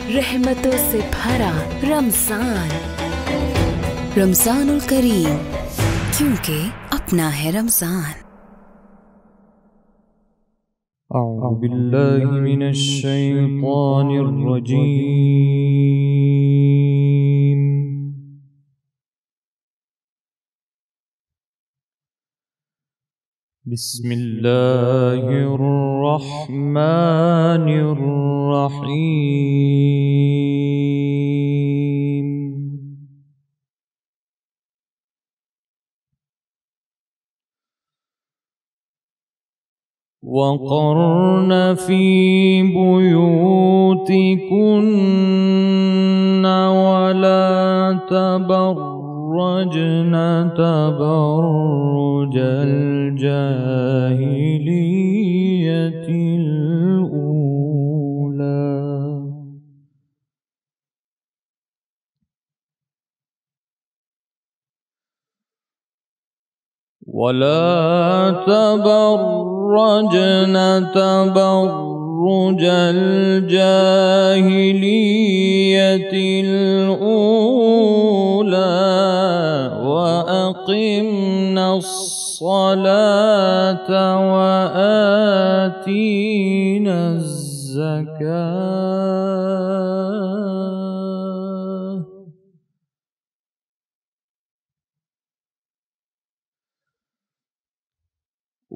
रहमतों से भरा रमजान, रमजानुल करीम, क्योंकि अपना है रमजान। अऊज़ु बिल्लाहि मिनश शैतानिर रजीम। बिस्मिल्लाहिर रहमानिर रहीम। वक़र्न फ़ी बुयूतिकुन्न वला तबर्रजन तबर्रुजल जाहिलिय्यतिल ऊला। वला तबर्रजन तबर्रुजल जाहिलिय्यतिल ऊला वअक़िम्नस्सलात वआतीनज़्ज़कात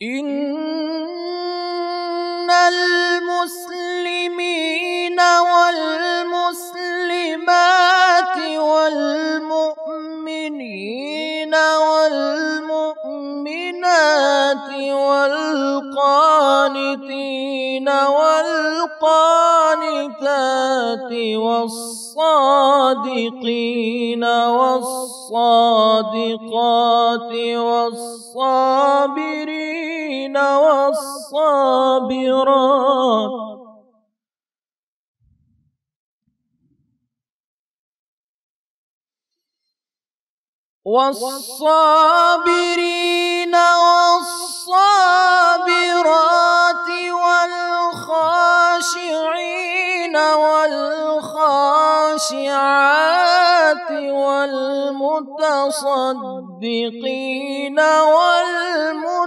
इन्नल मुस्लिमीन वल मुस्लिमाति वल मुमिनीन वल मुमिनाति वल क़ानितीन वल क़ानिताति वस्सादिक़ीन वस्सादिक़ाति वस्साबिरीन वस्साबिरात वस्साबिरीन वस्साबिरात वल्खाशिईन वल्खाशिआत वल्मुतसद्दिकीन वल्मुतसद्दिक़ात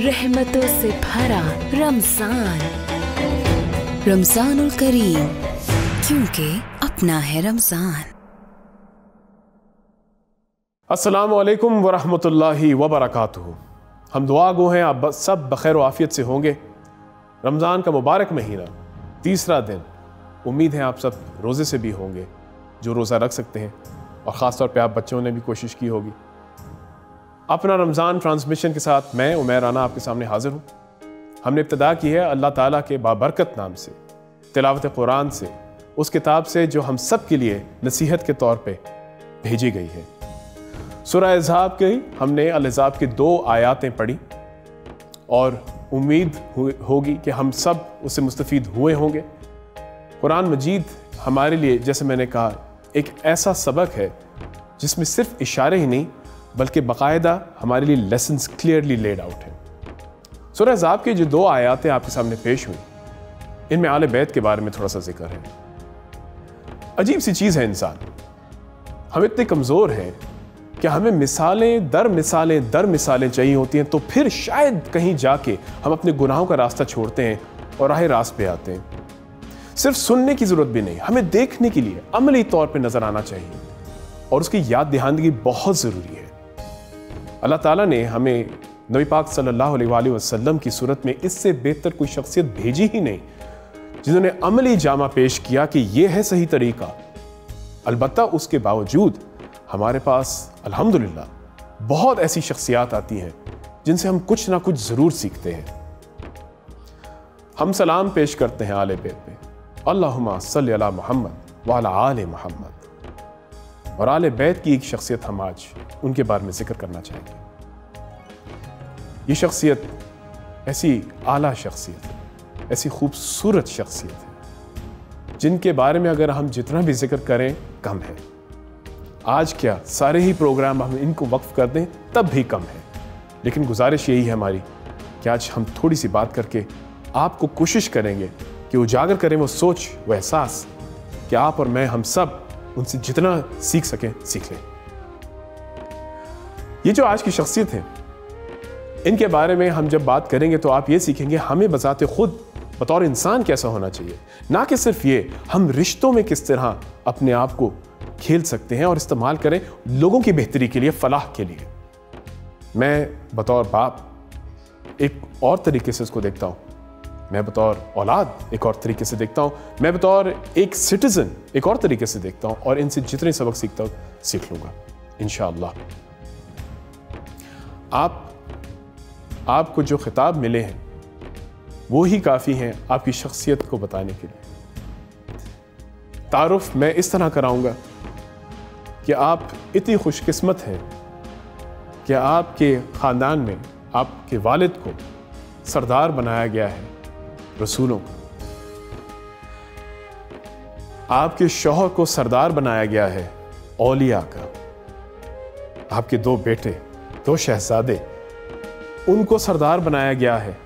रहमतों से भरा रमजान, रमजानुल करीम, क्योंकि अपना है रमजान। अस्सलामु अलैकुम वरहमतुल्लाहि वबरकातुहू। हम दुआ गो हैं आप सब बखैर व आफियत से होंगे। रमज़ान का मुबारक महीना, तीसरा दिन, उम्मीद है आप सब रोज़े से भी होंगे जो रोज़ा रख सकते हैं, और ख़ास तौर पे आप बच्चों ने भी कोशिश की होगी। अपना रमज़ान ट्रांसमिशन के साथ मैं उमैर राना आपके सामने हाजिर हूँ। हमने इब्तिदा की है अल्लाह ताला के बाबरकत नाम से, तिलावत कुरान से, उस किताब से जो हम सब के लिए नसीहत के तौर पे भेजी गई है। सूरह अहज़ाब की हमने अल-अहज़ाब की 2 आयातें पढ़ी और उम्मीद होगी कि हम सब उससे मुस्तफ़ीद हुए होंगे। कुरान मजीद हमारे लिए, जैसे मैंने कहा, एक ऐसा सबक है जिसमें सिर्फ इशारे ही नहीं बल्कि बाकायदा हमारे लिए लेसन्स क्लियरली लेड आउट हैं। सूरह अहज़ाब की जो 2 आयातें आपके सामने पेश हुई, इनमें आले बैत के बारे में थोड़ा सा जिक्र है। अजीब सी चीज़ है इंसान, हम इतने कमज़ोर हैं कि हमें मिसालें दर मिसालें चाहिए होती हैं, तो फिर शायद कहीं जाके हम अपने गुनाहों का रास्ता छोड़ते हैं और राह रास्त पे आते हैं। सिर्फ सुनने की ज़रूरत भी नहीं, हमें देखने के लिए अमली तौर पे नज़र आना चाहिए, और उसकी याद दहानी बहुत ज़रूरी है। अल्लाह ताला ने हमें नबी पाक सल्लल्लाहु अलैहि वसल्लम की सूरत में इससे बेहतर कोई शख्सियत भेजी ही नहीं जिन्होंने अमली जामा पेश किया कि यह है सही तरीका। अलबत्ता उसके बावजूद हमारे पास अल्हम्दुलिल्लाह बहुत ऐसी शख्सियात आती हैं जिनसे हम कुछ ना कुछ ज़रूर सीखते हैं। हम सलाम पेश करते हैं आले बैत पे, अल्लाहुम्मा सल्ली अला मुहम्मद व अला आले मुहम्मद, और आले बैत की एक शख्सियत हम आज उनके बारे में जिक्र करना चाहेंगे। ये शख्सियत ऐसी आला शख्सियत है, ऐसी खूबसूरत शख्सियत है जिनके बारे में अगर हम जितना भी जिक्र करें कम है। आज क्या सारे ही प्रोग्राम हम इनको वक्फ कर दें तब भी कम है। लेकिन गुजारिश यही है हमारी कि आज हम थोड़ी सी बात करके आपको कोशिश करेंगे कि उजागर करें वो सोच, वो एहसास कि आप और मैं, हम सब उनसे जितना सीख सकें सीख लें। ये जो आज की शख्सियत है, इनके बारे में हम जब बात करेंगे तो आप ये सीखेंगे हमें बजाते खुद बतौर इंसान कैसा होना चाहिए, ना कि सिर्फ ये हम रिश्तों में किस तरह अपने आप को खेल सकते हैं और इस्तेमाल करें लोगों की बेहतरी के लिए, फलाह के लिए। मैं बतौर बाप एक और तरीके से इसको देखता हूँ, मैं बतौर औलाद एक और तरीके से देखता हूँ, मैं बतौर एक सिटीजन एक और तरीके से देखता हूँ, और इनसे जितने सबक सीखता हूँ सीख लूँगा इंशाअल्लाह। आपको जो खिताब मिले हैं वो ही काफ़ी हैं आपकी शख्सियत को बताने के लिए। तारुफ मैं इस तरह कराऊंगा कि आप इतनी खुशकिस्मत हैं कि आपके ख़ानदान में आपके वालिद को सरदार बनाया गया है रसूलों का, आपके शौहर को सरदार बनाया गया है औलिया का, आपके 2 बेटे 2 शहजादे उनको सरदार बनाया गया है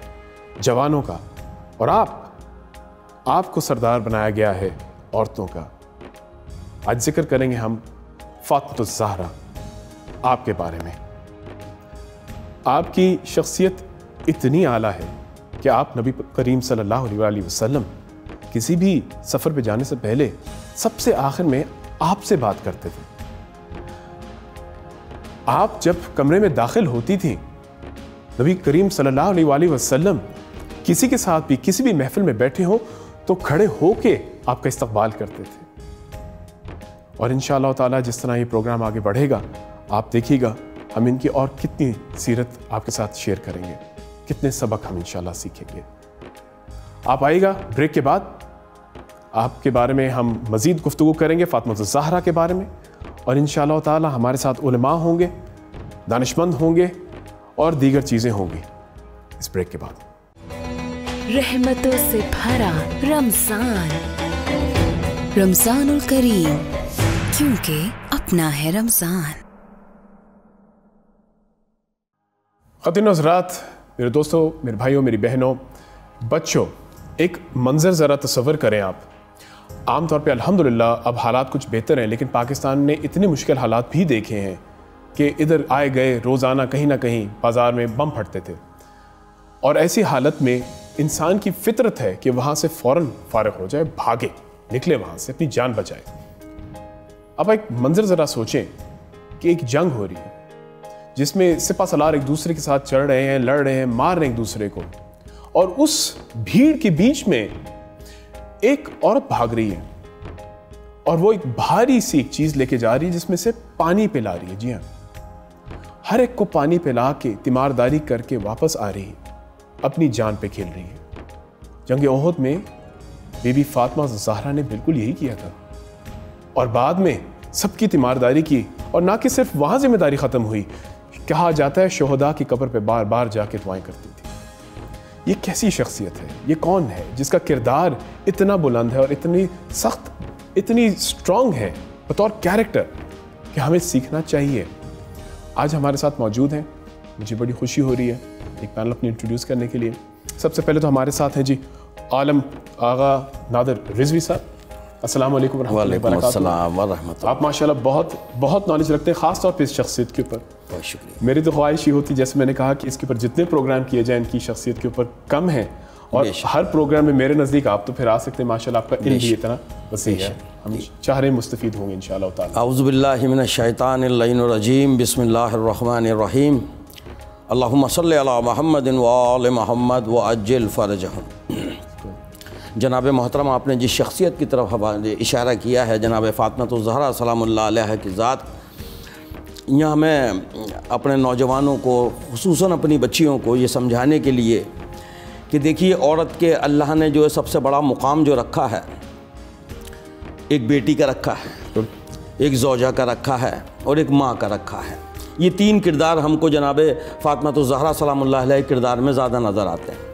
जवानों का, और आपको सरदार बनाया गया है औरतों का। आज जिक्र करेंगे हम फातिमा ज़हरा आपके बारे में। आपकी शख्सियत इतनी आला है कि आप नबी करीम सल्लल्लाहु अलैहि वसल्लम किसी भी सफ़र पे जाने से पहले सबसे आखिर में आपसे बात करते थे। आप जब कमरे में दाखिल होती थी, नबी करीम सल्लल्लाहु अलैहि वसल्लम किसी के साथ भी किसी भी महफिल में बैठे हो तो खड़े होके आपका इस्तकबाल करते थे। और इंशाअल्लाह ताला जिस तरह ये प्रोग्राम आगे बढ़ेगा, आप देखिएगा हम इनकी और कितनी सीरत आपके साथ शेयर करेंगे, कितने सबक हम इंशाअल्लाह सीखेंगे। आप आइएगा ब्रेक के बाद, आपके बारे में हम मज़ीद गुफ्तगू करेंगे फातिमा ज़हरा के बारे में, और इंशाअल्लाह ताला हमारे साथ उलमा होंगे, दानिशमंद होंगे और दीगर चीज़ें होंगी इस ब्रेक के बाद। रहमतों से भरा रमजान, रमजानुल करीम, क्योंकि अपना है रमजान। ख़वातीन हज़रात, मेरे दोस्तों, मेरे भाइयों, मेरी बहनों, बच्चों, एक मंजर ज़रा तसव्वुर करें आप। आमतौर पे अल्हम्दुलिल्लाह अब हालात कुछ बेहतर हैं, लेकिन पाकिस्तान ने इतने मुश्किल हालात भी देखे हैं कि इधर आए गए रोज़ाना कहीं ना कहीं बाज़ार में बम फटते थे, और ऐसी हालत में इंसान की फितरत है कि वहाँ से फ़ौरन फारिग हो जाए, भागे, निकले वहाँ से, अपनी जान बचाए। अब एक मंजर ज़रा सोचें कि एक जंग हो रही है जिसमें सिपा सलार एक दूसरे के साथ चढ़ रहे हैं, लड़ रहे हैं, मार रहे हैं एक दूसरे को, और उस भीड़ के बीच में एक औरत भाग रही है और वो एक भारी सी एक चीज़ लेके जा रही है जिसमें से पानी पिला रही है। जी हाँ, हर एक को पानी पिला के तीमारदारी करके वापस आ रही है, अपनी जान पे खेल रही है। जंग ओहद में बीबी फातिमा ज़हरा ने बिल्कुल यही किया था, और बाद में सबकी तीमारदारी की, और ना कि सिर्फ वहाँ जिम्मेदारी ख़त्म हुई, कहा जाता है शोहदा की कब्र पे बार बार जाके दुआएं करती थी। ये कैसी शख्सियत है, ये कौन है जिसका किरदार इतना बुलंद है और इतनी सख्त, इतनी स्ट्रॉन्ग है बतौर कैरेक्टर कि हमें सीखना चाहिए। आज हमारे साथ मौजूद हैं, मुझे बड़ी खुशी हो रही है एक पैनल अपनी इंट्रोड्यूस करने के लिए। सबसे पहले तो हमारे साथ हैं जी आलम आगा नादिर रिजवी साहब। अस्सलाम वालेकुम रहमतुल्लाहि व बरकातहू। आप माशाल्लाह बहुत नॉलेज रखते हैं, ख़ास तौर पे इस शख्सियत के ऊपर। बहुत शुक्रिया। मेरी तो ख्वाहिश ही होती, जैसे मैंने कहा कि इसके ऊपर जितने प्रोग्राम किए जाएं इनकी शख्सियत के ऊपर कम है, और हर प्रोग्राम में मेरे नज़दीक आप तो फिर आ सकते हैं। माशाल्लाह आपका इल्म भी इतना वसी है, हम चाह रहे हैं मुस्तफ़ीद होंगे इंशाअल्लाह ताला। औज़ु बिल्लाहि मिनश शैतानिर रजीम, बिस्मिल्लाहिर रहमानिर रहीम, अल्लाहुम्मा सल्लि अला मुहम्मदिन व आलि मुहम्मद व अज्जिल फरजहुम। जनाब मोहतरम, आपने जिस शख्सियत की तरफ इशारा किया है, जनाब फातिमा ज़हरा सलामुल्लाह अलैहा की ज़ात, यहाँ मैं अपने नौजवानों को, खुसूसन अपनी बच्चियों को ये समझाने के लिए कि देखिए, औरत के अल्लाह ने जो है सबसे बड़ा मुकाम जो रखा है, एक बेटी का रखा है, एक ज़ौजा का रखा है और एक माँ का रखा है। ये 3 किरदार हमको जनाब फातिमा ज़हरा सलामुल्लाह अलैहा के किरदार में ज़्यादा नज़र आते हैं।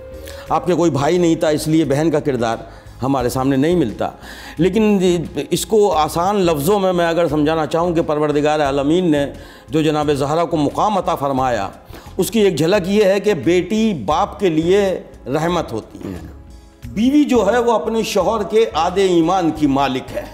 आपके कोई भाई नहीं था, इसलिए बहन का किरदार हमारे सामने नहीं मिलता। लेकिन इसको आसान लफ्ज़ों में मैं अगर समझाना चाहूँ कि परवरदिगार आलमीन ने जो जनाब ज़हरा को मुकाम अता फ़रमाया, उसकी एक झलक ये है कि बेटी बाप के लिए रहमत होती है, बीवी जो है वो अपने शौहर के आधे ईमान की मालिक है।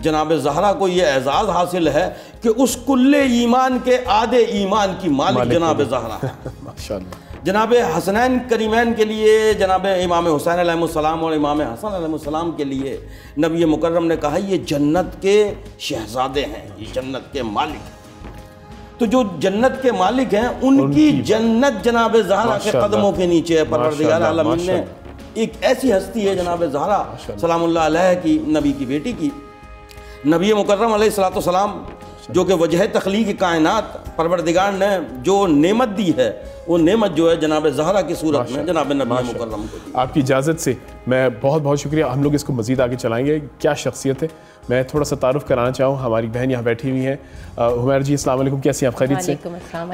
जनाब ज़हरा को ये एजाज़ हासिल है कि उस कुल्ले ईमान के आधे ईमान की मालिक जनाब ज़हरा है। माशाअल्लाह। जनाब हसनैन करीमैन के लिए, जनाब इमाम हुसैन अलैहिस्सलाम और इमाम हसन अलैहिस्सलाम के लिए नबी मुकर्रम ने कहा ये जन्नत के शहजादे हैं, ये जन्नत के मालिक हैं। तो जो जन्नत के मालिक हैं उनकी जन्नत जनाब ज़हरा के कदमों के नीचे है। परवरदिगार आलमीन ने एक ऐसी हस्ती है जनाब ज़हरा सलामुल्लाह अलैह की, नबी की बेटी की, नबी मुकर्रम अलैहिस्सलाम जो कि वजह तख्लीक कायनात, परवरदिगार ने जो नेमत दी है वो नेमत जो है जनाब ज़हरा की सूरत में जनाब नबी मुकर्रम को दी। आपकी इजाज़त से मैं बहुत बहुत शुक्रिया, हम लोग इसको मज़ीद आगे चलाएंगे। क्या शख्सियत है, मैं थोड़ा सा तारुफ कराना चाहूँ। हमारी बहन यहाँ बैठी हुई हैं, हुमैर जी अस्सलाम वालेकुम, कैसी हैं आप? खैरियत से?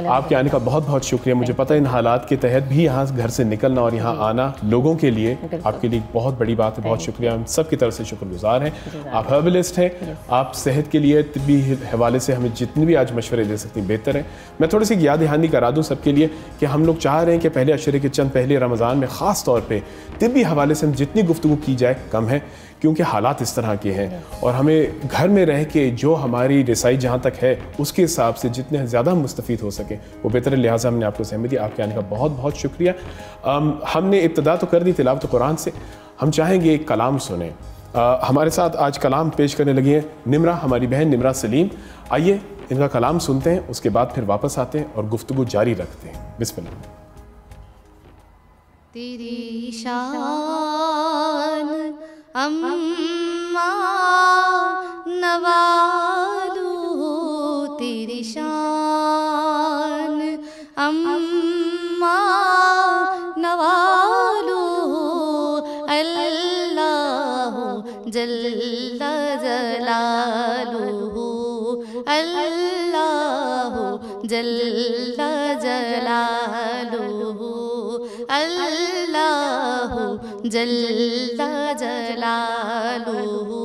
आपके आने का बहुत बहुत शुक्रिया। मुझे पता है इन हालात के तहत भी यहाँ घर से निकलना और यहाँ आना लोगों के लिए, आपके लिए बहुत बड़ी बात है। बहुत शुक्रिया, हम सब की तरफ से शुक्रगुजार हैं। आप हर्बलिस्ट हैं, आप सेहत के लिए तिब्बी हवाले से हमें जितने भी आज मशवरे दे सकती हैं बेहतर है। मैं थोड़ी सी याद दहानी करा दूँ सबके लिए कि हम लोग चाह रहे हैं कि पहले अशरे के चंद पहले रमज़ान में ख़ास तौर पर तिब्बी हवाले से हम जितनी गुफ्तगू की जाए कम है, क्योंकि हालात इस तरह के हैं और हमें घर में रह के जो हमारी रसाई जहाँ तक है उसके हिसाब से जितने ज़्यादा हम मुस्तफ़ीद हो सकें वो बेहतर है। लिहाजा हमने आपको सहमति दी। आपके आने का बहुत बहुत शुक्रिया। हमने इब्तदा तो कर दी तिलावत कुरान से, हम चाहेंगे एक कलाम सुने। हमारे साथ आज कलाम पेश करने लगी हैं निमरा, हमारी बहन निमरा सलीम। आइए इनका कलाम सुनते हैं, उसके बाद फिर वापस आते हैं और गुफ्तगू जारी रखते हैं। बिस्मिल्लाह। तेरी शान अम्मा नवालू, तेरी शान अम्मा नवालू, अल्लाह जल्ला जलालुहु, अल्लाह जल्ला जलालुहु, अल्लाह जल्ला जलालुहु।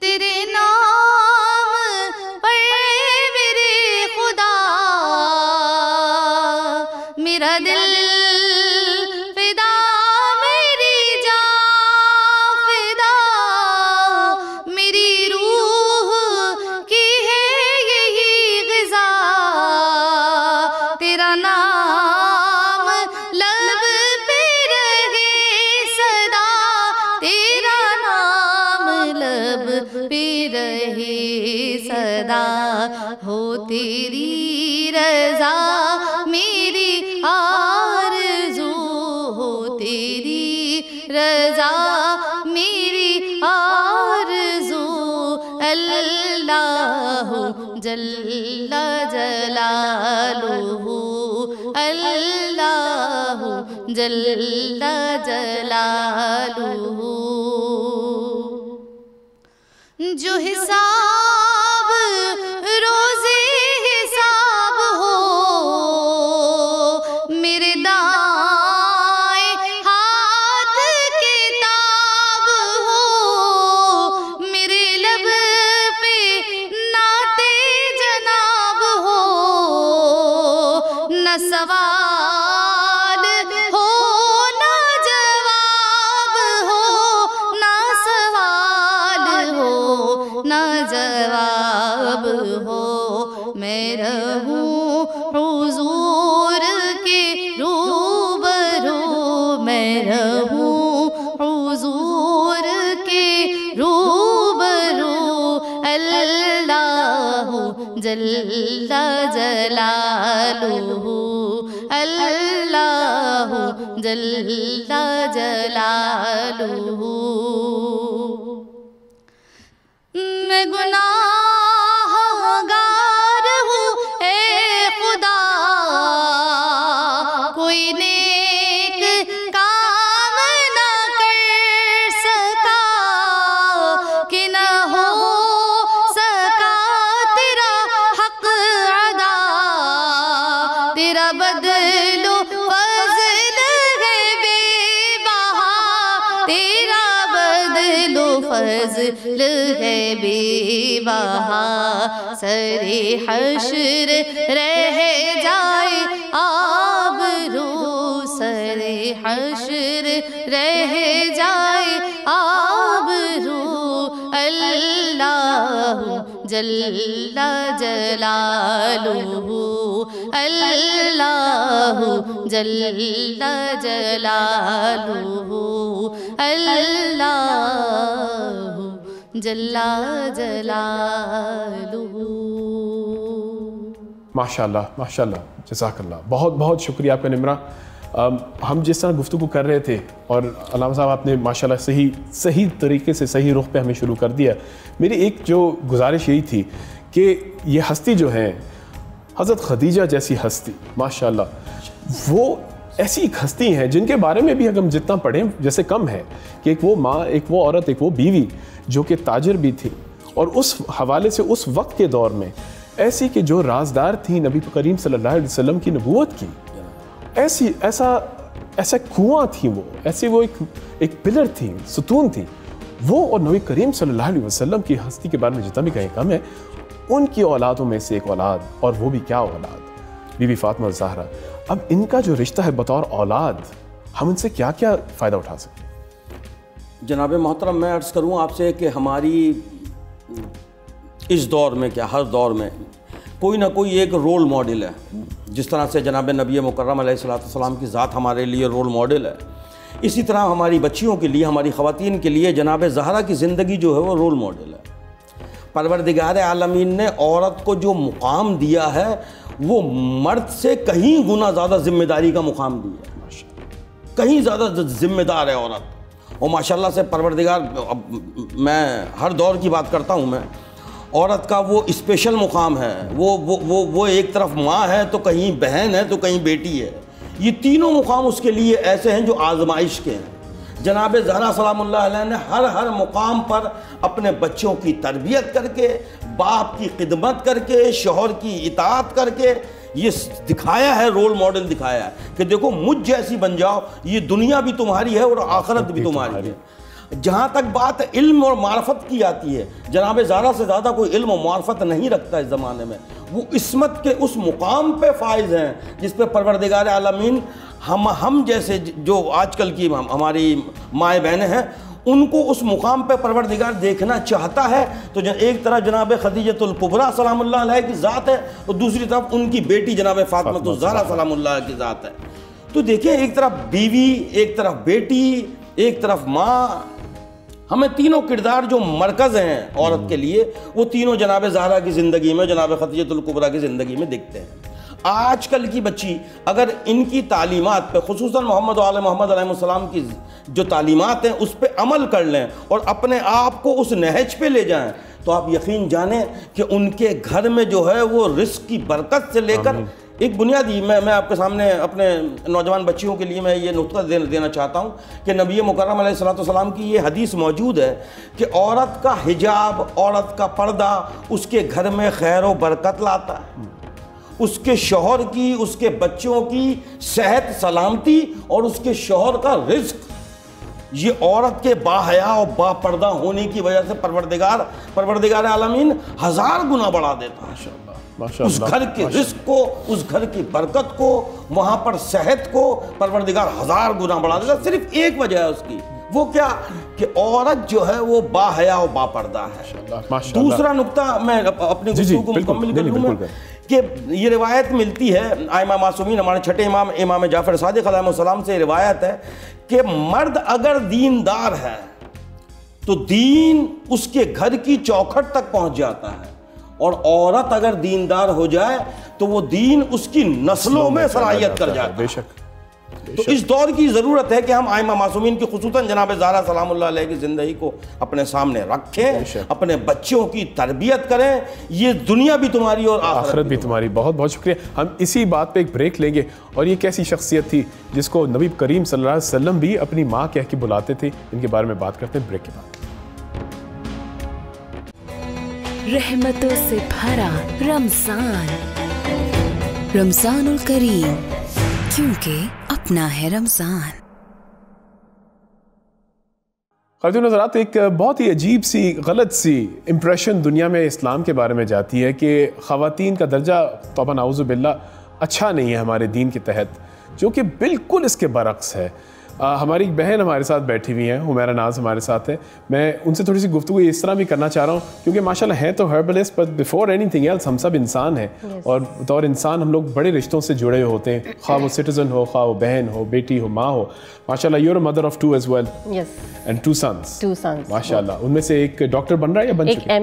तेरे नाम पर मेरे खुदा मेरा दिल फिदा, मेरी जान फिदा, मेरी रूह की है यही ग़िज़ा, तेरा नाम लब पे रहे सदा, तेरा नाम लब पे रहे सदा, हो तेरी रज़ा मेरी आरज़ू, हो तेरी रज़ा मेरी आरज़ू, अल्लाह जल्ला जलालुहु, अल्लाह जल्ला जलालुहु। जो हिसाब रोज़े हिसाब हो, मेरे दाएं हाथ किताब हो, मेरे लब पे नाते जनाब हो, न सवाल हो न जवाब हो, न सवाल हो न जवाब हो, मैं रहूं हुजूर के रूबरू, मैं रहूं हुजूर के रूबरू, अल्लाह जल्ला जलालुहु, अल्लाह जल्ला जलालुहु। मैं गुनाहगार हूँ ए खुदा, कोई नेक काम ना कर सका, कि न हो सका तेरा हक अदा, तेरा बदलो फज़ल है बेबहा, तेरा फजल है बेबहा, सरे हश्र रह जाए आबरू, सरे हश्र रह जाए आबरू। अल्लाह जल्ला जलालुहु, अल्लाह जल्ला जलालुहु, अल्लाह जल्ला जलालुहु। माशाल्लाह माशाल्लाह, जज़ाकल्लाह, बहुत बहुत शुक्रिया आपका निम्रा। हम जिस तरह गुफ्तगू कर रहे थे और अल्लामा साहब आपने माशाल्लाह सही तरीके से सही रुख पे हमें शुरू कर दिया। मेरी एक जो गुजारिश यही थी कि ये हस्ती जो है हज़रत खदीजा जैसी हस्ती माशाल्लाह, वो ऐसी एक हस्ती हैं जिनके बारे में भी अगर हम जितना पढ़ें जैसे कम है कि एक वो माँ, एक वो औरत, एक वो बीवी जो कि ताजर भी थी और उस हवाले से उस वक्त के दौर में ऐसी कि जो राजदार थी नबी करीम सल्लल्लाहु अलैहि वसल्लम की नबूवत की, ऐसा कुआं थी वो, ऐसी वो एक पिलर थी, सुतून थी वो। और नबी करीम सल्लल्लाहु अलैहि वसल्लम की हस्ती के बारे में जितना भी कहें कम है। उनकी औलादों में से एक औलाद, और वो भी क्या औलाद, बीबी फातिमा ज़हरा। अब इनका जो रिश्ता है बतौर औलाद, हम इनसे क्या क्या फ़ायदा उठा सकते हैं? जनाब मोहतरम, मैं अर्ज़ करूँ आपसे कि हमारी इस दौर में क्या हर दौर में कोई ना कोई एक रोल मॉडल है। जिस तरह से जनाब नबी मुकर्रम अलैहिस्सलाम की ज़ात हमारे लिए रोल मॉडल है, इसी तरह हमारी बच्चियों के लिए, हमारी ख़वातीन के लिए जनाब ज़हरा की ज़िंदगी जो है वो रोल मॉडल है। परवरदिगार आलमीन ने औरत को जो मुकाम दिया है वो मर्द से कहीं गुना ज़्यादा ज़िम्मेदारी का मुकाम दिया है, कहीं ज़्यादा ज़िम्मेदार है औरत। और माशाल्लाह से परवरदिगार, अब मैं हर दौर की बात करता हूँ, मैं औरत का वो स्पेशल मुकाम है, वो एक तरफ माँ है तो कहीं बहन है तो कहीं बेटी है। ये तीनों मुकाम उसके लिए ऐसे हैं जो आजमाइश के हैं। जनाब ज़हरा सलामुल्लाह अलैहा ने हर मुकाम पर अपने बच्चों की तरबियत करके, बाप की खिदमत करके, शौहर की इताअत करके ये दिखाया है, रोल मॉडल दिखाया है कि देखो मुझ जैसी बन जाओ, ये दुनिया भी तुम्हारी है और आखिरत भी तुम्हारी है। जहाँ तक बात इल्म और मार्फत की आती है, जनाब ज़हरा से ज़्यादा कोई इल्म और मार्फत नहीं रखता इस ज़माने में। वो इस्मत के उस मुकाम पे फाइज हैं जिस पे परवरदिगार आलमीन हम जैसे जो आजकल की हमारी माएँ बहनें हैं उनको उस मुकाम पे परवरदिगार देखना चाहता है। तो एक तरफ जनाब खदीजतुल कुबरा सलामुल्लाह अलैहा की ज़ात है और दूसरी तरफ उनकी बेटी जनाब फातिमा ज़हरा सलामुल्लाह की ज़ात है। तो देखिए, एक तरफ बीवी, एक तरफ बेटी, एक तरफ माँ, हमें तीनों किरदार जो मरकज़ हैं औरत के लिए, वो तीनों जनाब ज़हरा की ज़िंदगी में, जनाब खदीजतुल कुबरा की ज़िंदगी में दिखते हैं। आजकल की बच्ची अगर इनकी तालीमात पे, खुसूसन मोहम्मद आल मोहम्मद अलैहिस्सलाम की जो तालीमात हैं उस पर अमल कर लें और अपने आप को उस नहज पे ले जाएं, तो आप यकीन जानें कि उनके घर में जो है वो रिस्क की बरकत से लेकर एक बुनियादी, मैं आपके सामने अपने नौजवान बच्चियों के लिए मैं ये नुक्ता देना चाहता हूँ कि नबी मुकर्रम अलैहिस्सलाम की ये हदीस मौजूद है कि औरत का हिजाब, औरत का पर्दा उसके घर में खैर व बरकत लाता है। उसके शौहर की, उसके बच्चों की सेहत सलामती और उसके शौहर का रिज्क, ये औरत के बाहया और बापर्दा होने की वजह से परवरदिगार आलमीन 1000 गुना बढ़ा देता है। उस घर के रिस्क को, उस घर की बरकत को, वहाँ पर सेहत को परवरदिगार 1000 गुना बढ़ा देता। सिर्फ एक वजह है उसकी, वो क्या कि औरत जो है वो बाहया और बापर्दा है। दूसरा नुक्ता मैं अपनी गुफ्तगू को मुकम्मल कर दूं मैं कि ये रिवायत मिलती है आइमा मासूमीन, हमारे छठे इमाम जाफ़र सादिक़ अलैहिस्सलाम से रिवायत है कि मर्द अगर दीनदार है तो दीन उसके घर की चौखट तक पहुंच जाता है, और औरत अगर दीनदार हो जाए तो वो दीन उसकी नस्लों में सराहियत कर जाता है। बेशक। तो इस दौर की ज़रूरत है कि हम आइमा मासूमीन की खुसूसन जनाब ज़हरा सलामुल्लाह अलैहा की ज़िंदगी को अपने सामने रखें, अपने बच्चों की तरबियत करें। ये दुनिया भी तुम्हारी और आखिरत भी तुम्हारी। बहुत बहुत शुक्रिया। हम इसी बात पे एक ब्रेक लेंगे, और ये कैसी शख्सियत थी जिसको नबी करीम सल्लल्लाहु अलैहि वसल्लम भी अपनी माँ कह के बुलाते थे, इनके बारे में बात करते हैं ब्रेक के बाद। रहमतों से भरा रमजान, रमजानुल करीम, क्योंकि अपना है रमजान। ख़वातीन हज़रात, एक बहुत ही अजीब सी गलत सी इम्प्रेशन दुनिया में इस्लाम के बारे में जाती है कि ख़वातीन का दर्जा तौबा नाऊज़ु बिल्लाह अच्छा नहीं है हमारे दीन के तहत, जो कि बिल्कुल इसके बरक्स है। हमारी एक बहन हमारे साथ बैठी हुई हैं, हुमैरा नाज हमारे साथ है। मैं उनसे थोड़ी सी गुफ्तगू इस तरह भी करना चाह रहा हूँ क्योंकि माशाल्लाह है तो herbalist, but before anything else हम सब इंसान हैं और बतौर इंसान हम लोग बड़े रिश्तों से जुड़े हुए होते हैं, खा वो सिटीज़न हो, खा वो बहन हो, बेटी हो, माँ हो। माशाल्लाह you are a mother of 2 as well and 2 sons. माशाल्लाह, उनमें से एक डॉक्टर बन रहा है या बन चुका है?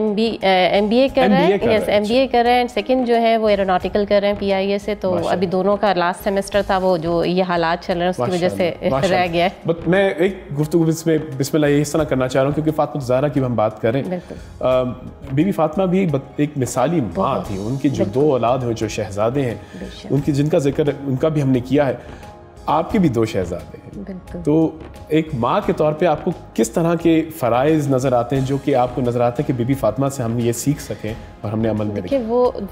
MBA कर रहा है, यस MBA कर रहा है, एंड सेकंड जो है वो एरोनॉटिकल कर रहे हैं PIA से। तो अभी दोनों का लास्ट सेमेस्टर था, वो जो ये हालात चल रहे हैं उसकी वजह से रह गया है। बट मैं एक गुफ्तगू इसमें बिस्मिल्लाह इस तरह करना चाह रहा हूँ क्योंकि फातिमा ज़हरा की हम बात करें। बीबी फातिमा भी एक मिसाली माँ थी। उनकी जो 2 औलाद हैं, जो शहजादे हैं, उनकी जिनका जिक्र उनका भी हमने किया है, आपके भी 2 शहजादे हैं। तो एक माँ के तौर पे आपको किस तरह के फ़राइज़ नज़र आते हैं जो कि आपको नज़र आता है कि बीबी फातिमा से हम ये सीख सकें और हमने अमल में देखिए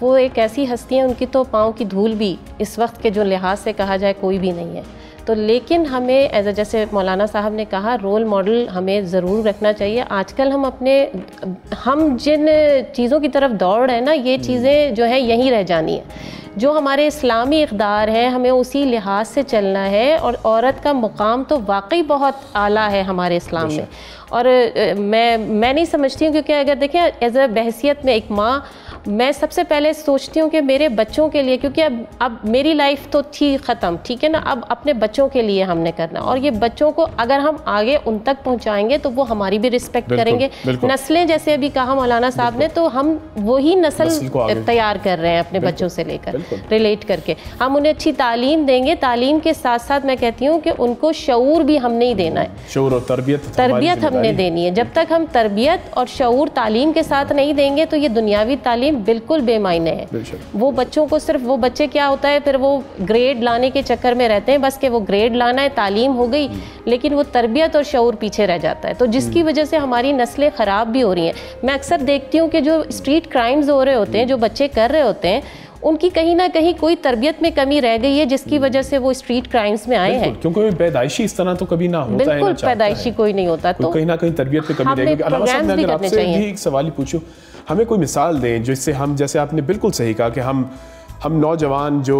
वो एक ऐसी हस्ती है, उनकी तो पाँव की धूल भी इस वक्त के जो लिहाज से कहा जाए कोई भी नहीं है। तो लेकिन हमें जैसे मौलाना साहब ने कहा, रोल मॉडल हमें ज़रूर रखना चाहिए। आजकल हम जिन चीज़ों की तरफ दौड़ रहे हैं ना, ये चीज़ें जो है यहीं रह जानी है। जो हमारे इस्लामी इक़दार है, हमें उसी लिहाज से चलना है। और औरत का मुकाम तो वाकई बहुत आला है हमारे इस्लाम में। और मैं नहीं समझती हूँ, क्योंकि अगर देखें एज अ बहसियत में एक माँ, मैं सबसे पहले सोचती हूँ कि मेरे बच्चों के लिए, क्योंकि अब मेरी लाइफ तो थी ख़त्म, ठीक है ना, अब अपने बच्चों के लिए हमने करना। और ये बच्चों को अगर हम आगे उन तक पहुँचाएंगे तो वो हमारी भी रिस्पेक्ट करेंगे। नस्लें जैसे अभी कहा मौलाना साहब ने, तो हम वही नस्ल तैयार कर रहे हैं अपने बच्चों से लेकर रिलेट करके। हम उन्हें अच्छी तालीम देंगे, तालीम के साथ साथ मैं कहती हूँ कि उनको शऊर भी हमने ही देना है, शऊर और तरबियत हमने देनी है। जब तक हम तरबियत और शऊर तालीम के साथ नहीं देंगे तो ये दुनियावी तालीम बिल्कुल बेमायने है। वो बच्चों को सिर्फ, वो बच्चे क्या होता है फिर वो ग्रेड लाने के चक्कर में रहते हैं, बस कि वो ग्रेड लाना है, तालीम हो गई, लेकिन वो तरबियत और शऊर पीछे रह जाता है। तो जिसकी वजह से हमारी नस्लें ख़राब भी हो रही हैं। मैं अक्सर देखती हूँ कि जो स्ट्रीट क्राइम्स हो रहे होते हैं, जो बच्चे कर रहे होते हैं, उनकी कहीं ना कहीं कोई तरबियत में कमी रह गई है, जिसकी वजह से वो स्ट्रीट क्राइम्स में आए हैं। क्योंकि पैदाइशी इस तरह तो कभी ना होता है, बिल्कुल पैदाइशी कोई नहीं होता, तो कहीं ना कहीं तरबियत में कमी रहेगी। अलावा साहब, मैं अगर आपसे भी एक सवाल ही पूछूं, हमें कोई मिसाल दें जिससे हम, जैसे आपने बिल्कुल सही कहा कि हम नौजवान जो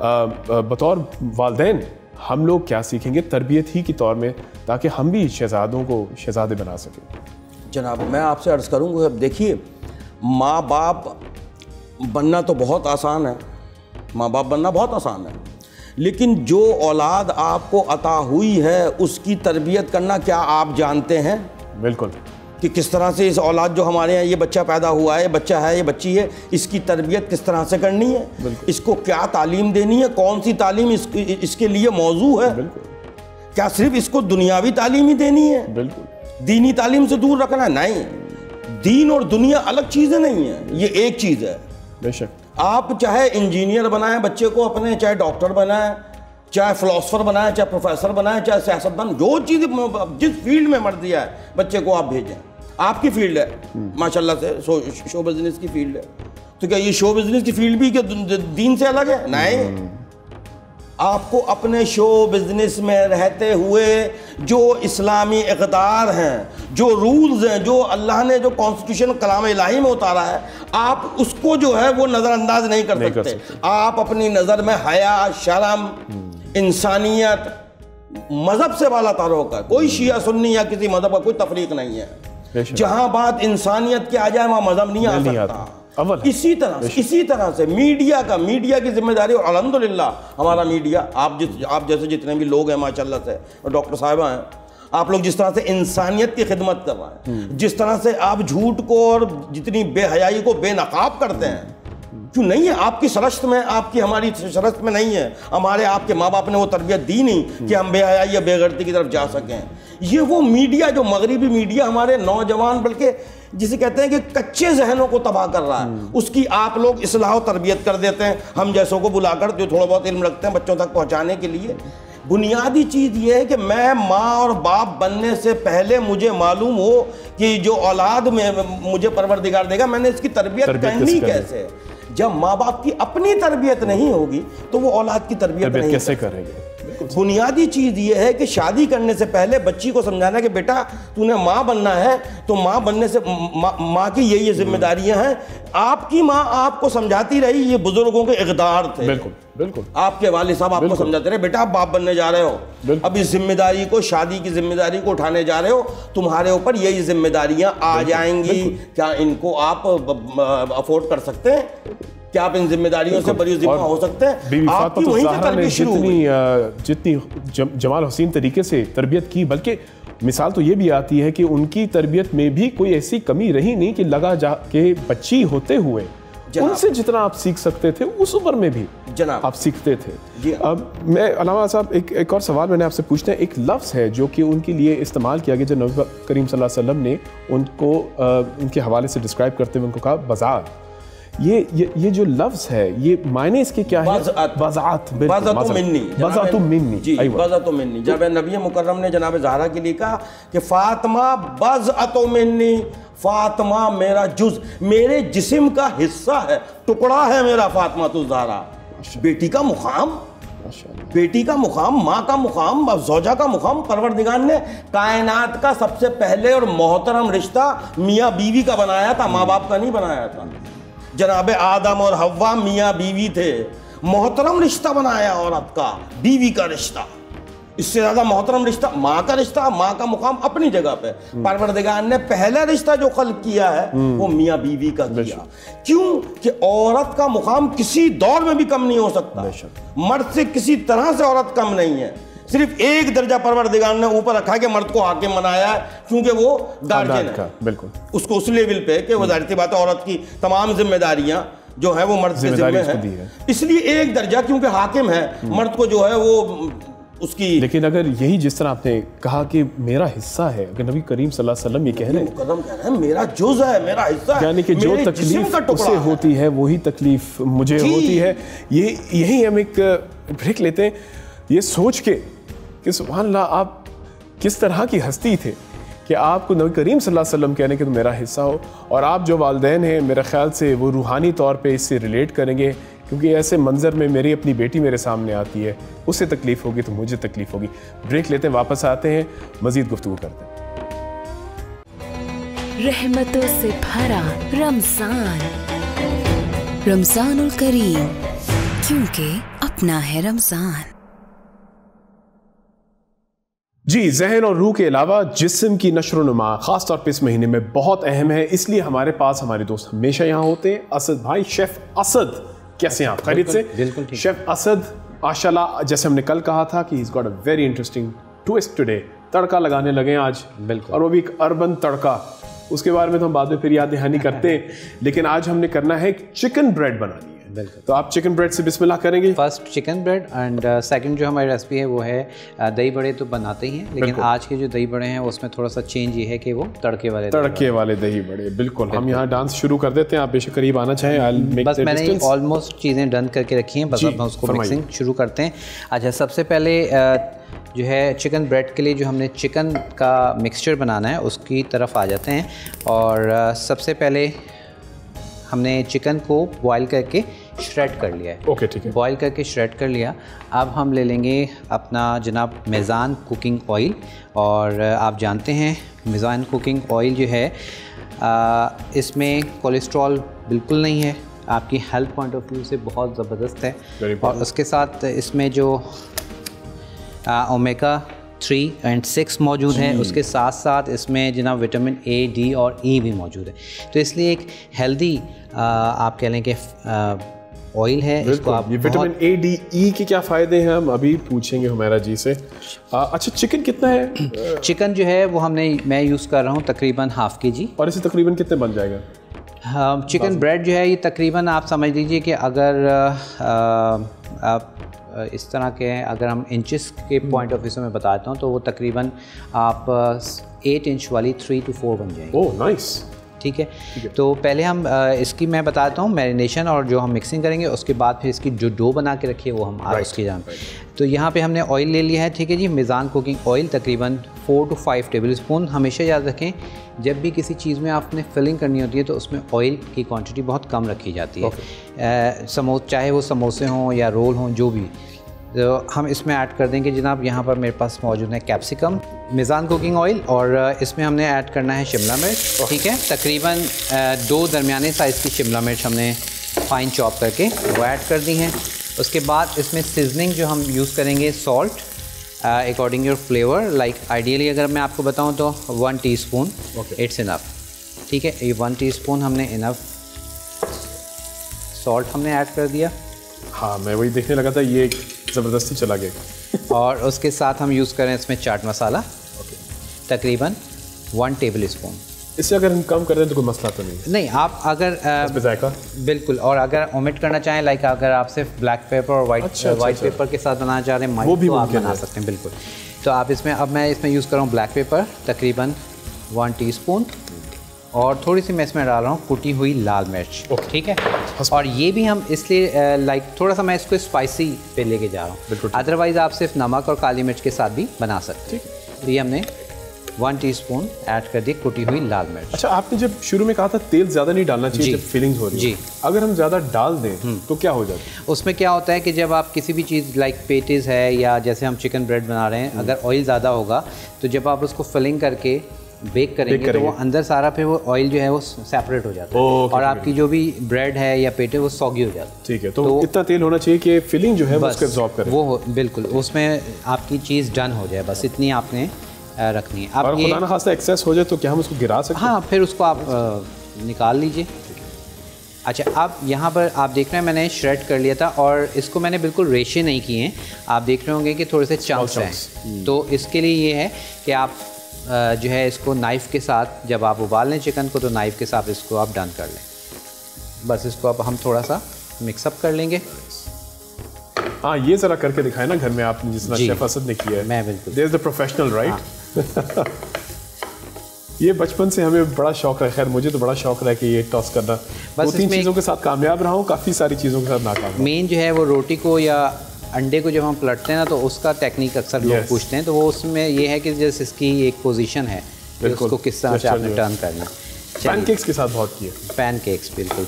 बतौर वालिदैन हम लोग क्या सीखेंगे तरबियत ही के तौर में, ताकि हम भी शहजादों को शहजादे बना सकें। जनाब, मैं आपसे अर्ज़ करूँगा, अब देखिए, माँ बाप बनना तो बहुत आसान है, माँ बाप बनना बहुत आसान है, लेकिन जो औलाद आपको अता हुई है उसकी तरबियत करना क्या आप जानते हैं? बिल्कुल, कि किस तरह से इस औलाद जो हमारे यहाँ ये बच्चा पैदा हुआ है, बच्चा है, ये बच्ची है, इसकी तरबियत किस तरह से करनी है, इसको क्या तालीम देनी है, कौन सी तालीम इसके लिए मौजू है। क्या सिर्फ इसको दुनियावी तालीम ही देनी है? बिल्कुल। दीनी तालीम से दूर रखना है? नहीं, दीन और दुनिया अलग चीज़ें नहीं है, ये एक चीज़ है। बेशक, आप चाहे इंजीनियर बनाएं बच्चे को अपने, चाहे डॉक्टर बनाएं, चाहे फिलोसफर बनाएं, चाहे प्रोफेसर बनाएं, चाहे सियासतदान, जो चीज़ जिस फील्ड में मर्जी है बच्चे को आप भेजें। आपकी फील्ड है माशाल्लाह से, शो बिजनेस की फील्ड है, तो क्या ये शो बिजनेस की फील्ड भी क्या दीन से अलग है? नहीं। आपको अपने शो बिजनेस में रहते हुए जो इस्लामी इक़दार हैं, जो रूल्स हैं, जो अल्लाह ने जो कॉन्स्टिट्यूशन कलाम इलाही में उतारा है, आप उसको जो है वो नज़रअंदाज नहीं कर सकते। आप अपनी नज़र में हया, शर्म, इंसानियत, मज़हब से वाला ताल्लुक़ है। कोई शिया सुन्नी या किसी मज़हब का कोई तफरीक नहीं है। जहाँ बात इंसानियत की आ जाए वहाँ मज़हब नहीं आ सकता। इसी तरह से मीडिया की जिम्मेदारी, और अल्हम्दुलिल्लाह हमारा मीडिया, आप जैसे जितने भी लोग हैं माशाल्लाह से, और डॉक्टर साहिबा हैं, आप लोग जिस तरह से इंसानियत की खिदमत कर रहे हैं, जिस तरह से आप झूठ को और जितनी बेहयाई को बेनकाब करते हैं, क्यों नहीं है आपकी सरश्त में, आपकी हमारी सरश्त में नहीं है। हमारे आपके माँ बाप ने वो तरबियत दी नहीं कि हम बेहयाई या बेगैरती की तरफ जा सकें। ये वो मीडिया, जो मगरिबी मीडिया हमारे नौजवान, बल्कि जिसे कहते हैं कि कच्चे जहनों को तबाह कर रहा है, उसकी आप लोग इस्लाह तरबियत कर देते हैं, हम जैसों को बुलाकर, जो थोड़ा बहुत इल्म रखते हैं बच्चों तक पहुँचाने के लिए। बुनियादी चीज़ ये है कि मैं माँ और बाप बनने से पहले मुझे मालूम हो कि जो औलाद में मुझे परवरदिगार देगा, मैंने इसकी तरबियत करनी कैसे। जब माँ बाप की अपनी तरबियत नहीं होगी तो वो औलाद की तरबियत नहीं कैसे करेंगे। बुनियादी चीज़ ये है कि शादी करने से पहले बच्ची को समझाना कि बेटा तूने माँ बनना है, तो माँ बनने से माँ की ये जिम्मेदारियां हैं। आपकी माँ आपको समझाती रही, ये बुजुर्गों के इक़दार थे। बिल्कुल बिल्कुल। आपके वालिद साहब आपको समझाते रहे, बेटा आप बाप बनने जा रहे हो, अब इस जिम्मेदारी को, शादी की जिम्मेदारी को उठाने जा रहे हो, तुम्हारे ऊपर यही जिम्मेदारियां आ जाएंगी, क्या इनको आप अफोर्ड कर सकते हैं? क्या आप इन जिम्मेदारियों से बड़ी जिम्मा हो सकते हैं? आपकी वहीं से तरबियत शुरू हुई। जितनी जमाल हुसैन तरीके से तरबियत की, बल्कि मिसाल तो ये भी आती है कि उनकी तरबियत में भी कोई ऐसी कमी रही नहीं कि लगा जा के बच्ची होते हुए उनसे जितना आप सीख सकते थे उस उम्र में भी जनाब आप सीखते थे। अब मैं अलामा साहब एक और सवाल मैंने आपसे पूछना है। एक लफ्ज़ है जो कि उनके लिए इस्तेमाल किया गया, जो नबी करीम सल्लल्लाहु अलैहि वसल्लम ने उनको उनके हवाले से डिस्क्राइब करते हुए उनको कहा बज़ात। ये जो लफ्ज़ है, ये मायने इसके क्या है? बज़ात मिन्नी। जब नबी मुकर्रम ने जनाब ज़हरा के लिए कहा कि फातिमा बज़अतु मिन्नी, फातिमा मेरा जुज़, मेरे जिस्म का हिस्सा है, टुकड़ा है मेरा फातिमा तो ज़हरा। बेटी का मुकाम, बेटी का मुकाम, माँ का मुकाम, ज़ौजा का मुकाम परवरदिगार ने कायनात का सबसे पहले और मोहतरम रिश्ता मियाँ बीवी का बनाया था, माँ बाप का नहीं बनाया था। जनाब आदम और हव्वा मियाँ बीवी थे, मोहतरम रिश्ता बनाया औरत का, बीवी का रिश्ता। इससे ज्यादा मोहतरम रिश्ता माँ का रिश्ता, माँ का मुकाम अपनी जगह पे। परवरदिगार ने पहला रिश्ता जो खल्क किया है वो मियाँ बीवी का किया। क्यों? कि औरत का मुकाम किसी दौर में भी कम नहीं हो सकता, मर्द से किसी तरह से औरत कम नहीं है। सिर्फ एक दर्जा परवरदिगार ने ऊपर रखा कि मर्द को हाकिम बनाया है, क्योंकि वो गार्जियन है। बिल्कुल, उसको उस लेवल पे कि वो जाहिर सी बात है औरत की तमाम जिम्मेदारियां जो है वो मर्द के जिम्मे है, इसलिए एक दर्जा क्योंकि हाकिम है, मर्द को जो है वो उसकी। लेकिन अगर यही जिस तरह आपने कहा कि मेरा हिस्सा है, अगर नबी करीम सल्लल्लाहु अलैहि वसल्लम ये कह रहे हैं मेरा जुज़ है, मेरा हिस्सा है, यानी कि जो तकलीफ उसे होती है वही तकलीफ मुझे होती है। यही हम एक ब्रेक लेते हैं ये सोच के कि सुभान अल्लाह, आप किस तरह की हस्ती थे कि आपको नबी करीम सल्लल्लाहु अलैहि वसल्लम कहने कि तुम मेरा हिस्सा हो। और आप जो वालिदैन हैं, मेरे ख्याल से वो रूहानी तौर पे इससे रिलेट करेंगे, क्योंकि ऐसे मंजर में मेरी अपनी बेटी मेरे सामने आती है, उससे तकलीफ़ होगी तो मुझे तकलीफ़ होगी। ब्रेक लेते हैं, वापस आते हैं, मज़ीद गुफ्तगू करते हैं। रहमतों से भरा रमज़ानुल करीम, क्योंकि अपना है रमज़ान। जी, जहन और रूह के अलावा जिस्म की नशर नुमा ख़ास तौर पे इस महीने में बहुत अहम है, इसलिए हमारे पास हमारे दोस्त हमेशा यहाँ होते हैं। असद भाई, शेफ़ असद, कैसे हैं आप? खैरियत से? बिल्कुल ठीक। शेफ़ असद माशाल्लाह, जैसे हमने कल कहा था कि he is got a very interesting twist today, तड़का लगाने लगे आज। बिल्कुल, और वो भी एक अर्बन तड़का, उसके बारे में तो हम बाद में फिर याद दहानी करते हैं, लेकिन आज हमने करना है चिकन ब्रेड बनानी है। बिल्कुल, तो आप चिकन ब्रेड से बिस्मिल्लाह करेंगे। First chicken bread and second जो हमारी रेसिपी है वो है दही बड़े तो बनाते ही हैं, लेकिन आज के जो दही बड़े हैं उसमें थोड़ा सा चेंज ये है कि वो तड़के वाले दही बड़े। बिल्कुल, हम यहाँ डांस शुरू कर देते हैं, आप बेशक करीब आना चाहें। बस मैंने ऑलमोस्ट चीज़ें डन करके रखी हैं, बस अब हम उसको मिक्सिंग शुरू करते हैं। अच्छा, सबसे पहले जो है चिकन ब्रेड के लिए जो हमने चिकन का मिक्सचर बनाना है उसकी तरफ आ जाते हैं। और सबसे पहले हमने चिकन को बॉईल करके श्रेड कर लिया है। ओके, ठीक है, बॉईल करके श्रेड कर लिया। अब हम ले लेंगे अपना जनाब मेज़ान कुकिंग ऑयल, और आप जानते हैं मेज़ान कुकिंग ऑयल जो है इसमें कोलेस्ट्रॉल बिल्कुल नहीं है, आपकी हेल्थ पॉइंट ऑफ व्यू से बहुत ज़बरदस्त है। और उसके साथ इसमें जो ओमेगा 3 और 6 मौजूद है, उसके साथ साथ इसमें जनाब विटामिन A, D और E भी मौजूद है। तो इसलिए एक हेल्दी आप कह लें कि ऑयल है। इसको आप ये विटामिन A, D, E के क्या फ़ायदे हैं हम अभी पूछेंगे हुमैरा जी से। अच्छा, चिकन कितना है? चिकन जो है वो मैं यूज़ कर रहा हूँ तकरीबन ½ kg। और इसे तकरीबन कितने बन जाएगा? चिकन ब्रेड जो है ये तकरीबन आप समझ लीजिए कि अगर आप इस तरह के हैं, अगर हम इंचेस के पॉइंट ऑफ व्यू से मैं बताता हूँ तो वो तकरीबन आप 8 इंच वाली 3 to 4 बन जाएंगे। ओह नाइस, ठीक है। तो पहले हम इसकी मैं बताता हूँ मैरिनेशन और जो हम मिक्सिंग करेंगे, उसके बाद फिर इसकी जो डो बना के रखी है वो हम उसकी जान। तो यहाँ पे हमने ऑयल ले लिया है, ठीक है जी, मेज़ान कुकिंग ऑयल तकरीबन 4 to 5 टेबल स्पून। हमेशा याद रखें जब भी किसी चीज़ में आपने फिलिंग करनी होती है तो उसमें ऑयल की क्वांटिटी बहुत कम रखी जाती है। चाहे वो समोसे हों या रोल हों, जो भी। तो हम इसमें ऐड कर देंगे जनाब, यहाँ पर मेरे पास मौजूद है कैप्सिकम, मिज़ान कुकिंग ऑयल, और इसमें हमने ऐड करना है शिमला मिर्च। ठीक है, तकरीबन 2 दरमियाने साइज़ की शिमला मिर्च हमने फाइन चॉप करके वो ऐड कर दी हैं। उसके बाद इसमें सीजनिंग जो हम यूज़ करेंगे, salt according your flavour, like ideally अगर मैं आपको बताऊं तो 1 टीस्पून इट्स इनफ। ठीक है, ये 1 टीस्पून हमने इनफ सॉल्ट हमने ऐड कर दिया। हाँ, मैं वही देखने लगा था, ये ज़बरदस्ती चला गया। और उसके साथ हम यूज़ करें इसमें चाट मसाला, तकरीबन 1 टेबल स्पून। इससे अगर हम कम कर दें तो कोई मसला तो नहीं? आप अगर जायका बिल्कुल, और अगर ओमिट करना चाहें, लाइक अगर आप सिर्फ ब्लैक पेपर और वाइट पेपर के साथ बनाना चाह रहे हैं, वो भी तो आप बना सकते हैं। बिल्कुल, तो आप इसमें, अब मैं इसमें यूज़ कर रहा हूँ ब्लैक पेपर, तकरीबन 1 टीस्पून, और थोड़ी सी मैं इसमें डाल रहा हूँ कुटी हुई लाल मिर्च। ठीक है, और ये भी हम इसलिए लाइक थोड़ा सा मैं इसको स्पाइसी पे लेके जा रहा हूँ, अदरवाइज़ आप सिर्फ नमक और काली मिर्च के साथ भी बना सकते हैं। तो ये हमने 1 टीस्पून ऐड कर दी कुटी हुई लाल मिर्च। अच्छा, आपने जब शुरू में कहा था तेल ज़्यादा नहीं डालना चाहिए जब फिलिंग्स हो रही है, जी, अगर हम ज़्यादा डाल दें तो क्या हो जाता है? उसमें क्या होता है कि जब आप किसी भी चीज़ लाइक पेटीज़ है या जैसे हम चिकन ब्रेड बना रहे हैं, अगर ऑयल ज़्यादा होगा तो जब आप उसको फिलिंग करके बेक करेंगे तो वो अंदर सारा फिर वो ऑयल जो है वो सेपरेट हो जाता है, और आपकी जो भी ब्रेड है या पेटे वो सॉगी हो जाता है। ठीक है, तो इतना तेल होना चाहिए कि फिलिंग जो है वो उसको एब्जॉर्ब करे, वो बिल्कुल उसमें आपकी चीज़ डन हो जाए, बस इतनी आपने रखनी है। आप और खुदा न खास्ता एक्सेस हो जाए तो क्या हम उसको गिरा सकते हैं? हाँ, फिर उसको आप निकाल लीजिए। अच्छा, अब यहाँ पर आप देख रहे हैं मैंने श्रेड कर लिया था, और इसको मैंने बिल्कुल रेशे नहीं किए हैं, आप देख रहे होंगे कि थोड़े से चंक्स हैं। तो इसके लिए ये है कि आप जो है इसको नाइफ़ के साथ, जब आप उबाल लें चिकन को, तो नाइफ़ के साथ इसको आप डन कर लें। बस इसको अब हम थोड़ा सा मिक्सअप कर लेंगे। हाँ, ये ज़रा करके दिखाएं ना घर में आपने, जितना शेफ असद ने किया है। मैं बिल्कुल, there is the professional, right? ये बचपन से हमें बड़ा शौक है, खैर मुझे तो बड़ा शौक रहा कि ये टॉस करना। बस 2-3 चीज़ों के साथ कामयाब रहा हूँ, काफ़ी सारी चीज़ों के साथ नाकाम। मेन जो है वो रोटी को या अंडे को जब हम पलटते हैं ना, तो उसका टेक्निक अक्सर लोग पूछते हैं, तो वो उसमें ये है कि जैसे इसकी एक पोजीशन है, उसको किस तरह से आपने टर्न करना। पैनकेक्स के साथ बहुत किए, पैनकेक्स बिल्कुल,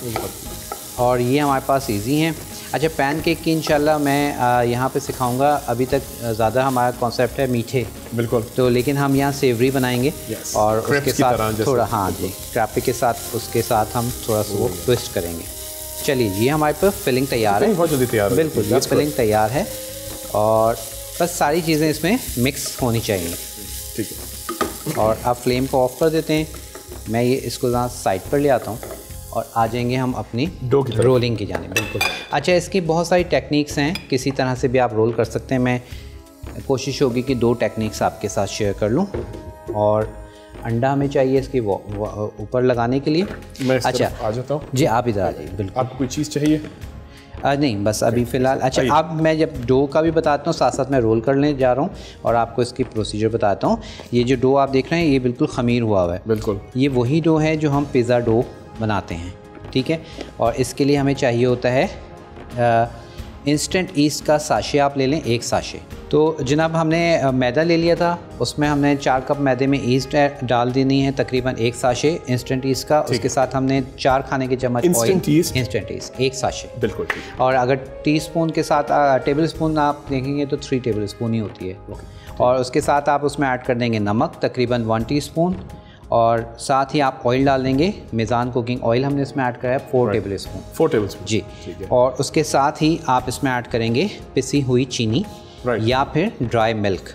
और ये हमारे पास इजी हैं। अच्छा, पैनकेक की इंशाल्लाह मैं यहाँ पे सिखाऊंगा। अभी तक ज़्यादा हमारा कॉन्सेप्ट है मीठे, बिल्कुल, तो लेकिन हम यहाँ सेवरी बनाएंगे, और उसके साथ थोड़ा, हाँ जी, क्रैप के साथ, उसके साथ हम थोड़ा सा वो ट्विस्ट करेंगे। चलिए, ये हमारे पास फिलिंग तैयार है, बहुत जल्दी तैयार है। बिल्कुल, ये फिलिंग तैयार है, और बस सारी चीज़ें इसमें मिक्स होनी चाहिए। ठीक है, और आप फ्लेम को ऑफ कर देते हैं। मैं ये इसको यहाँ साइड पर ले आता हूँ, और आ जाएंगे हम अपनी रोलिंग की जानिब। बिल्कुल। अच्छा, इसकी बहुत सारी टेक्निक्स हैं, किसी तरह से भी आप रोल कर सकते हैं। मैं कोशिश होगी कि 2 टेक्निक्स आपके साथ शेयर कर लूँ। और अंडा हमें चाहिए इसकी ऊपर लगाने के लिए। मैं अच्छा आ जाता हूँ जी, आप इधर आ जाइए। बिल्कुल, आपको कोई चीज़ चाहिए? नहीं, बस अभी फ़िलहाल। अच्छा, अब मैं जब डो का भी बताता हूँ, साथ साथ मैं रोल करने जा रहा हूँ और आपको इसकी प्रोसीजर बताता हूँ। ये जो डो आप देख रहे हैं, ये बिल्कुल ख़मीर हुआ हुआ है। बिल्कुल, ये वही डो है जो हम पिज़्ज़ा डो बनाते हैं। ठीक है, और इसके लिए हमें चाहिए होता है इंस्टेंट ईस्ट का साशे आप ले लें, 1 साशे। तो जनाब हमने मैदा ले लिया था, उसमें हमने 4 कप मैदे में ईस्ट डाल देनी है, तकरीबन 1 साशे इंस्टेंट ईस्ट का। उसके साथ हमने 4 खाने के चम्मच इंस्टेंट ईस्ट 1 साशे। बिल्कुल, और अगर टीस्पून के साथ टेबल स्पून आप देखेंगे तो 3 टेबल स्पून ही होती है। और उसके साथ आप उसमें ऐड कर देंगे नमक, तकरीबन 1 टीस्पून, और साथ ही आप ऑयल डाल देंगे। मिज़ान कुकिंग ऑयल हमने इसमें ऐड करा है 4 टेबल स्पून। 4 टेबल स्पून जी। और उसके साथ ही आप इसमें ऐड करेंगे पिसी हुई चीनी या फिर ड्राई मिल्क।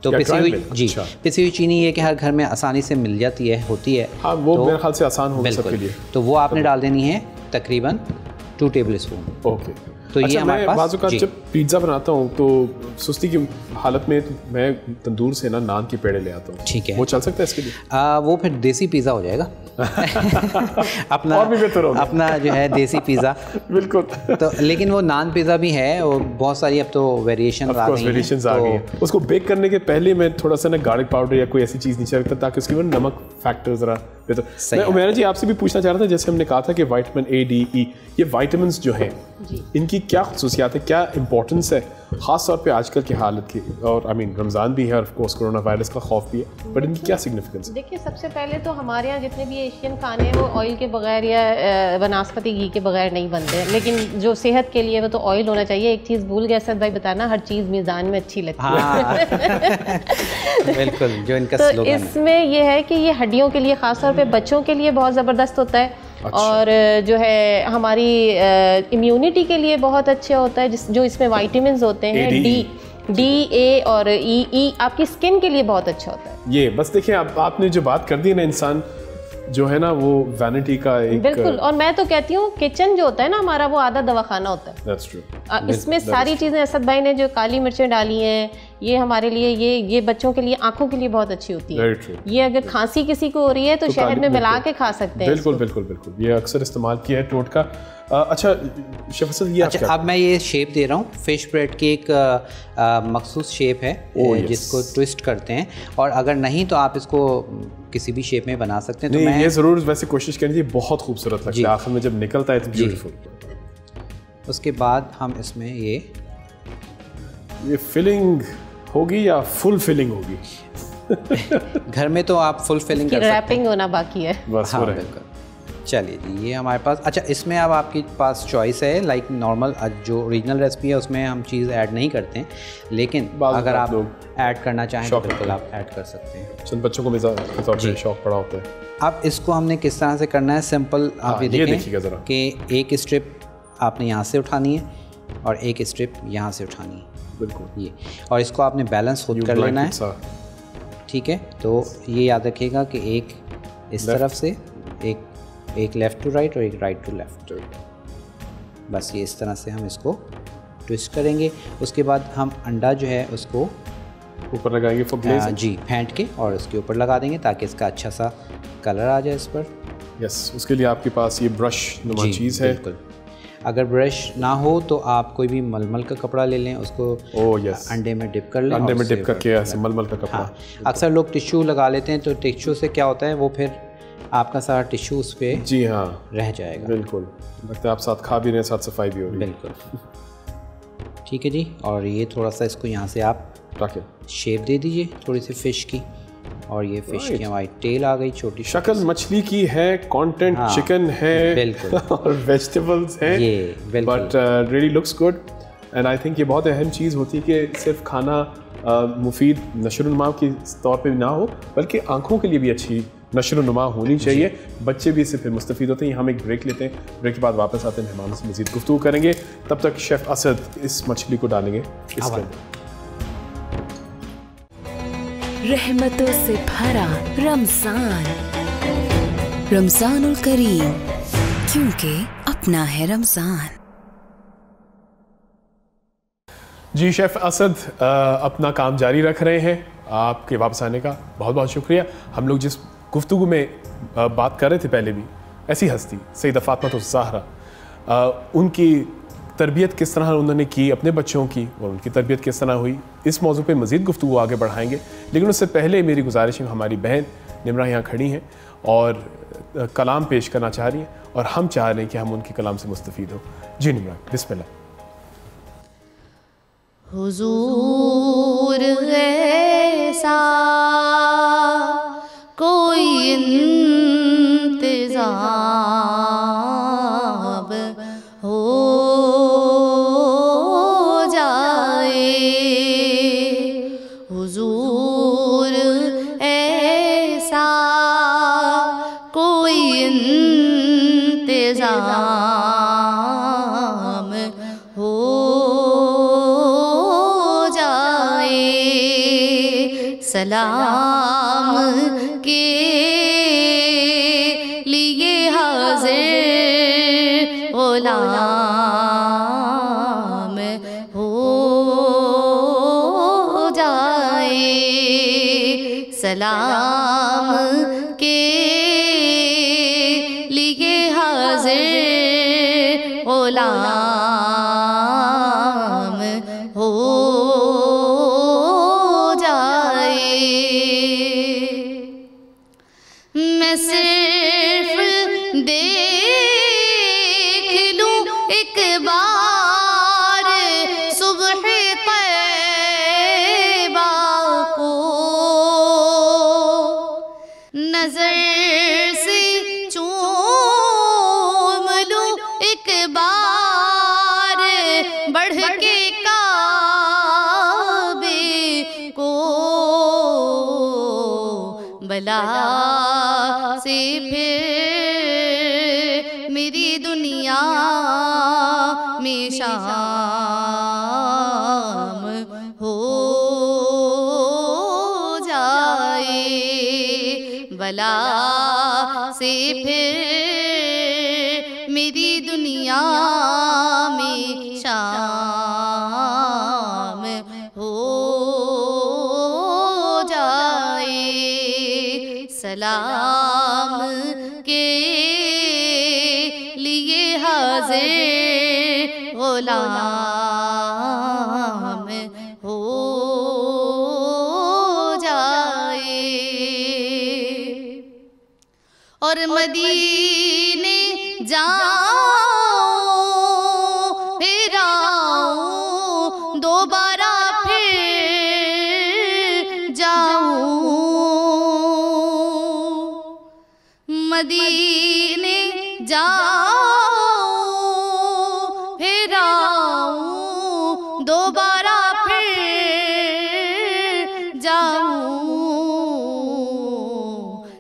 तो पिसी हुई जी, पिसी हुई चीनी ये कि हर घर में आसानी से मिल जाती है, होती है। हाँ, वो मेरे ख्याल से आसान होगा सबके लिए। तो वो आपने डाल देनी है तकरीबन 2 टेबल स्पून। ओके। तो ये हमारे पास बाज़ औक़ात जब पिज़्ज़ा बनाता हूँ तो सुस्ती की हालत में तो मैं तंदूर से ना नान के पेड़े ले आता हूँ। ठीक है, वो चल सकता है इसके लिए? वो फिर देसी पिज़्ज़ा हो जाएगा। अपना और भी बेहतर होगा, अपना जो है देसी पिज़्ज़ा। बिल्कुल। तो लेकिन वो नान पिज़्ज़ा भी है, और बहुत सारी अब तो वेरिएशन आ गई हैं। उसको बेक करने के पहले मैं थोड़ा सा ना गार्लिक पाउडर या कोई ऐसी चीज़ नीचे रखता ताकि उसके ऊपर नमक फैक्टर ज़रा मैं उमैरा जी आपसे भी पूछना चाह रहा था, जैसे हमने कहा था कि विटामिन ए, डी, ई, ये विटामिन्स जो हैं इनकी क्या खसूसियात है, क्या इंपॉर्टेंस है, ख़ास तौर पे आजकल की हालत की, और आई मीन रमज़ान भी है और ऑफ कोर्स कोरोना वायरस का खौफ भी है, बट इनकी क्या सिग्निफिकेंस है? देखिए, सबसे पहले तो हमारे यहाँ जितने भी एशियन खाने हैं वो ऑयल के बगैर या वनस्पति घी के बगैर नहीं बनते हैं, लेकिन जो सेहत के लिए वो तो ऑयल होना चाहिए। एक चीज़ भूल गए असद भाई बताना, हर चीज़ मीज़ान में अच्छी लगती है। बिल्कुल, जो इनका तो स्लोगन है। इसमें यह है कि ये हड्डियों के लिए, ख़ासतौर पे बच्चों के लिए बहुत ज़बरदस्त होता है। अच्छा। और जो है हमारी इम्यूनिटी के लिए बहुत अच्छा होता है, जो इसमें विटामिन्स होते हैं, डी, ए और ई आपकी स्किन के लिए बहुत अच्छा होता है। ये बस देखिए, आपने जो बात कर दी ना, इंसान जो है ना वो वैनिटी का एक, बिल्कुल। और मैं तो कहती हूँ किचन जो होता है ना हमारा, वो आधा दवाखाना होता है। That's true. इसमें सारी चीज़ें असद भाई ने जो काली मिर्चें डाली हैं, ये हमारे लिए, ये बच्चों के लिए, आंखों के लिए बहुत अच्छी होती है। ये अगर खांसी किसी को हो रही है तो शहद में मिला के खा सकते हैं। बिल्कुल बिल्कुल बिल्कुल, ये अक्सर इस्तेमाल किया है टोटका। अच्छा शेफ असद, ये अच्छा, अब मैं ये शेप दे रहा हूँ। फिश ब्रेड की एक मखसूस शेप है जिसको ट्विस्ट करते हैं, और अगर नहीं तो आप इसको किसी भी शेप में बना सकते हैं। तो मैं ये ज़रूर वैसे कोशिश करिए, बहुत खूबसूरत लगता है आखिर में जब निकलता है तो ब्यूटीफुल। उसके बाद हम इसमें ये फिलिंग होगी या फुल फिलिंग होगी? घर में तो आप फुल फिलिंग कर सकते हैं, रैपिंग होना बाकी है बस। हाँ, बिल्कुल। चलिए जी, ये हमारे पास, अच्छा इसमें अब आपके पास चॉइस है, लाइक नॉर्मल जो ओरिजिनल रेसिपी है उसमें हम चीज़ ऐड नहीं करते हैं, लेकिन अगर आप ऐड करना चाहें तो बिल्कुल आप ऐड कर सकते हैं। चंद बच्चों को भी शौक पड़ा होता है। अब इसको हमने किस तरह से करना है, सिंपल आप ये देखिएगा ज़रा कि एक स्ट्रिप आपने यहाँ से उठानी है और एक स्ट्रिप यहाँ से उठानी है, बिल्कुल ये, और इसको आपने बैलेंस खुद कर लेना है, ठीक है। तो ये याद रखिएगा कि एक इस तरफ से, एक लेफ़्ट टू राइट और एक राइट टू लेफ़्ट, बस ये इस तरह से हम इसको ट्विस्ट करेंगे। उसके बाद हम अंडा जो है उसको ऊपर लगाएंगे फॉर ग्लेजिंग, जी, फेंट के और उसके ऊपर लगा देंगे ताकि इसका अच्छा सा कलर आ जाए इस पर। यस, उसके लिए आपके पास ये ब्रश नुमा चीज़ है। बिल्कुल, अगर ब्रश ना हो तो आप कोई भी मलमल का कपड़ा ले लें, उसको अंडे में डिप कर लें, अंडे में डिप करके ऐसे मलमल का कपड़ा। हाँ, अक्सर लोग टिश्यू लगा लेते हैं, तो टिश्यू से क्या होता है, वो फिर आपका सारा टिश्यू उस पर जी हाँ रह जाएगा। बिल्कुल, लगता है आप साथ खा भी रहे हैं, साथ सफाई भी हो रही है। बिल्कुल, ठीक है जी। और ये थोड़ा सा इसको यहाँ से आप शेप दे दीजिए थोड़ी सी फ़िश की, और ये फ़िश की हमारी टेल आ गई, छोटी शक्ल मछली की है, कंटेंट चिकन है, बिल्कुल, और वेजिटेबल्स हैं, ये but really looks good. And I think ये बहुत अहम चीज़ होती है कि सिर्फ खाना मुफीद नशोनुमा के तौर पे ना हो, बल्कि आँखों के लिए भी अच्छी नशोनुमा होनी चाहिए, बच्चे भी इससे फिर मुस्तफ़ीद होते हैं। हम एक ब्रेक लेते हैं, ब्रेक के बाद वापस आते हैं, मेहमानों से मज़ीद गुफ्तगू करेंगे। तब तक शेफ़ असद इस मछली को डालेंगे इसके अंदर। रहमतों से भरा रमज़ान, रमज़ानुल करीम, क्योंकि अपना है रमज़ान। जी शेफ़ असद अपना काम जारी रख रहे हैं। आपके वापस आने का बहुत बहुत शुक्रिया। हम लोग जिस गुफ्तगू में बात कर रहे थे पहले भी, ऐसी हस्ती सैयदा फ़ातिमा ज़हरा, उनकी तरबियत किस तरह उन्होंने की अपने बच्चों की, और उनकी तरबियत किस तरह हुई, इस मौजू पे मज़ीद गुफ्तगू आगे बढ़ाएंगे। लेकिन उससे पहले मेरी गुजारिश है, हमारी बहन निमरा यहाँ खड़ी हैं और कलाम पेश करना चाह रही हैं, और हम चाह रहे हैं कि हम उनके कलाम से मुस्तफ़ीद हो। जी निमरा, बिस्मिल्लाह। हुजूर ऐसा कोई इंतज़ाम हो जाए, हुजूर ऐसा कोई इंतज़ाम हो सलाम के लिए हाज़िर ग़ुलाम हो जाए, सलाम के लिए हाज़िर ग़ुलाम हो जाए। मैं सिर्फ एक बार बढ़ के काबे को बला से फिर मेरी दुनिया में शाम हो जाए, बला से फिर मेरी दुनिया में शाम हो जाए। सलाम के लिए हाजिर गुलाम हो जाए, और मदीने जाऊं फिर आऊं दोबारा फिर जाऊं, मदीने जाऊं फिर आऊं दोबारा फिर जाऊं,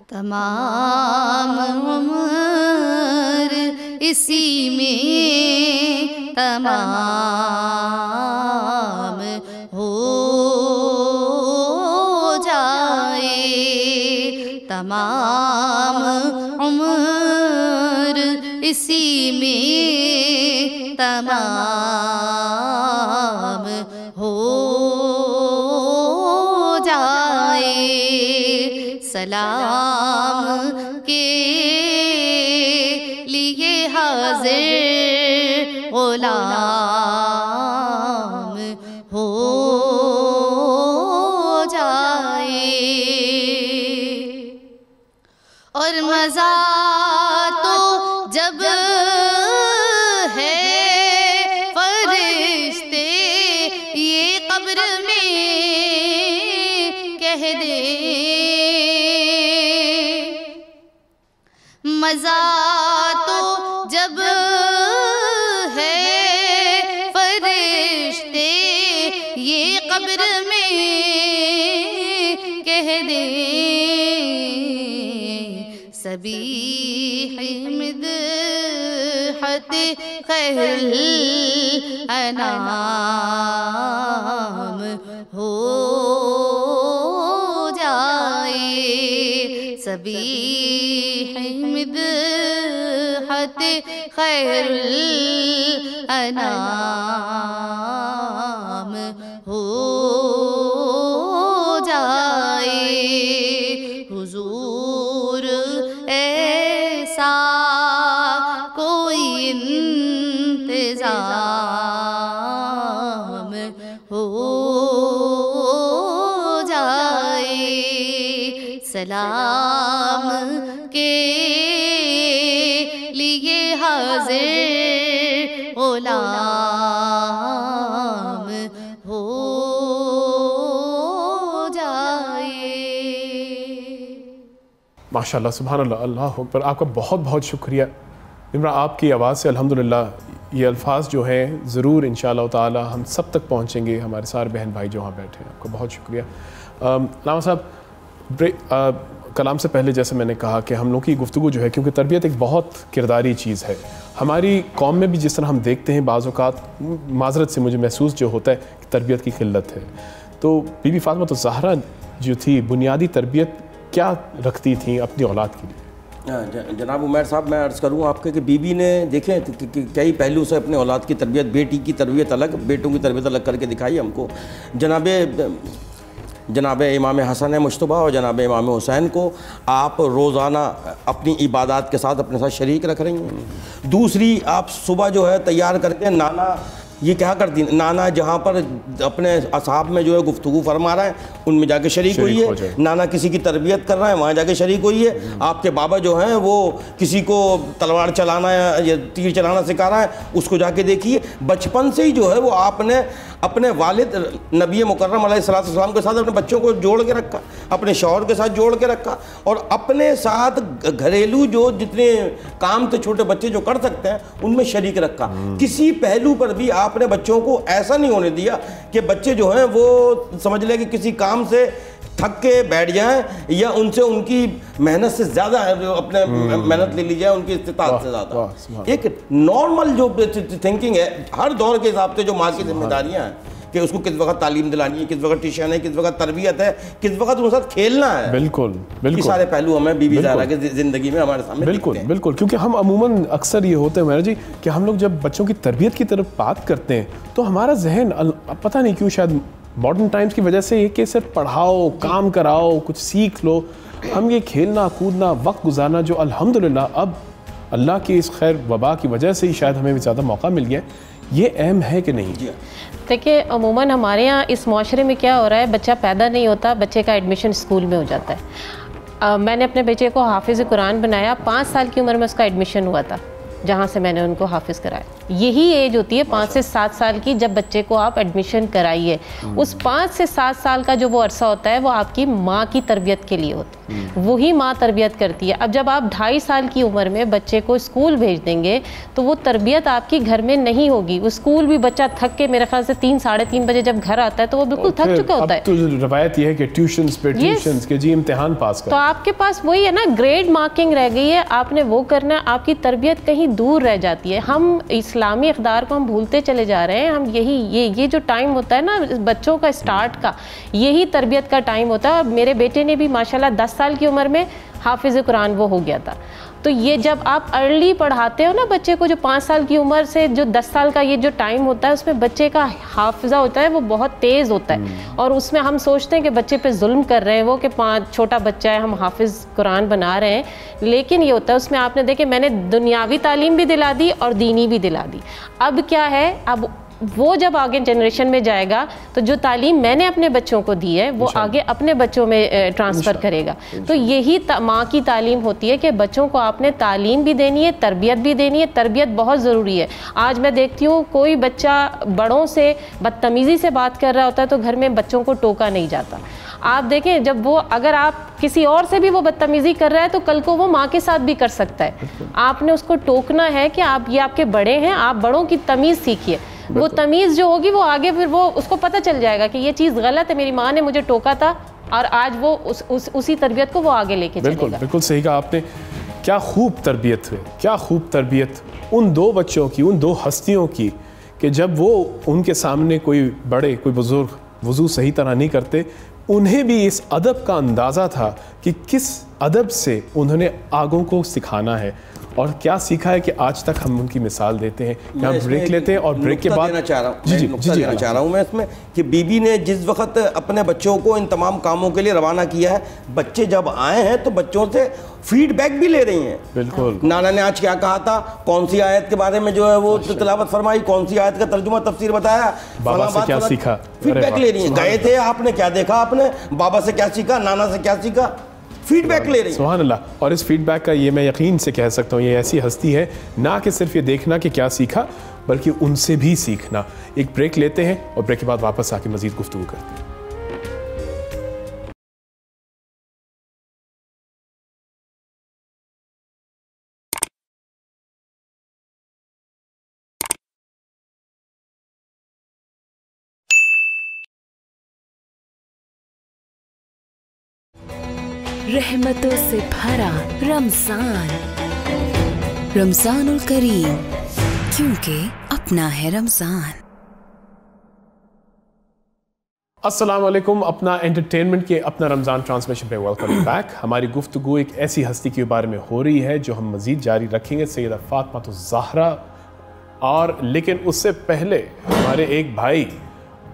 तमाम उम्र इसी में तमाम हो जाए, तमाम उम्र इसी में तमाम हो जाए। सलाम के लिए हाजिर गुलाम हो जाए, और मज़ा तो जब है फरिश्ते ये कब्र में कह दे, मज़ा तो जब है फरिश्ते ये कब्र में कह दे, सबीह मिदहत खैरुल अनाम हो जाए, सबीह मिदहत खैरुल अनाम हो जाए। हुजूर ऐसा कोई इंतजाम हो जाए, सलाम के लिए हाजिर गुलाम हो जाए। माशाल्लाह, सुभान अल्लाह, अल्लाह अकबर। आपका बहुत बहुत शुक्रिया इमरान। आपकी आवाज़ से अल्हम्दुलिल्लाह ये अल्फाज जो हैं ज़रूर इंशाअल्लाह ताला हम सब तक पहुँचेंगे, हमारे सारे बहन भाई जो वहाँ बैठे हैं। आपका बहुत शुक्रिया। लामा साहब, कलाम से पहले जैसे मैंने कहा कि हम लोग की गुफ्तगू जो है, क्योंकि तरबियत एक बहुत किरदारी चीज़ है हमारी कौम में भी, जिस तरह हम देखते हैं बाज़ औक़ात माज़रत से मुझे महसूस जो होता है कि तरबियत की किल्लत है। तो बीबी फ़ातिमा तो ज़हरा जो थी, बुनियादी तरबियत क्या रखती थी अपनी औलाद के लिए? जनाब उमैर साहब, मैं अर्ज़ करूँ आपके कि बीबी ने देखें कई पहलू से अपने औलाद की तरबियत, बेटी की तरबियत अलग, बेटों की तरबियत अलग करके दिखाई हमको। जनाब इमाम हसन मुश्तबा और जनाब इमाम हुसैन को आप रोज़ाना अपनी इबादत के साथ अपने साथ शरीक रख रही हैं। दूसरी, आप सुबह जो है तैयार करके नाना ये क्या करती, नाना जहाँ पर अपने असहाब में जो है गुफ्तगू फरमा रहा है उनमें जाके शरीक हुई है, नाना किसी की तरबियत कर रहा है वहाँ जाके शरीक हुई है, आपके बाबा जो हैं वो किसी को तलवार चलाना या तीर चलाना सिखा रहा है उसको जाके देखिए। बचपन से ही जो है वो आपने अपने वालिद नबी मुकर्रम अलैहिस्सलाम के साथ अपने बच्चों को जोड़ के रखा। अपने शौहर के साथ जोड़ के रखा, और अपने साथ घरेलू जो जितने काम थे छोटे बच्चे जो कर सकते हैं उनमें शरीक रखा। किसी पहलू पर भी आपने बच्चों को ऐसा नहीं होने दिया कि बच्चे जो हैं वो समझ लें कि किसी काम से थक के बैठ जाएं, या उनसे उनकी मेहनत से ज़्यादा अपने मेहनत ले ली जाए उनकी इस्तिताअत से ज़्यादा। एक नॉर्मल जो थिंकिंग है हर दौर के हिसाब से, जो माँ की जिम्मेदारियाँ हैं कि उसको किस वक्त तालीम दिलानी है, किस वक्त ट्यूशन है, किस वक्त तरबियत है, किस वक्त उनके साथ खेलना है। बिल्कुल बिल्कुल, सारे पहलू हमें बीबी ज़हरा की ज़िंदगी में हमारे सामने बिल्कुल बिल्कुल, क्योंकि हम अमूमन अक्सर ये होते हैं मेरा जी कि हम लोग जब बच्चों की तरबियत की तरफ बात करते हैं तो हमारा जहन पता नहीं क्यों, शायद मॉडर्न टाइम्स की वजह से ये कि सिर्फ पढ़ाओ, काम कराओ, कुछ सीख लो, हम ये खेलना कूदना वक्त गुजारना जो अल्हम्दुलिल्लाह अब अल्लाह की इस खैर वबा की वजह से ही शायद हमें ज़्यादा मौका मिल गया, ये अहम है कि नहीं? देखिए अमूमन हमारे यहाँ इस माशरे में क्या हो रहा है, बच्चा पैदा नहीं होता, बच्चे का एडमिशन स्कूल में हो जाता है। मैंने अपने बेटे को हाफिज़ कुरान बनाया, 5 साल की उम्र में उसका एडमिशन हुआ था जहाँ से मैंने उनको हाफिज़ कराया। यही एज होती है 5 से 7 साल की, जब बच्चे को आप एडमिशन कराइए। उस 5 से 7 साल का जो वो अरसा होता है वो आपकी माँ की तरबियत के लिए होता है, वही माँ तरबियत करती है। अब जब आप 2.5 साल की उम्र में बच्चे को स्कूल भेज देंगे तो वो तरबियत आपकी घर में नहीं होगी। वो स्कूल भी बच्चा थक के, मेरे ख्याल से 3 साढ़े 3 बजे जब घर आता है तो वो बिल्कुल थक चुका होता है। तो रवायत ये है कि ट्यूशंस पे ट्यूशंस के जी इम्तिहान पास कर, तो आपके पास वही है ना, ग्रेड मार्किंग रह गई है, आपने वो करना है, आपकी तरबियत कहीं दूर रह जाती है। हम इस्लामी इक़दार को हम भूलते चले जा रहे हैं। हम ये जो टाइम होता है ना बच्चों का स्टार्ट का, यही तरबियत का टाइम होता है। मेरे बेटे ने भी माशाल्लाह 10 साल की उम्र में हाफिज़ कुरान वो हो गया था। तो ये जब आप अर्ली पढ़ाते हो ना बच्चे को, जो 5 साल की उम्र से जो 10 साल का ये जो टाइम होता है उसमें बच्चे का हाफिज़ा होता है वो बहुत तेज़ होता है। और उसमें हम सोचते हैं कि बच्चे पे जुल्म कर रहे हैं वो, कि 5 छोटा बच्चा है हम हाफिज़ कुरान बना रहे हैं, लेकिन ये होता है उसमें आपने देखे मैंने दुनियावी तालीम भी दिला दी और दीनी भी दिला दी। अब क्या है, अब वो जब आगे जनरेशन में जाएगा तो जो तालीम मैंने अपने बच्चों को दी है वो आगे अपने बच्चों में ट्रांसफ़र करेगा। तो यही माँ की तालीम होती है कि बच्चों को आपने तालीम भी देनी है, तरबियत भी देनी है। तरबियत बहुत ज़रूरी है। आज मैं देखती हूँ कोई बच्चा बड़ों से बदतमीज़ी से बात कर रहा होता है तो घर में बच्चों को टोका नहीं जाता। आप देखें जब वो, अगर आप किसी और से भी वो बदतमीज़ी कर रहा है तो कल को वो माँ के साथ भी कर सकता है। आपने उसको टोकना है कि आप, ये आपके बड़े हैं, आप बड़ों की तमीज़ सीखिए। वो तमीज़ जो होगी वो आगे फिर वो उसको पता चल जाएगा कि ये चीज़ गलत है, मेरी माँ ने मुझे टोका था, और आज वो उसी तरबियत को वो आगे लेके चलेगा। बिल्कुल सही कहा आपने। क्या खूब तरबियत है, क्या खूब तरबियत उन 2 बच्चों की, उन 2 हस्तियों की, कि जब वो उनके सामने कोई बड़े, कोई बुजुर्ग वज़ू सही तरह नहीं करते, उन्हें भी इस अदब का अंदाज़ा था कि किस अदब से उन्होंने आगों को सिखाना है और क्या सीखा है कि आज तक हम उनकी मिसाल देते हैं। यहाँ ब्रेक लेते हैं और ब्रेक के बाद चाह रहा हूँ मैं इसमें कि बीबी ने जिस वक्त अपने बच्चों को इन तमाम कामों के लिए रवाना किया है, बच्चे जब आए हैं तो बच्चों से फीडबैक भी ले रही हैं। बिल्कुल, नाना ने आज क्या कहा था, कौन सी आयत के बारे में जो है वो तिलावत फरमाई, कौन सी आयत का तर्जुमा तफसीर बताया, बाबा से क्या सीखा, फीडबैक ले रही हैं। गए थे आपने क्या देखा, आपने बाबा से क्या सीखा, नाना से क्या सीखा, फीडबैक ले रही है। सुभान अल्लाह। और इस फीडबैक का ये मैं यकीन से कह सकता हूँ, ये ऐसी हस्ती है ना कि सिर्फ ये देखना कि क्या सीखा, बल्कि उनसे भी सीखना। एक ब्रेक लेते हैं और ब्रेक के बाद वापस आके मजीद गुफ्तगू करते हैं। रहमतों से भरा रमजान, रमजानुल करीम, क्योंकि अपना है रमजान। अस्सलाम वालेकुम, अपना एंटरटेनमेंट के अपना रमज़ान ट्रांसमिशन पे वेलकम बैक। हमारी गुफ्तगू एक ऐसी हस्ती के बारे में हो रही है जो हम मज़ीद जारी रखेंगे, सैयदा फातिमा ज़हरा। और लेकिन उससे पहले हमारे एक भाई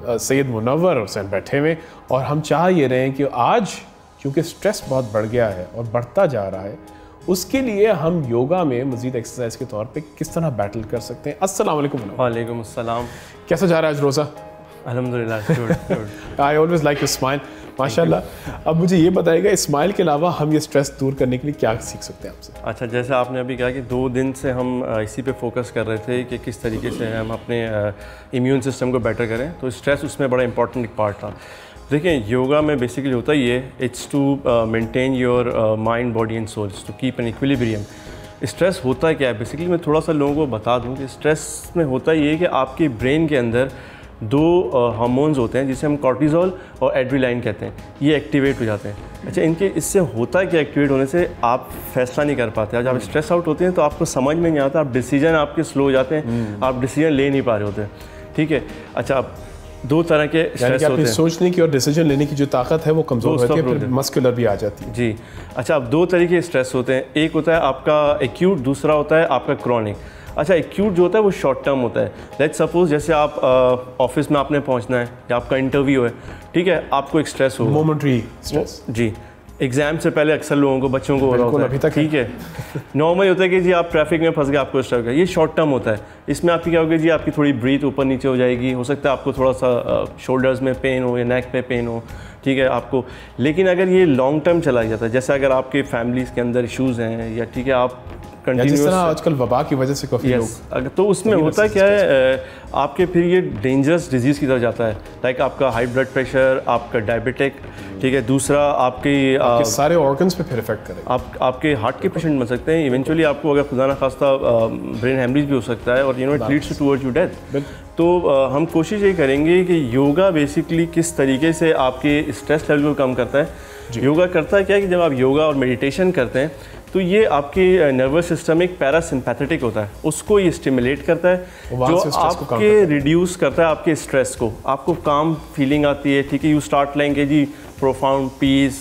सैयद मुनव्वर हुसैन बैठे हुए, और हम चाह ये रहे हैं कि आज क्योंकि स्ट्रेस बहुत बढ़ गया है और बढ़ता जा रहा है, उसके लिए हम योगा में मज़ीद एक्सरसाइज के तौर पे किस तरह बैटल कर सकते हैं। अस्सलाम वालेकुम। वालेकुम अस्सलाम। कैसा जा रहा है आज रोज़ा? अल्हम्दुलिल्लाह। I always like to smile, माशाल्लाह। अब मुझे ये बताइएगा, स्माइल के अलावा हम ये स्ट्रेस दूर करने के लिए क्या सीख सकते हैं आपसे? अच्छा, जैसे आपने अभी कहा कि 2 दिन से हम इसी पे फोकस कर रहे थे कि किस तरीके से हम अपने इम्यून सिस्टम को बेटर करें, तो स्ट्रेस उसमें बड़ा इंपॉर्टेंट एक पार्ट था। देखिए योगा में बेसिकली होता ही है, it's to maintain your mind body and soul, to keep an equilibrium. Stress होता है क्या है बेसिकली, मैं थोड़ा सा लोगों को बता दूं कि स्ट्रेस में होता ये है कि आपके ब्रेन के अंदर दो हार्मोन्स होते हैं जिसे हम कॉर्टिजोल और एड्रेनालाइन कहते हैं, ये एक्टिवेट हो जाते हैं। अच्छा, इनके इससे होता है कि एक्टिवेट होने से आप फैसला नहीं कर पाते। जब आप स्ट्रेस आउट होते हैं तो आपको समझ में नहीं आता, आप डिसीजन आपके स्लो हो जाते हैं, आप डिसीजन ले नहीं पा रहे होते। ठीक है, अच्छा अब दो तरह के स्ट्रेस होते हैं, सोचने की और डिसीजन लेने की जो ताकत है वो कमज़ोर होती है, फिर मस्कुलर भी आ जाती है। जी, अच्छा अब दो तरीके के स्ट्रेस होते हैं, एक होता है आपका एक्यूट, दूसरा होता है आपका क्रॉनिक। अच्छा, एक्यूट जो होता है वो शॉर्ट टर्म होता है। लेट्स सपोज जैसे आप ऑफिस में आपने पहुंचना है या आपका इंटरव्यू है, ठीक है, आपको एक स्ट्रेस हो, मोमेंटरी स्ट्रेस। जी, एग्जाम से पहले अक्सर लोगों को, बच्चों को हो रहा होता है, ठीक है, नॉर्मल होता है कि जी आप ट्रैफिक में फंस गए, आपको स्ट्रेस हो गया, ये शॉर्ट टर्म होता है। इसमें आपकी क्या होगी जी, आपकी थोड़ी ब्रीथ ऊपर नीचे हो जाएगी, हो सकता है आपको थोड़ा सा शोल्डर्स में पेन हो या नेक पे पेन हो, ठीक है आपको। लेकिन अगर ये लॉन्ग टर्म चला जाता है, जैसे अगर आपके फैमिलीज़ के अंदर इश्यूज़ हैं या ठीक है आप जिस तरह आजकल वबा की वजह से काफ़ी लोग, तो उसमें होता क्या है, आपके फिर ये डेंजरस डिजीज़ की तरफ जाता है, लाइक आपका हाई ब्लड प्रेशर, आपका डायबिटिक, ठीक है, दूसरा आपके सारे ऑर्गन्स पे फिर इफेक्ट करेगा, आपके हार्ट के पेशेंट बन सकते हैं, इवेंचुअली आपको अगर खुदा ना खास्ता ब्रेन हेमरेज भी हो सकता है और you know it leads towards your death. तो हम कोशिश ये करेंगे कि योगा बेसिकली किस तरीके से आपके स्ट्रेस लेवल को कम करता है। योगा करता है क्या है कि जब आप योगा और मेडिटेशन करते हैं तो ये आपके नर्वस सिस्टम एक पैरासिम्पैथेटिक होता है, उसको ये स्टिमुलेट करता है, जो आपके रिड्यूस करता है आपके स्ट्रेस को, आपको काम फीलिंग आती है, ठीक है, यू स्टार्ट लेंगे जी profound peace,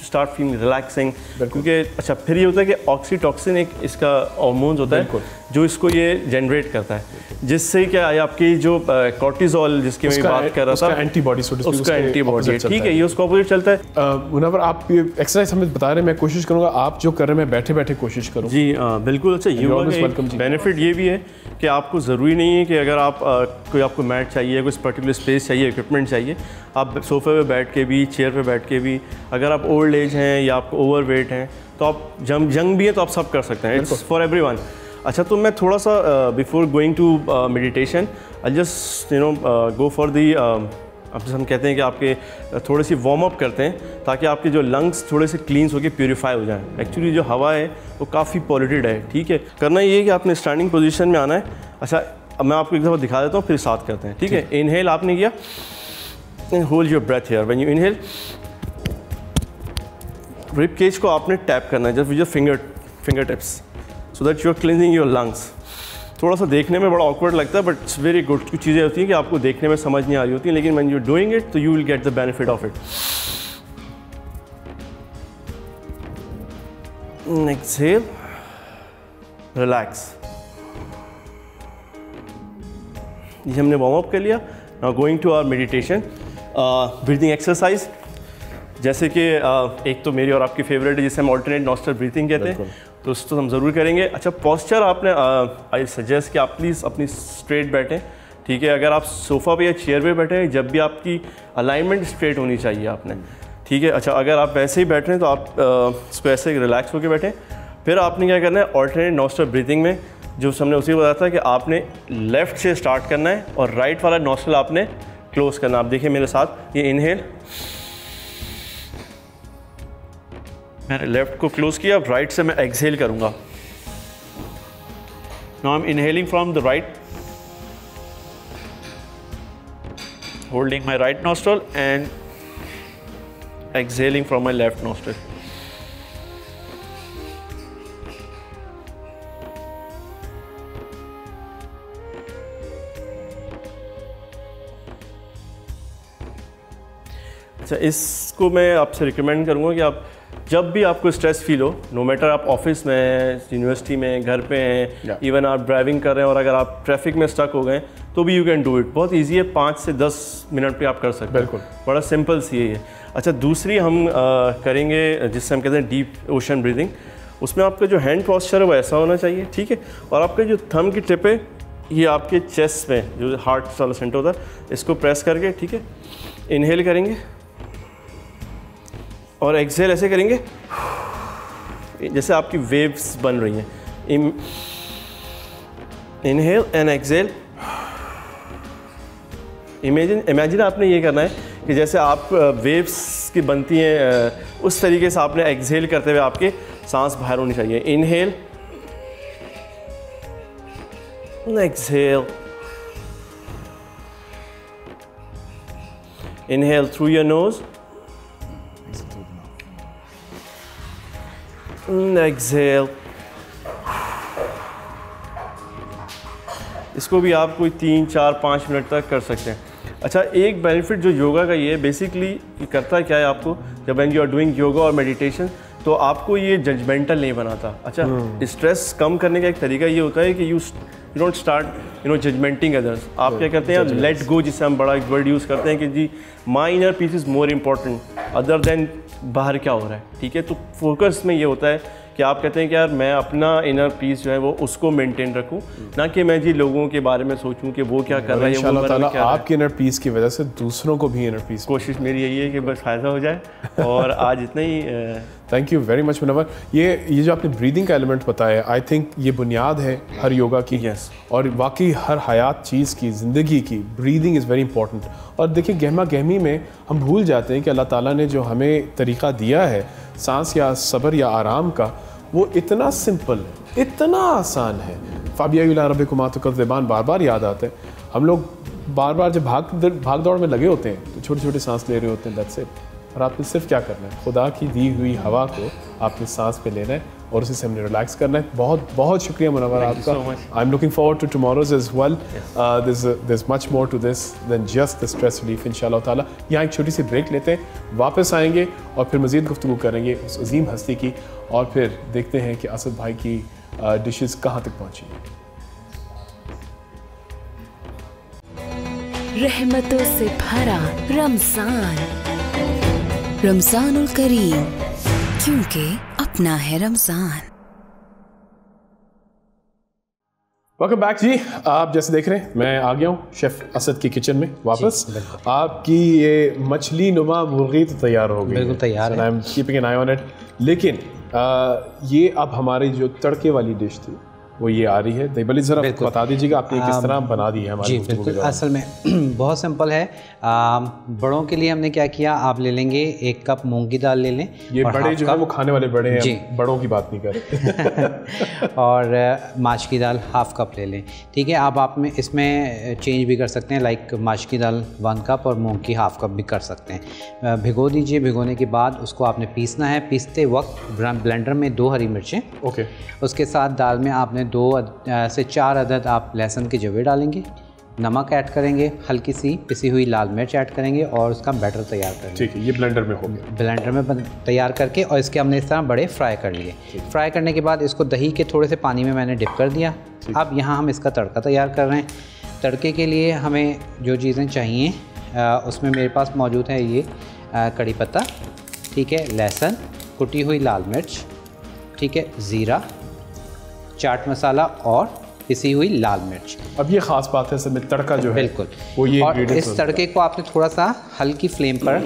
start feeling relaxing, क्योंकि अच्छा फिर ये होता है कि ऑक्सीटॉक्सिन एक इसका हार्मोन होता है जो इसको ये जनरेट करता है, जिससे क्या है आपकी जो कॉर्टिजोल जिसकी मैं बात कर रहा था, एंटीबॉडी, उसका एंटीबॉडी, ठीक है, ये उसको अपोजिट चलता है। मुनव्वर, आप एक्सरसाइज हमें बता रहे हैं, मैं कोशिश करूंगा आप जो कर रहे हैं मैं बैठे बैठे कोशिश करूँ। जी बिल्कुल। अच्छा, योगा का बेनिफिट ये भी है कि आपको ज़रूरी नहीं है कि अगर आप कोई आपको मैट चाहिए, कोई पर्टिकुलर स्पेस चाहिए, इक्विपमेंट चाहिए, आप सोफे पे बैठ के भी, चेयर पे बैठ के भी, अगर आप ओल्ड एज हैं या आप ओवरवेट हैं तो आप जंग भी है तो आप सब कर सकते हैं, इट्स फॉर एवरीवन। अच्छा, तो मैं थोड़ा सा before going to meditation I just you know go for the, अब जैसे हम कहते हैं कि आपके थोड़ी सी वार्म अप करते हैं ताकि आपके जो लंग्स थोड़े से क्लीन्स होकर प्यूरीफाई हो जाएं। एक्चुअली जो हवा है वो काफ़ी पॉल्यूटेड है, ठीक है। करना ये है कि आपने स्टैंडिंग पोजीशन में आना है। अच्छा, अब मैं आपको एक दफ़ा दिखा देता हूँ, फिर साथ करते हैं, ठीक है। इनहेल आपने किया, hold your breath here, when you inhale rib cage को आपने टैप करना है just with your finger tips, so that you are cleaning your lungs. थोड़ा सा देखने में बड़ा ऑकवर्ड लगता है बट इट्स वेरी गुड। कुछ चीज़ें होती हैं कि आपको देखने में समझ नहीं आ रही होती हैं, लेकिन when you are doing it तो you will get the benefit of it. Exhale, relax. ये हमने वार्म अप कर लिया। Now going to our meditation, breathing exercise. जैसे कि एक तो मेरी और आपकी फेवरेट है जिसे हम ऑल्टरनेट नॉस्ट्रल ब्रीथिंग कहते हैं, तो उसको हम ज़रूर करेंगे। अच्छा, पॉस्चर आपने आई सजेस्ट कि आप प्लीज़ अपनी स्ट्रेट बैठें, ठीक है। अगर आप सोफ़ा पे या चेयर पे बैठे हैं, जब भी आपकी अलाइनमेंट स्ट्रेट होनी चाहिए आपने, ठीक है। अच्छा, अगर आप वैसे ही बैठ रहे हैं तो आप इसको ऐसे रिलैक्स होकर बैठें। फिर आपने क्या करना है, ऑल्टरनेट नॉस्ट्रल ब्रीथिंग में जो हमने उसी बताया था कि आपने लेफ़्ट से स्टार्ट करना है और राइट वाला नॉस्ट्रल आपने क्लोज करना। आप देखिए मेरे साथ, ये इनहेल, मैंने लेफ्ट को क्लोज किया, अब राइट से मैं एक्सहेल करूंगा। Now I am inhaling from the right, holding my right nostril and exhaling from my left nostril. अच्छा, इसको मैं आपसे रिकमेंड करूँगा कि आप जब भी आपको स्ट्रेस फील हो, नो मैटर आप ऑफिस में हैं, यूनिवर्सिटी में, घर पे हैं, इवन आप ड्राइविंग कर रहे हैं और अगर आप ट्रैफिक में स्टक हो गए तो भी यू कैन डू इट। बहुत ईजी है, 5 से 10 मिनट पे आप कर सकते हैं। बिल्कुल, बड़ा सिंपल सी है ये। अच्छा, दूसरी हम करेंगे जिससे हम कहते हैं डीप ओशन ब्रीदिंग। उसमें आपका जो हैंड पॉस्चर है वो ऐसा होना चाहिए, ठीक है। और आपका जो थंब की टिप है ये आपके चेस्ट में जो हार्ट वाला सेंटर होता है, इसको प्रेस करके, ठीक है, इनहेल करेंगे और एक्सहेल ऐसे करेंगे जैसे आपकी वेव्स बन रही हैं। Inhale and exhale. इमेजिन आपने ये करना है कि जैसे आप वेव्स की बनती हैं उस तरीके से आपने एक्सहेल करते हुए आपके सांस बाहर होनी चाहिए। Inhale, exhale, inhale through your nose, exhale. इसको भी आप कोई 3, 4, 5 मिनट तक कर सकते हैं। अच्छा, एक बेनिफिट जो योगा का ये बेसिकली करता क्या है आपको, जब when you are doing yoga और मेडिटेशन तो आपको ये जजमेंटल नहीं बनाता। अच्छा, स्ट्रेस कम करने का एक तरीका ये होता है कि यू डोंट स्टार्ट जजमेंटिंग अदर्स। आप क्या करते हैं, लेट गो, जिससे हम बड़ा एक वर्ड यूज़ करते हैं कि जी my inner peace is more important other than बाहर क्या हो रहा है। ठीक है, तो फोकस में ये होता है कि आप कहते हैं कि यार मैं अपना इनर पीस जो है वो उसको मेंटेन रखूं, ना कि मैं जी लोगों के बारे में सोचूं कि वो क्या कर रहा है, इंशाअल्लाह ताला आपके इनर पीस की वजह से दूसरों को भी इनर पीस। कोशिश मेरी यही है कि बस फ़ायदा हो जाए। और आज इतना ही। Thank you very much Munawwar. ये जो आपने ब्रीदिंग का एलिमेंट बताया, आई थिंक ये बुनियाद है हर योगा की। यस। और वाकई हर हयात चीज़ की, ज़िंदगी की ब्रीदिंग इज़ वेरी इंपॉर्टेंट। और देखिए, गहमा गहमी में हम भूल जाते हैं कि अल्लाह ताला ने जो हमें तरीक़ा दिया है सांस या सब्र या आराम का, वो इतना सिंपल है, इतना आसान है। फ़ाबिया इला रब्बिकुमा तुकज़्ज़िबान बार बार याद आता है। हम लोग बार बार जब भाग दौड़ में लगे होते हैं तो छोटे छोटे सांस ले रहे होते हैं, दैट्स इट। और आपने सिर्फ क्या करना है, खुदा की दी हुई हवा को आपने सांस पे लेना है और उसी से हमने रिलैक्स करना है। बहुत बहुत शुक्रिया मुनव्वर आपका। I am looking forward to tomorrow's as well. there's much more to this than just the stress relief इंशाअल्लाह ताला। यहाँ एक छोटी सी ब्रेक लेते हैं, वापस आएंगे और फिर मज़ीद गुफ्तगू करेंगे उस अजीम हस्ती की, और फिर देखते हैं कि असद भाई की डिशेस कहाँ तक पहुँची। रहमतों से भरा रमज़ानुल करीम, क्योंकि अपना है रमज़ान। वेलकम बैक जी। आप जैसे देख रहे हैं मैं आ गया हूँ शेफ़ असद की किचन में वापस। आपकी ये मछली नुमा मुर्गी तो तैयार हो गई, बिल्कुल तैयार है। I am keeping an I on it. लेकिन ये अब हमारी जो तड़के वाली डिश थी वो ये आ रही है। दीबली ज़रा बता दीजिएगा आपने किस तरह बना दी है हमारी। जी बिल्कुल, असल में बहुत सिंपल है। बड़ों के लिए हमने क्या किया, आप ले लेंगे 1 कप मूंग की दाल ले लें। ये बड़े जो है वो खाने वाले बड़े हैं, बड़ों की बात नहीं कर और माश की दाल 1/2 कप ले लें। ठीक है, आप में इसमें चेंज भी कर सकते हैं, लाइक माश की दाल 1 कप और मूंग की 1/2 कप भी कर सकते हैं। भिगो दीजिए। भिगोने के बाद उसको आपने पीसना है। पीसते वक्त ब्लेंडर में 2 हरी मिर्चें, ओके, उसके साथ दाल में आपने 2 से 4 अदद आप लहसुन के जवे डालेंगे, नमक ऐड करेंगे, हल्की सी पिसी हुई लाल मिर्च ऐड करेंगे और उसका बैटर तैयार करेंगे। ठीक है, ये ब्लेंडर में हो गया। ब्लेंडर में तैयार करके और इसके हमने इस तरह बड़े फ्राई कर लिए। फ्राई करने के बाद इसको दही के थोड़े से पानी में मैंने डिप कर दिया। अब यहाँ हम इसका तड़का तैयार कर रहे हैं। तड़के के लिए हमें जो चीज़ें चाहिए उसमें मेरे पास मौजूद है ये कड़ी पत्ता, ठीक है, लहसुन, कुटी हुई लाल मिर्च, ठीक है, ज़ीरा, चाट मसाला और पिसी हुई लाल मिर्च। अब ये ख़ास बात है सब में तड़का जो है बिल्कुल वो ये और इस तड़के को आपने थोड़ा सा हल्की फ्लेम पर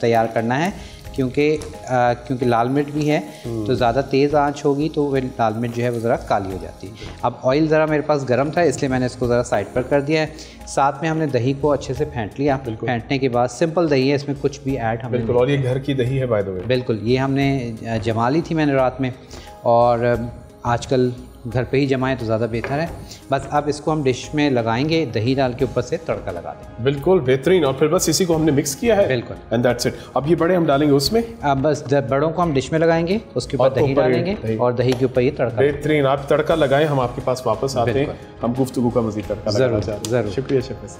तैयार करना है, क्योंकि लाल मिर्च भी है तो ज़्यादा तेज़ आंच होगी तो वह लाल मिर्च जो है वो ज़रा काली हो जाती है। अब ऑयल ज़रा मेरे पास गर्म था इसलिए मैंने इसको ज़रा साइड पर कर दिया है। साथ में हमने दही को अच्छे से फेंट लिया। फेंटने के बाद सिंपल दही है, इसमें कुछ भी ऐड हमने बिल्कुल, और ये घर की दही है बाय द वे। बिल्कुल, ये हमने जमा ली थी मैंने रात में और आजकल घर पे ही जमाएं तो ज़्यादा बेहतर है। बस अब इसको हम डिश में लगाएंगे, दही डाल के ऊपर से तड़का लगा देंगे। बिल्कुल बेहतरीन। और फिर बस इसी को हमने मिक्स किया है। बिल्कुल, एंड दैट्स इट। अब ये बड़े हम डालेंगे उसमें। अब बस बड़ों को हम डिश में लगाएंगे, उसके ऊपर दही डालेंगे और दही के ऊपर ये तड़का। बेहतरीन। आप तड़का लगाएं, हम आपके पास वापस आते हैं, हम गुफ्तगू का मज़ीद तड़का ज़रूर। शुक्रिया शेफ़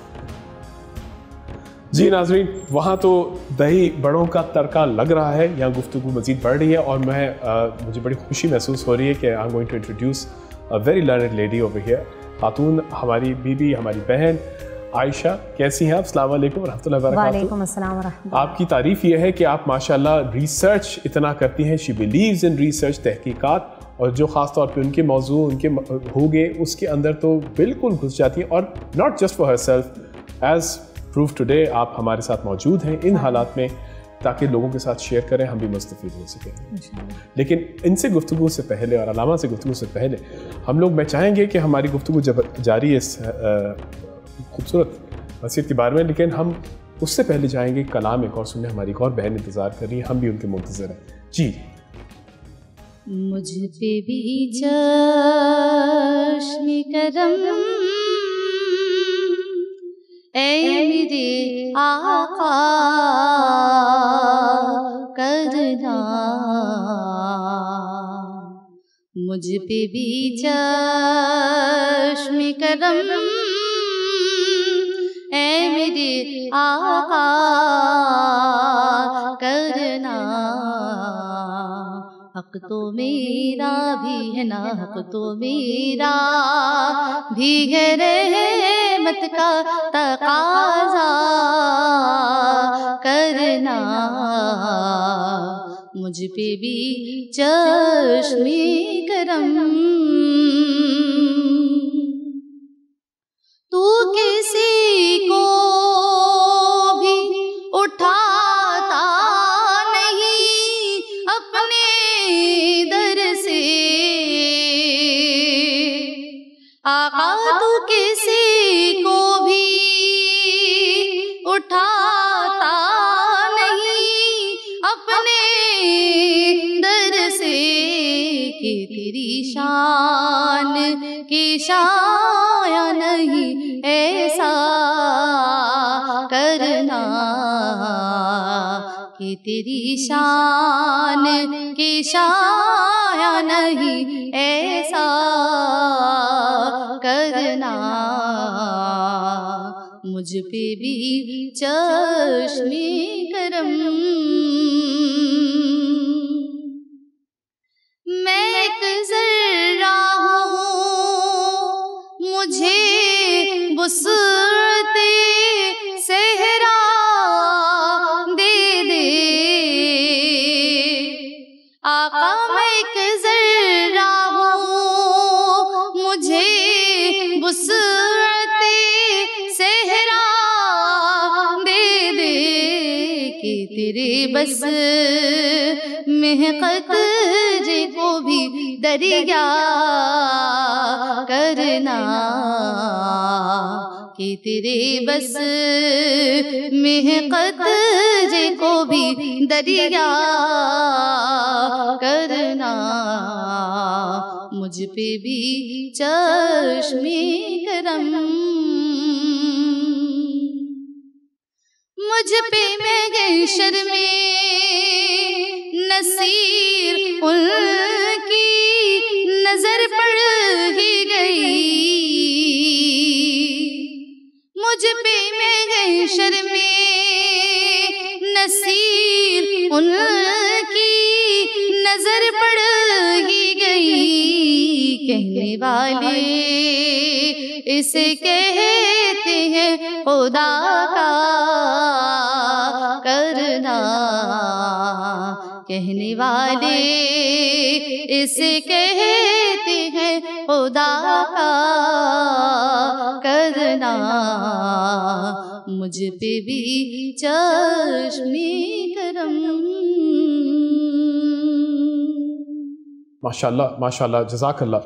जी। नाज़रीन, वहाँ तो दही बड़ों का तड़का लग रहा है, यहाँ गुफ्तगू मज़ीद बढ़ रही है और मुझे बड़ी खुशी महसूस हो रही है कि I am going to introduce a very learned lady over here. खातून, हमारी बीबी, हमारी बहन आयशा। कैसी हैं आप? अस्सलाम वालेकुम रहमतुल्लाहि व बरकातहू। वालेकुम अस्सलाम व रहमतुल्लाह। आपकी तारीफ़ ये है कि आप माशाल्लाह रिसर्च इतना करती हैं। शी बिलीव्स इन रिसर्च, तहकीकात, और जो ख़ास तौर पे उनके मौजू उनके होंगे उसके अंदर तो बिल्कुल घुस जाती हैं। और not just for her self, as proof today आप हमारे साथ मौजूद हैं इन हालात में, ताकि लोगों के साथ शेयर करें, हम भी मुस्तफ़ीद हो सकें। लेकिन इनसे गुफ्तगू से पहले और अलामा से गुफ्तगू से पहले हम लोग, मैं चाहेंगे कि हमारी गुफ्तगू जब जारी है इस खूबसूरत वसीयत के बारे में, लेकिन हम उससे पहले जाएंगे कलाम एक और सुनने, हमारी एक और बहन इंतज़ार कर रही है, हम भी उनके मुंतज़िर हैं। जी। मुझ पे भी चश्म करम ए मेरे आका करना, मुझ पे भी चश्म करम ए मेरे आका करना। हक तो मेरा भी है ना, हक तो मेरा भी है, रहमत का तकाज़ा करना। मुझ पे भी चश्मे करम, तू किसी को भी उठाता नहीं अपने दर से, आका तू किसी को भी उठाता नहीं अपने दर से, कि तेरी शान की शाया नहीं ऐसा करना, कि तेरी शान की शाया नहीं ऐसा करना। मुझ पे भी चश्मे करम, मैं एक ज़र्रा हूँ मुझे वुसअते सहरा दे दे, आका मैं एक ज़र्रा हूँ मुझे वुसअते सहरा दे दे, कि तेरे बस में क़त्रे को भी दरिया करना, कि तेरे बस में क़त्रे को भी दरिया करना। मुझ पे भी चश्मे करम, मुझ पे महशर में नसीर उनकी नजर पड़ ही गई, मुझ पे महशर में नसीर उनकी नजर पड़ ही गई, कहने वाले इसे कहते हैं खुदा का करना, कहने वाले इसे कहते हैं खुदा का करना। मुझ पे भी चश्मे करम। माशाल्लाह माशाल्लाह, जज़ाकल्लाह,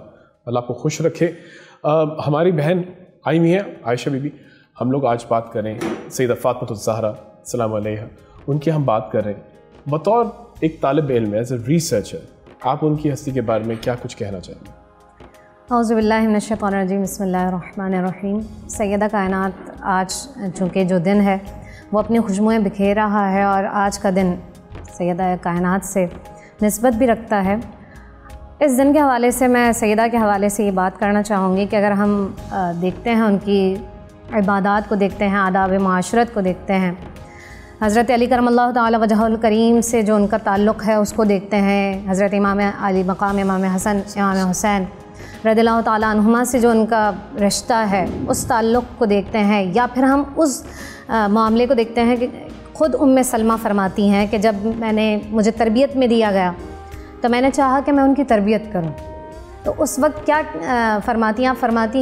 अल्लाह को खुश रखे। हमारी बहन आई हुई हैं आयशा बीबी, हम लोग आज बात कर रहे हैं सैयदा फ़ातिमा ज़हरा सलाम अलैहा, उनकी हम बात कर रहे हैं। बतौर एक तालिब इल्म, एज ए रिसर्चर, आप उनकी हस्ती के बारे में क्या कुछ कहना चाहेंगे? औज़ु बिल्लाहि मिनश शैतानिर रजीम, बिस्मिल्लाहिर रहमानिर रहीम। सैयदा कायनात आज चूँकि जो दिन है वो अपनी खुशबुएं बिखेर रहा है, और आज का दिन सैयदा कायनात से निस्बत भी रखता है। इस दिन के हवाले से मैं सैयदा के हवाले से ये बात करना चाहूँगी कि अगर हम देखते हैं उनकी इबादात को, देखते हैं आदाब माशरत को, देखते हैं हज़रत अली करमल्लाहु ताला वजहुल करीम से जो उनका ताल्लुक़ है उसको देखते हैं, हज़रत इमाम अली मकाम इमाम हसन इमाम हुसैन रज़ियल्लाहु ताला अन्हुमा से जो उनका रिश्ता है उस ताल्लुक़ को देखते हैं, या फिर हम उस मामले को देखते हैं कि ख़ुद उम्मे सलमा फ़रमाती हैं कि जब मुझे तरबियत में दिया गया तो मैंने चाहा कि मैं उनकी तरबियत करूं, तो उस वक्त क्या फरमाती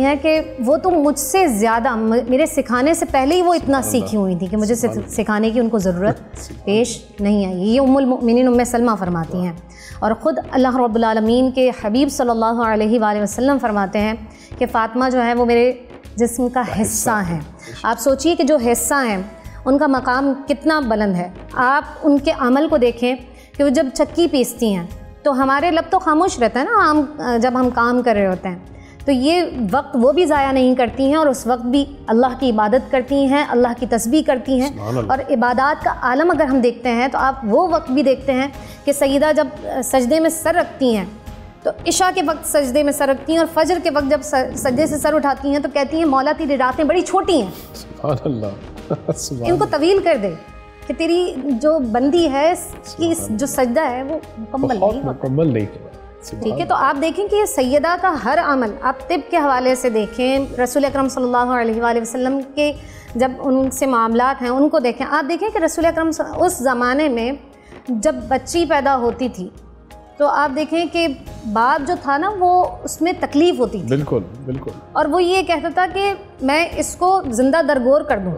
हैं कि वो तो मुझसे ज़्यादा, मेरे सिखाने से पहले ही वो इतना सीखी हुई थी कि मुझे सिखाने की उनको ज़रूरत पेश नहीं आई। ये उम्मुल मोमिनीन उम्मे सलमा फरमाती हैं। और ख़ुद अल्लाह रब्बुल आलमीन के हबीब सल्लल्लाहु अलैहि वसल्लम फरमाते हैं कि फ़ातिमा जो है वो मेरे जिस्म का हिस्सा हैं। आप सोचिए कि जो हिस्सा हैं उनका मकाम कितना बुलंद है। आप उनके अमल को देखें कि वो जब चक्की पीसती हैं तो हमारे लब तो खामोश रहता है ना जब हम काम कर रहे होते हैं, तो ये वक्त वो भी ज़ाया नहीं करती हैं और उस वक्त भी अल्लाह की इबादत करती हैं, अल्लाह की तस्बीह करती हैं। और इबादत का आलम अगर हम देखते हैं तो आप वो वक्त भी देखते हैं कि सईदा जब सजदे में सर रखती हैं तो इशा के वक्त सजदे में सर रखती हैं, और फजर के वक्त जब सजदे से सर उठाती हैं तो कहती हैं मौला तेरी रातें बड़ी छोटी हैं, इनको तवील कर दे कि तेरी जो बंदी है कि जो सजदा है वो मुकम्मल नहीं होता। ठीक है, तो आप देखें कि ये सैयदा का हर अमल, आप तिब के हवाले से देखें, रसूल अकरम सल्लल्लाहु अलैहि वसल्लम के जब उनसे मामलात हैं उनको देखें। आप देखें कि रसूल अकरम उस ज़माने में जब बच्ची पैदा होती थी तो आप देखें कि बाप जो था ना वो उसमें तकलीफ़ होती थी, बिल्कुल बिल्कुल, और वो ये कहता था कि मैं इसको ज़िंदा दरगोर कर दूँ,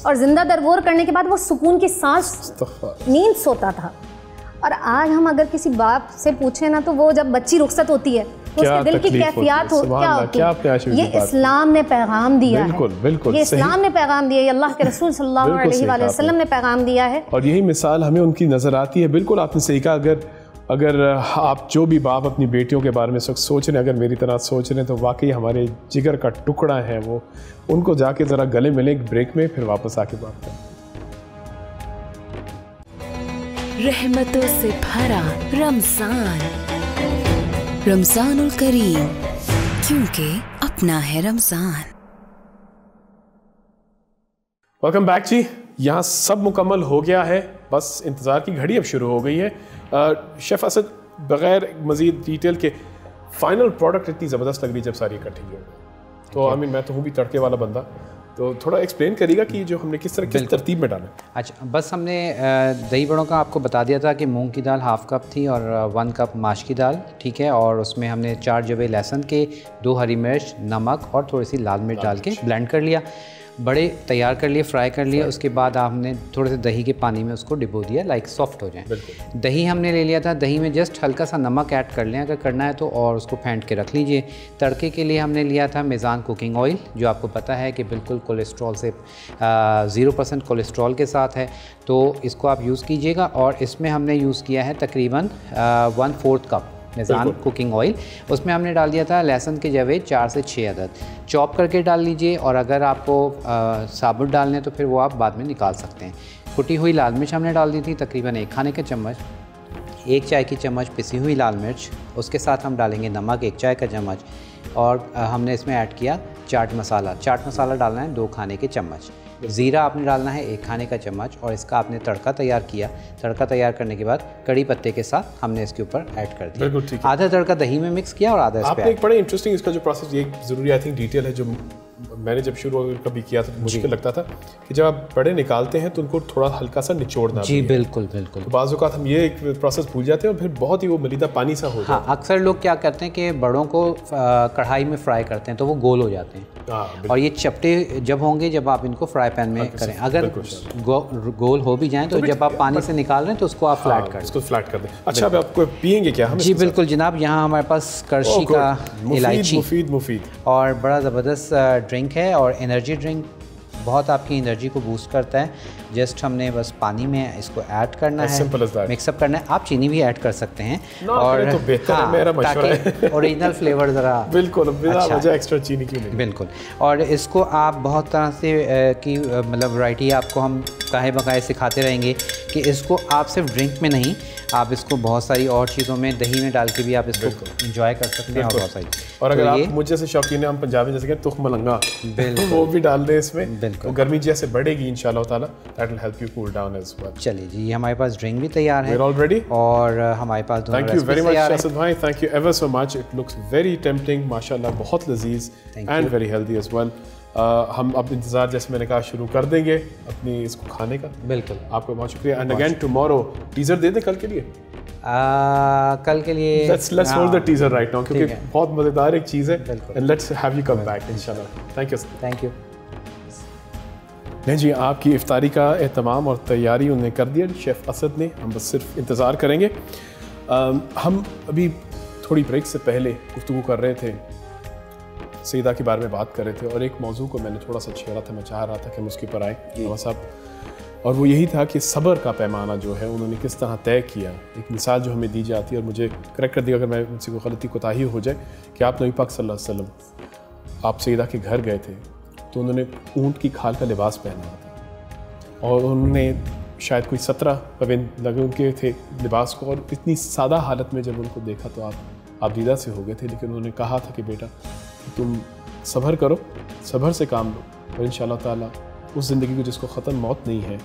और ज़िंदा दरगोर करने के बाद वो सुकून की सांस नींद सोता था। और आज हम अगर किसी बाप से पूछें ना तो वो जब बच्ची रुखसत होती है तो उसके दिल की कैफियत क्या होती है। ये इस्लाम ने पैगाम दिया है, ये इस्लाम ने पैगाम दिया है, अल्लाह के रसूल सल्लल्लाहु अलैहि वसल्लम ने पैगाम दिया है, और यही मिसाल हमें उनकी नज़र आती है। बिल्कुल आपने सही कहा। अगर आप जो भी बाप अपनी बेटियों के बारे में सोच रहे हैं, अगर मेरी तरह सोच रहे हैं, तो वाकई हमारे जिगर का टुकड़ा है वो। उनको जाके ज़रा गले मिले एक ब्रेक में, फिर वापस आके बात करें। रहमतों से भरा रमज़ान, रमज़ानुल करीम, क्योंकि अपना है रमज़ान। वेलकम बैक जी। यहाँ सब मुकम्मल हो गया है, बस इंतज़ार की घड़ी अब शुरू हो गई है। शेफ़ असद, बग़ैर मज़ीद डिटेल के फ़ाइनल प्रोडक्ट इतनी ज़बरदस्त लग रही जब सारी इकट्ठी हो, तो आई मीन मैं तो हूँ भी तड़के वाला बंदा, तो थोड़ा एक्सप्लेन करिएगा कि जो हमने किस तरतीब में डाला। अच्छा, बस हमने दही बड़ों का आपको बता दिया था कि मूंग की दाल हाफ़ कप थी और 1 कप माश की दाल, ठीक है, और उसमें हमने 4 जवे लहसुन के, 2 हरी मिर्च, नमक और थोड़ी सी लाल मिर्च डाल के ब्लेंड कर लिया, बड़े तैयार कर लिए, फ्राई कर लिए। उसके बाद हमने थोड़े से दही के पानी में उसको डिबो दिया, लाइक सॉफ्ट हो जाए। दही हमने ले लिया था, दही में जस्ट हल्का सा नमक ऐड कर लें अगर करना है तो, और उसको फेंट के रख लीजिए। तड़के के लिए हमने लिया था मेज़ान कुकिंग ऑयल, जो आपको पता है कि बिल्कुल कोलेस्ट्रॉल से 0% कोलेस्ट्रॉल के साथ है, तो इसको आप यूज़ कीजिएगा। और इसमें हमने यूज़ किया है तकरीबन 1/4 कप मेज़ान कुकिंग ऑयल। उसमें हमने डाल दिया था लहसुन के जवे 4 से 6 अदद, चॉप करके डाल लीजिए, और अगर आपको साबुत डालने तो फिर वो आप बाद में निकाल सकते हैं। कुटी हुई लाल मिर्च हमने डाल दी थी तकरीबन 1 खाने का चम्मच, 1 चाय की चम्मच पिसी हुई लाल मिर्च, उसके साथ हम डालेंगे नमक 1 चाय का चम्मच, और हमने इसमें ऐड किया चाट मसाला डालना है 2 खाने के चम्मच, ज़ीरा आपने डालना है 1 खाने का चम्मच, और इसका आपने तड़का तैयार किया। तड़का तैयार करने के बाद कड़ी पत्ते के साथ हमने इसके ऊपर ऐड कर दिया। आधा तड़का दही में मिक्स किया और आधा इस पे आपने एक बड़े इंटरेस्टिंग इसका जो प्रोसेस, ये ज़रूरी आई थिंक डिटेल है जो मैंने जब शुरू कभी किया था तो मुश्किल लगता था कि जब आप बड़े निकालते हैं तो उनको थोड़ा हल्का सा निचोड़ना। जी बिल्कुल बिल्कुल। तो बाज़ औक़ात हम ये एक प्रोसेस भूल जाते हैं और फिर बहुत ही वो मलीदा पानी सा हो जाता है। हाँ, अक्सर लोग क्या करते हैं कि बड़ों को कढ़ाई में फ्राई करते हैं तो वो गोल हो जाते हैं, और ये चपटे जब होंगे जब आप इनको फ्राई पैन में करें, अगर गोल हो भी जाएँ तो जब आप पानी से निकाल रहे हैं तो उसको आप फ्लैट कर दें। अच्छा, अब आपको पियेंगे क्या? जी बिल्कुल जनाब, यहाँ हमारे पास करशी का इलायची मुफीद और बड़ा ज़बरदस्त ड्रिंक है, और एनर्जी ड्रिंक बहुत आपकी एनर्जी को बूस्ट करता है। जस्ट हमने बस पानी में इसको ऐड करना है, मिक्सअप करना है। आप चीनी भी ऐड कर सकते हैं, और तो बेहतर है, मेरा मशवरा है। ओरिजिनल फ्लेवर ज़रा बिल्कुल अच्छा, एक्स्ट्रा चीनी क्यों नहीं। बिल्कुल, और इसको आप बहुत तरह से की मतलब वैरायटी आपको हम काहे बकाए सिखाते रहेंगे कि इसको आप सिर्फ ड्रिंक में नहीं, आप इसको बहुत सारी और चीज़ों में, दही में डाल के भी आप इसको एंजॉय कर सकते हैं, और बहुत सारी। और अगर आप मुझ जैसे शौकीन है, हम पंजाबी जैसे कहते तुख मलंगा, वो भी डाल दें इसमें, तो गर्मी जैसे बढ़ेगी इंशाल्लाह ताला, that will help you cool down as well. चलिए जी, हमारे पास ड्रिंक भी तैयार है ऑलरेडी, और हमारे पास thank you very much Asad भाई, thank you ever so much. It looks very tempting माशाल्लाह, बहुत लजीज and very healthy as well. हम अब इंतज़ार जैसे मैंने कहा शुरू कर देंगे अपनी इसको खाने का। बिल्कुल, आपको बहुत शुक्रिया। एंड अगेन टुमारो टीजर दे दें कल के लिए। कल के लिए let's hold the teaser right now, क्योंकि बहुत मज़ेदार एक चीज़ है, and let's have you come back इंशाल्लाह। Thank you. नहीं जी, आपकी इफ्तारी का एहतमाम और तैयारी उन्हें कर दिया शेफ़ असद ने, हम बस सिर्फ इंतज़ार करेंगे। हम अभी थोड़ी ब्रेक से पहले गुफ्तगू कर रहे थे सईदा के बारे में बात कर रहे थे और एक मौजू को मैंने थोड़ा सा छेड़ा था, मैं चाह रहा था कि हम उसके ऊपर आए नवाज साहब, और वो यही था कि सब्र का पैमाना जो है उन्होंने किस तरह तय किया। एक मिसाल जो हमें दी जाती है, और मुझे करेक्ट कर दिया अगर मैं मुझसे कोई गलती कोताही हो जाए, कि आप नबी पाक सल्लल्लाहु अलैहि वसल्लम आप सईदा के घर गए थे तो उन्होंने ऊँट की खाल का लिबास पहना था और उन्होंने शायद कोई 17 पाबंद लगे उनके थे लिबास को, और इतनी सादा हालत में जब उनको देखा तो आप दीदा से हो गए थे। लेकिन उन्होंने कहा था कि बेटा तुम सब्र करो, सब्र से काम लो, और इंशाअल्लाह ताला उस ज़िंदगी को जिसको ख़त्म मौत नहीं है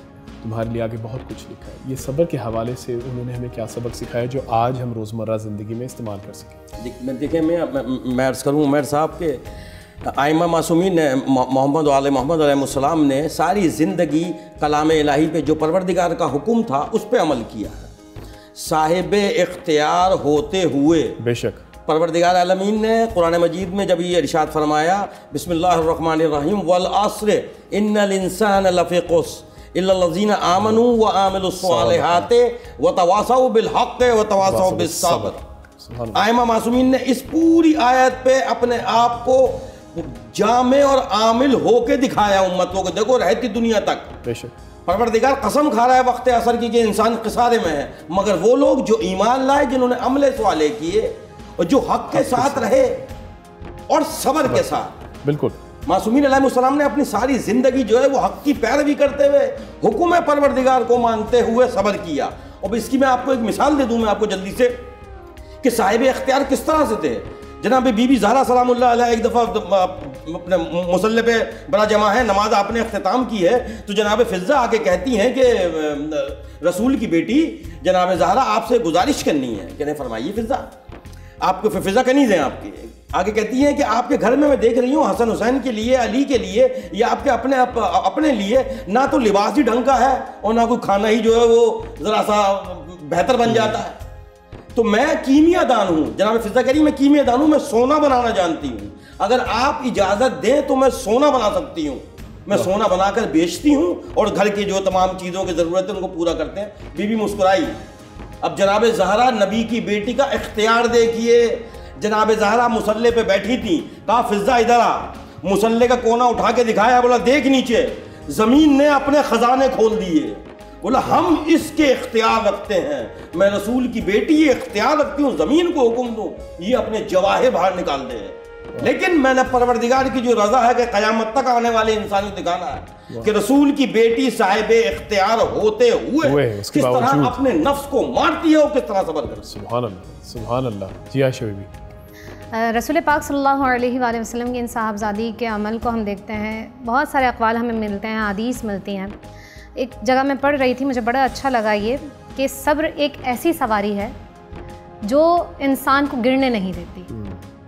तुम्हारे लिए आगे बहुत कुछ लिखा है। ये सब्र के हवाले से उन्होंने हमें क्या सबक सिखाया जो आज हम रोज़मर्रा ज़िंदगी में इस्तेमाल कर सकें? देखिए मैं अर्ज़ करूँ उमर साहब के आइमा मासूमीन ने मोहम्मद वाले मोहम्मद अलैहिस्सलाम ने सारी ज़िंदगी कलाम इलाही पे जो परवरदिगार का हुक्म था उस पर अमल किया है, साहिब इख्तियार होते हुए। बेशक परवरदिगार आलमीन ने कुरान मजीद में जब ये इरशाद फरमाया बिस्मिल्लाहिर्रहमानिर्रहीम वल अस्र इन्नल इंसान लफ़ी खुस्र इल्लल्लज़ीना आमनू व आमिलुस्सालिहात व तवासौ बिल हक़्क़ व तवासौ बिस सब्र। आइमा मासूमीन ने इस पूरी आयत पे अपने आप को जामे और आमिल होके दिखाया उम्मतों को। देखो रहती दुनिया तक परवरदिगार कसम खा रहा है वक्त असर की कि इंसान खसारे में है, मगर वो लोग जो ईमान लाए, जिन्होंने अमले सवाले किए और जो हक के साथ रहे और सब्र के साथ। बिल्कुल मासूमीन अलैहिस्सलाम ने अपनी सारी ज़िंदगी जो है वो हक की पैरवी करते हुए हुक्म परवरदिगार को मानते हुए सब्र किया। और इसकी मैं आपको एक मिसाल दे दूँ मैं आपको जल्दी से कि साहिब इख्तियार किस तरह से थे। जनाब बीबी ज़हरा सलामुल्लाह अलैहा एक दफ़ा अपने मुसल्ले पे बड़ा जमा है, नमाज आपने अख्तिताम की है, तो जनाब फ़िज़ा आके कहती हैं कि रसूल की बेटी जनाब ज़हरा आपसे गुजारिश करनी है। कहने फरमाइए फ़िज़ा, आपको फ़िज़ा कनीज़ हैं आपकी। आगे कहती हैं कि आपके घर में मैं देख रही हूँ हसन हुसैन के लिए, अली के लिए या आपके अपने लिए ना तो लिबास ही ढंग का है और ना कोई खाना ही जो है वो ज़रा सा बेहतर बन जाता है। तो मैं कीमिया दान हूँ, जनाब फ़िज़ा कह रही मैं कीमिया दान हूँ, मैं सोना बनाना जानती हूँ, अगर आप इजाज़त दें तो मैं सोना बना सकती हूँ। मैं सोना बनाकर बेचती हूँ और घर की जो तमाम चीज़ों की ज़रूरत है उनको पूरा करते हैं। बीबी मुस्कुराई। अब जनाब ज़हरा नबी की बेटी का इख्तियार देखिए। जनाब ज़हरा मुसल्ले पे बैठी थी, कहा फ़िज़ा इधर आ। मुसल्ले का कोना उठा के दिखाया, बोला देख नीचे, ज़मीन ने अपने ख़जाने खोल दिए। बोला हम इसके इख्तियार रखते हैं, मैं रसूल की बेटी ये इख्तियार रखती हूँ, ज़मीन को हुक्म दूँ ये अपने जवाहिर बाहर निकाल दे। लेकिन मैंने परवरदिगार की जो रज़ा है कि क़यामत तक आने वाले इंसान को दिखाना है कि रसूल की बेटी साहिब इख्तियार होते हुए किस तरह अपने नफ्स को मारती है और किस तरह सब्र करती है। सुभान अल्लाह, सुभान अल्लाह। जी आयशा बीबी, रसूल पाक सल्लल्लाहु अलैहि वसल्लम की इन साहबजादी के अमल को हम देखते हैं, बहुत सारे अक़वाल हमें मिलते हैं, हदीस मिलती हैं। एक जगह मैं पढ़ रही थी, मुझे बड़ा अच्छा लगा ये कि सब्र एक ऐसी सवारी है जो इंसान को गिरने नहीं देती,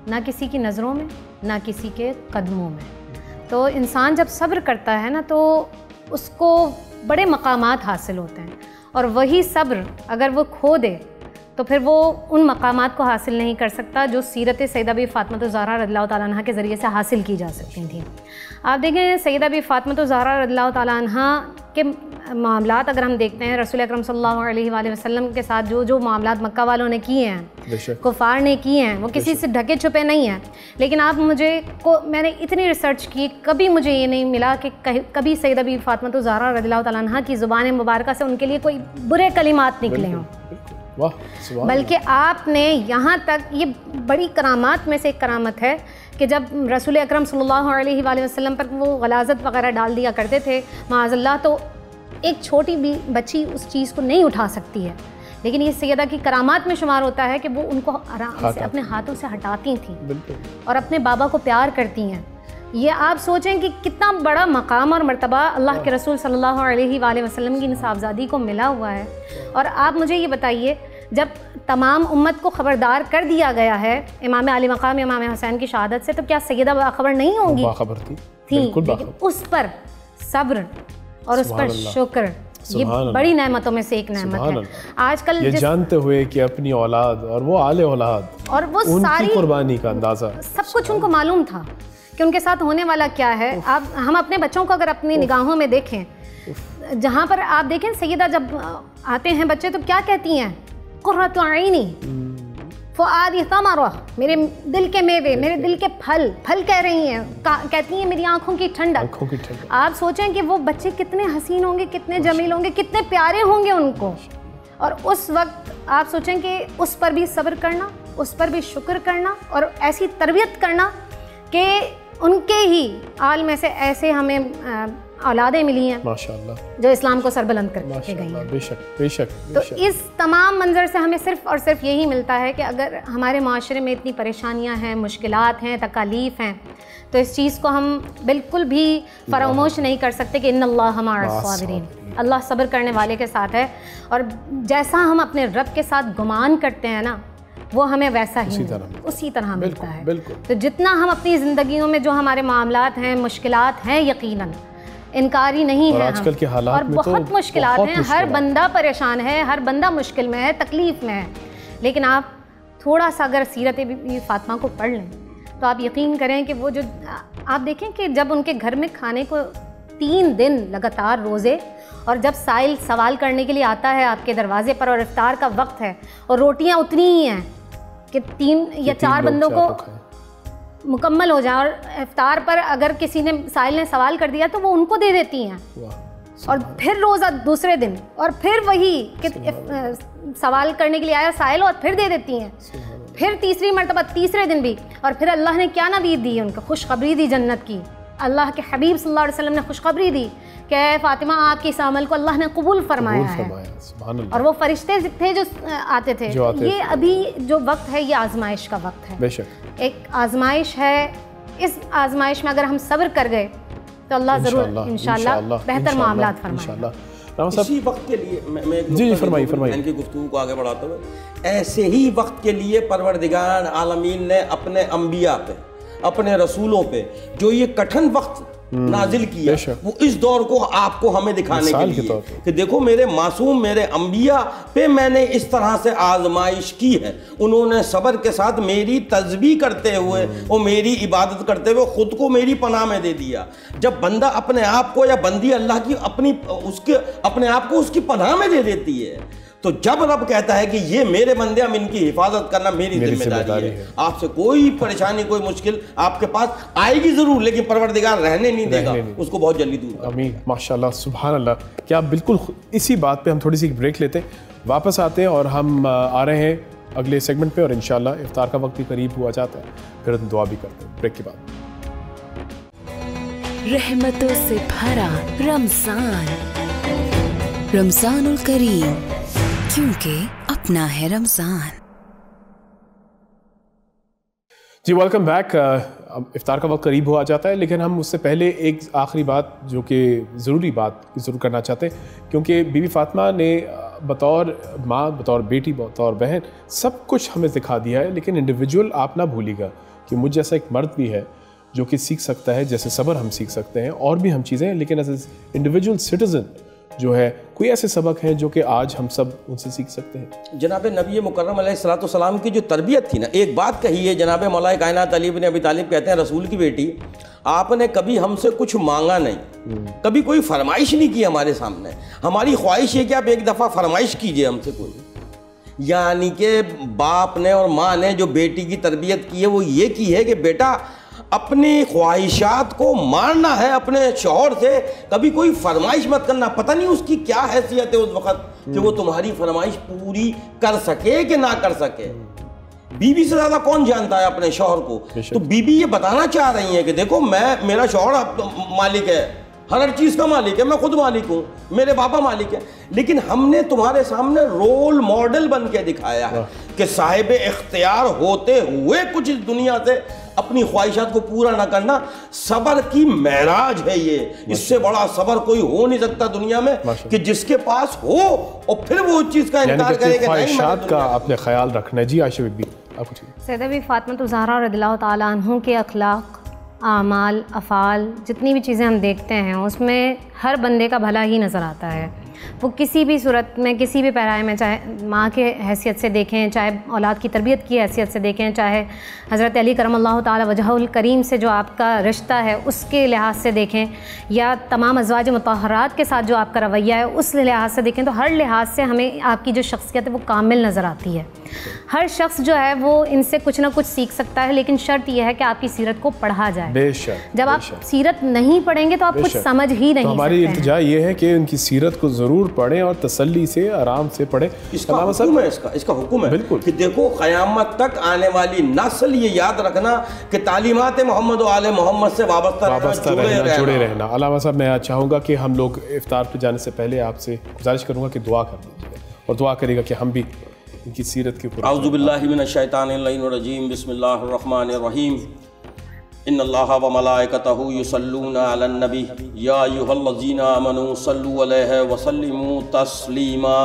ना किसी की नज़रों में ना किसी के कदमों में। तो इंसान जब सब्र करता है ना तो उसको बड़े मकामात हासिल होते हैं, और वही सब्र अगर वो खो दे तो फिर वो उन मकामात को हासिल नहीं कर सकता जो सीरत सैयदा बीबी फ़ातिमा ज़हरा रज़ियल्लाहु तआला अन्हा के ज़रिए से हासिल की जा सकती थी। आप देखें सैयदा बीबी फ़ातिमा ज़हरा रज़ियल्लाहु तआला अन्हा के मामलात अगर हम देखते हैं, रसूल अकरम सल्लल्लाहु अलैहि वसल्लम के साथ जो मामलात मक्का वालों ने किए हैं, कुफार ने किए हैं, वो किसी से ढके छुपे नहीं हैं। लेकिन आप मैंने इतनी रिसर्च की, कभी मुझे ये नहीं मिला कि कभी सैयदा बीबी फ़ातिमा ज़हरा रज़ियल्लाहु तआला अन्हा की ज़ुबान मुबारक से उनके लिए कोई बुरे कलिमात निकले हों, बल्कि आपने यहाँ तक, ये बड़ी करामात में से एक करामत है कि जब रसूल अकरम सल्लल्लाहु अलैहि वसल्लम पर वो गलाज़त वग़ैरह डाल दिया करते थे माअज़ल्लाह, तो एक छोटी भी बच्ची उस चीज़ को नहीं उठा सकती है, लेकिन ये सैयदा की करामात में शुमार होता है कि वो उनको आराम से अपने हाथों से हटाती थी और अपने बाबा को प्यार करती हैं। ये आप सोचें कि कितना बड़ा मकाम और मर्तबा अल्लाह के रसूल सल्लल्लाहु अलैहि वसल्लम की इन साहबजादी को मिला हुआ है। और आप मुझे ये बताइए, जब तमाम उम्मत को ख़बरदार कर दिया गया है इमाम अली मकाम इमाम हुसैन की शहादत से, तो क्या सैयदा बाखबर नहीं होंगी? बाखबर थी, लेकिन उस पर सब्र और उस पर शुक्र, ये बड़ी नेमतों में से एक नेमत है। आजकल ये जानते हुए कि अपनी औलाद और वो आले औलाद और वो सारी कुर्बानी का अंदाज़ा सब कुछ उनको मालूम था कि उनके साथ होने वाला क्या है। आप हम अपने बच्चों को अगर अपनी निगाहों में देखें, जहाँ पर आप देखें सैयदा जब आते हैं बच्चे तो क्या कहती हैं, कुर्रतु आइनी, फ़ुआद यतमर्रा, मेरे दिल के मेवे, मेरे दिल के फल कह रही हैं, कहती हैं मेरी आँखों की ठंडक। आप सोचें कि वो बच्चे कितने हसीन होंगे, कितने जमील होंगे, कितने प्यारे होंगे उनको। और उस वक्त आप सोचें कि उस पर भी सब्र करना, उस पर भी शुक्र करना और ऐसी तरबियत करना कि उनके ही आल में से ऐसे हमें औलादें मिली हैं माशाअल्लाह, जो इस्लाम को सरबुलंद करके गई हैं। बेशक बेशक। तो इस तमाम मंजर से हमें सिर्फ़ और सिर्फ यही मिलता है कि अगर हमारे माशरे में इतनी परेशानियां हैं, मुश्किलात हैं, तकालीफ हैं, तो इस चीज़ को हम बिल्कुल भी फरामोश नहीं कर सकते कि इन्नल्लाह मअस साबिरीन, अल्लाह सब्र करने वाले के साथ है। और जैसा हम अपने रब के साथ गुमान करते हैं ना, वो हमें वैसा ही उसी तरह मिलता है। तो जितना हम अपनी ज़िंदगियों में जो हमारे मामलात हैं, मुश्किलात हैं, यकीनन इनकारी नहीं है आजकल के हालात और में बहुत तो मुश्किलात हैं। हर बंदा परेशान है, हर बंदा मुश्किल में है, तकलीफ़ में है। लेकिन आप थोड़ा सा अगर सीरत बीबी फातिमा को पढ़ लें तो आप यकीन करें कि वो जो आप देखें कि जब उनके घर में खाने को 3 दिन लगातार रोज़े, और जब साइल सवाल करने के लिए आता है आपके दरवाजे पर और इफ्तार का वक्त है और रोटियां उतनी ही हैं कि 3 या 4 बंदों को मुकम्मल हो जाए, और इफ्तार पर अगर किसी ने साइल ने सवाल कर दिया तो वो उनको दे देती हैं, और फिर रोज़ा दूसरे दिन और फिर वही कि सवाल करने के लिए आया साइल और फिर दे देती हैं, फिर तीसरी मरतबा तीसरे दिन भी। और फिर अल्लाह ने क्या नवीद दी है उनको, खुशखबरी दी जन्नत की। अल्लाह के हबीब सल्लल्लाहु अलैहि वसल्लम ने खुशखबरी दी कि फातिमा आपके इस अमल को अल्लाह ने कबूल फरमाया है। और वो फरिश्ते थे जो आते थे। ये अभी जो वक्त है ये आजमाइश का वक्त है, बेशक एक आजमाइश है। इस आजमाइश में अगर हम सब्र कर गए तो अल्लाह ज़रूर इंशाअल्लाह बेहतर मामलात फरमाएगा। इसी वक्त के लिए मैं फरमाइए इनकी गुफ्तगू को आगे बढ़ाते हुए, ऐसे ही वक्त के लिए परवरदिगार आलमीन ने अपने अंबिया पे, अपने रसूलों पे जो ये कठिन वक्त नाजिल किया, वो इस दौर को आपको हमें दिखाने के लिए कि देखो मेरे मासूम, मेरे अंबिया पे मैंने इस तरह से आजमाइश की है। उन्होंने सब्र के साथ मेरी तस्बीह करते हुए और मेरी इबादत करते हुए खुद को मेरी पनाह में दे दिया। जब बंदा अपने आप को या बंदी अल्लाह की अपने आप को उसकी पनाह में दे देती है, तो जब रब कहता है कि ये मेरे बंदे, हम इनकी हिफाजत करना मेरी जिम्मेदारी है। आपसे कोई परेशानी, कोई मुश्किल आपके पास आएगी जरूर, लेकिन परवरदिगार रहने नहीं देगा, उसको बहुत जल्दी दूर। आमीन, माशाल्लाह, सुभान अल्लाह। क्या बिल्कुल इसी बात पे हम थोड़ी सी ब्रेक लेते हैं, वापस आते हैं और हम आ रहे हैं अगले सेगमेंट पे, और इंशाल्लाह इफ्तार का वक्त भी करीब हुआ जाता है, फिर दुआ भी करते हैं ब्रेक के बाद। रहमतों से भरा रमजान, रमजानुल करीम, क्योंकि अपना है रमज़ान। जी वेलकम बैक। इफ्तार का वक्त करीब हुआ जाता है, लेकिन हम उससे पहले एक आखिरी बात जो कि ज़रूरी बात ज़रूर करना चाहते हैं, क्योंकि बीबी फातिमा ने बतौर माँ, बतौर बेटी, बतौर बहन सब कुछ हमें दिखा दिया है। लेकिन इंडिविजुअल आप ना भूलिएगा कि मुझ जैसा एक मर्द भी है जो कि सीख सकता है, जैसे सब्र हम सीख सकते हैं और भी हम चीज़ें, लेकिन एज ए इंडिविजुअल सिटीज़न जो है कोई ऐसे सबक हैं जो कि आज हम सब उनसे सीख सकते हैं। जनाब नबी मुकर्रम अलैहिस्सलाम की जो तरबियत थी ना, एक बात कही है जनाब मौला कायनात अली इब्न अबी तालिब कहते हैं, रसूल की बेटी, आपने कभी हमसे कुछ मांगा नहीं, कभी कोई फरमाइश नहीं की हमारे सामने। हमारी ख्वाहिश है कि आप एक दफ़ा फरमाइश कीजिए हमसे कोई। यानी कि बाप ने और माँ ने जो बेटी की तरबियत की है वो ये की है कि बेटा अपनी ख्वाहिशात को मारना है अपने शौहर से, कभी कोई फरमाइश मत करना। पता नहीं उसकी क्या हैसियत है उस वक्त कि वो तुम्हारी फरमाइश पूरी कर सके कि ना कर सके। बीबी से ज़्यादा कौन जानता है अपने शौहर को। तो बीबी ये बताना चाह रही है कि देखो मेरा शौहर मालिक है, हर चीज़ का मालिक है, मैं खुद मालिक हूँ, मेरे बाबा मालिक है, लेकिन हमने तुम्हारे सामने रोल मॉडल बन के दिखाया है कि साहिब इख्तियार होते हुए कुछ इस दुनिया से अपनी ख्वाहिशात को पूरा ना करना सब्र की महराज है। ये इससे बड़ा सब्र कोई हो नहीं सकता दुनिया में कि जिसके पास हो और फिर वो उस चीज़ का इनकार करे कि ख्वाहिशात का आपने ख्याल रखना है। जी आयशा बीबी, सैयदा बीबी फातिमा ज़हरा रज़ियल्लाहु ताला अन्हा के अखलाक, आमाल, अफ़ाल, जितनी भी चीज़ें हम देखते हैं उसमें हर बंदे का भला ही नज़र आता है। वो किसी भी सूरत में, किसी भी पैराए में, चाहे माँ के हैसियत से देखें, चाहे औलाद की तरबियत की हैसियत से देखें, चाहे हज़रत अली करमल्लाहु ताला वजहुल करीम से जो आपका रिश्ता है उसके लिहाज से देखें, या तमाम अज़वाज मुतहरात के साथ जो आपका रवैया है उस लिहाज से देखें, तो हर लिहाज से हमें आपकी जो शख्सियत है वो कामिल नज़र आती है। हर शख्स जो है वो इनसे कुछ ना कुछ सीख सकता है, लेकिन शर्त यह है कि आपकी सीरत को पढ़ा जाए। बेशक। जब आप सीरत नहीं पढ़ेंगे तो आप कुछ समझ ही नहीं सकते। हमारी इल्तिजा ये है कि उनकी सीरत को ज़रूर पढ़ें और तसल्ली से, आराम से पढ़ें। इसका हुक्म है बिल्कुल कि देखो क़यामत तक आने वाली नस्ल ये याद रखना कि तालीमात मोहम्मद व आले मोहम्मद से वाबस्ता जुड़े रहना। अल्लामा साहब, मैं चाहूँगा कि हम लोग इफ्तार पर जाने से पहले आपसे गुजारिश करूँगा कि दुआ कर दीजिए और दुआ करेगा कि हम भी इनकी सीरत के ऊपर। औज़ु बिल्लाहि मिनश शैतानिर रजीम, बिस्मिल्लाहिर रहमानिर रहीम। इन्नल्लाहा व मलाइकतहु युसल्लूना अलन नबी या अय्युहल्लज़ीना आमनू सल्लू अलैहि व सल्लिमू तस्लीमा।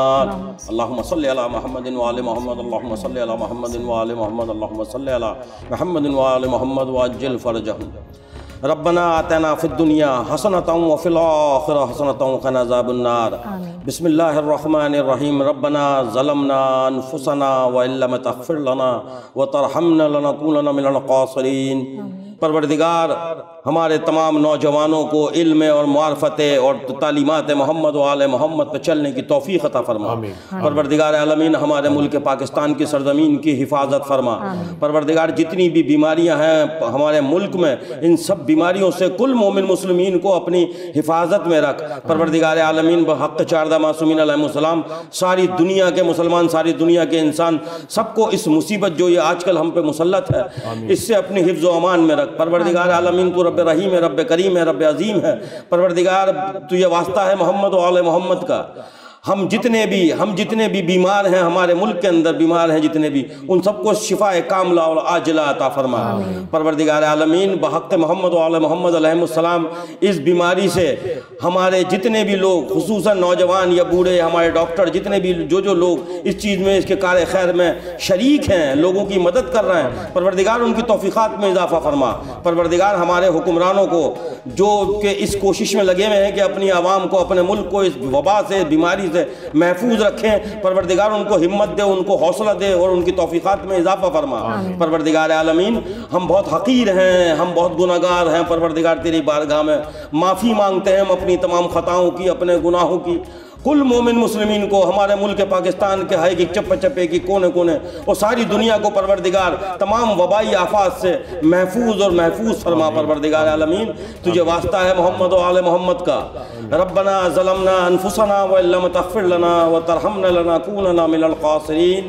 अल्लाहुम्मा सल्लि अला मुहम्मदिन व आले मुहम्मद, अल्लाहुम्मा सल्लि अला मुहम्मदिन व आले मुहम्मद, अल्लाहुम्मा सल्लि अला मुहम्मदिन व आले मुहम्मद व अज्जिल फरजहुम। रब्बना आतना फिद दुनिया हसनतम व फिल आखिरह हसनतम व क़िना अज़ाबन्नार। बिस्मिल्लाहिर रहमानिर रहीम। रब्बना ज़लमना अनफुसना व इल्लम तग़फिर लना व तरहमना लनकूनन्ना मिनल ख़ासिरीन। परवरदिगार, हमारे तमाम नौजवानों को इल्म और मार्फत और तालीमात मोहम्मद व आले मोहम्मद पर चलने की तौफीक अता फरमा। परवरदिगार आलमीन, हमारे मुल्क पाकिस्तान की सरजमीन की हिफाजत फरमा। परवरदिगार, जितनी भी बीमारियां हैं हमारे मुल्क में, इन सब बीमारियों से कुल मोमिन मुस्लिमीन को अपनी हिफाजत में रख। परवरदिगार आलमीन बहक़ चारदा मासूमीन अलैहिस्सलाम, सारी दुनिया के मुसलमान, सारी दुनिया के इंसान, सबको इस मुसीबत जो ये आजकल हम पे मुसल्लत है, इससे अपनी हिफ्ज़ व अमान में रख। परवरदिगार आलमीन, तू रब्बे रहीम है, रब्बे करीम है, रब्बे अजीम है। परवरदिगार, तुझे वास्ता है मोहम्मद व आले मोहम्मद का। हम जितने भी बीमार हैं, हमारे मुल्क के अंदर बीमार हैं जितने भी, उन सबको शिफाए कामला और आजिला अता फरमा। परवरदिगार आलमीन, बहक़ मोहम्मद व आले मोहम्मद अलैहिस्सलाम, इस बीमारी से हमारे जितने भी लोग, खुसूसन नौजवान या बूढ़े, हमारे डॉक्टर, जितने भी जो लोग इस चीज़ में, इसके कार खैर में शरीक हैं, लोगों की मदद कर रहे हैं, परवरदिगार उनकी तौफ़ीक़ात में इजाफ़ा फरमा। परवरदिगार, हमारे हुक्मरानों को जो कि इस कोशिश में लगे हुए हैं कि अपनी आवाम को, अपने मुल्क को इस वबा से, बीमारी से महफूज रखें, परवरदिगार उनको हिम्मत दे, उनको हौसला दे और उनकी तौफीक़ात में इजाफा फरमा। परवरदिगार आलमीन, हम बहुत हकीर हैं, हम बहुत गुनाहगार हैं। परवरदिगार, तेरी बारगाह में माफ़ी मांगते हैं हम अपनी तमाम ख़ताओं की, अपने गुनाहों की। कुल मोमिन मुस्लिमीन को, हमारे मुल्क पाकिस्तान के है कि चप्पे चप्पे की कोने कोने और सारी दुनिया को परवरदिगार तमाम वबाई आफात से महफूज और महफूज फरमा। परवरदिगार आलमीन, तुझे वास्ता है मोहम्मद व आले मोहम्मद का। रब्बना ज़लमना अनफुसना व इल्लम तग़फिर लना व तरहमना लनकूनन्ना मिनल ख़ासिरीन।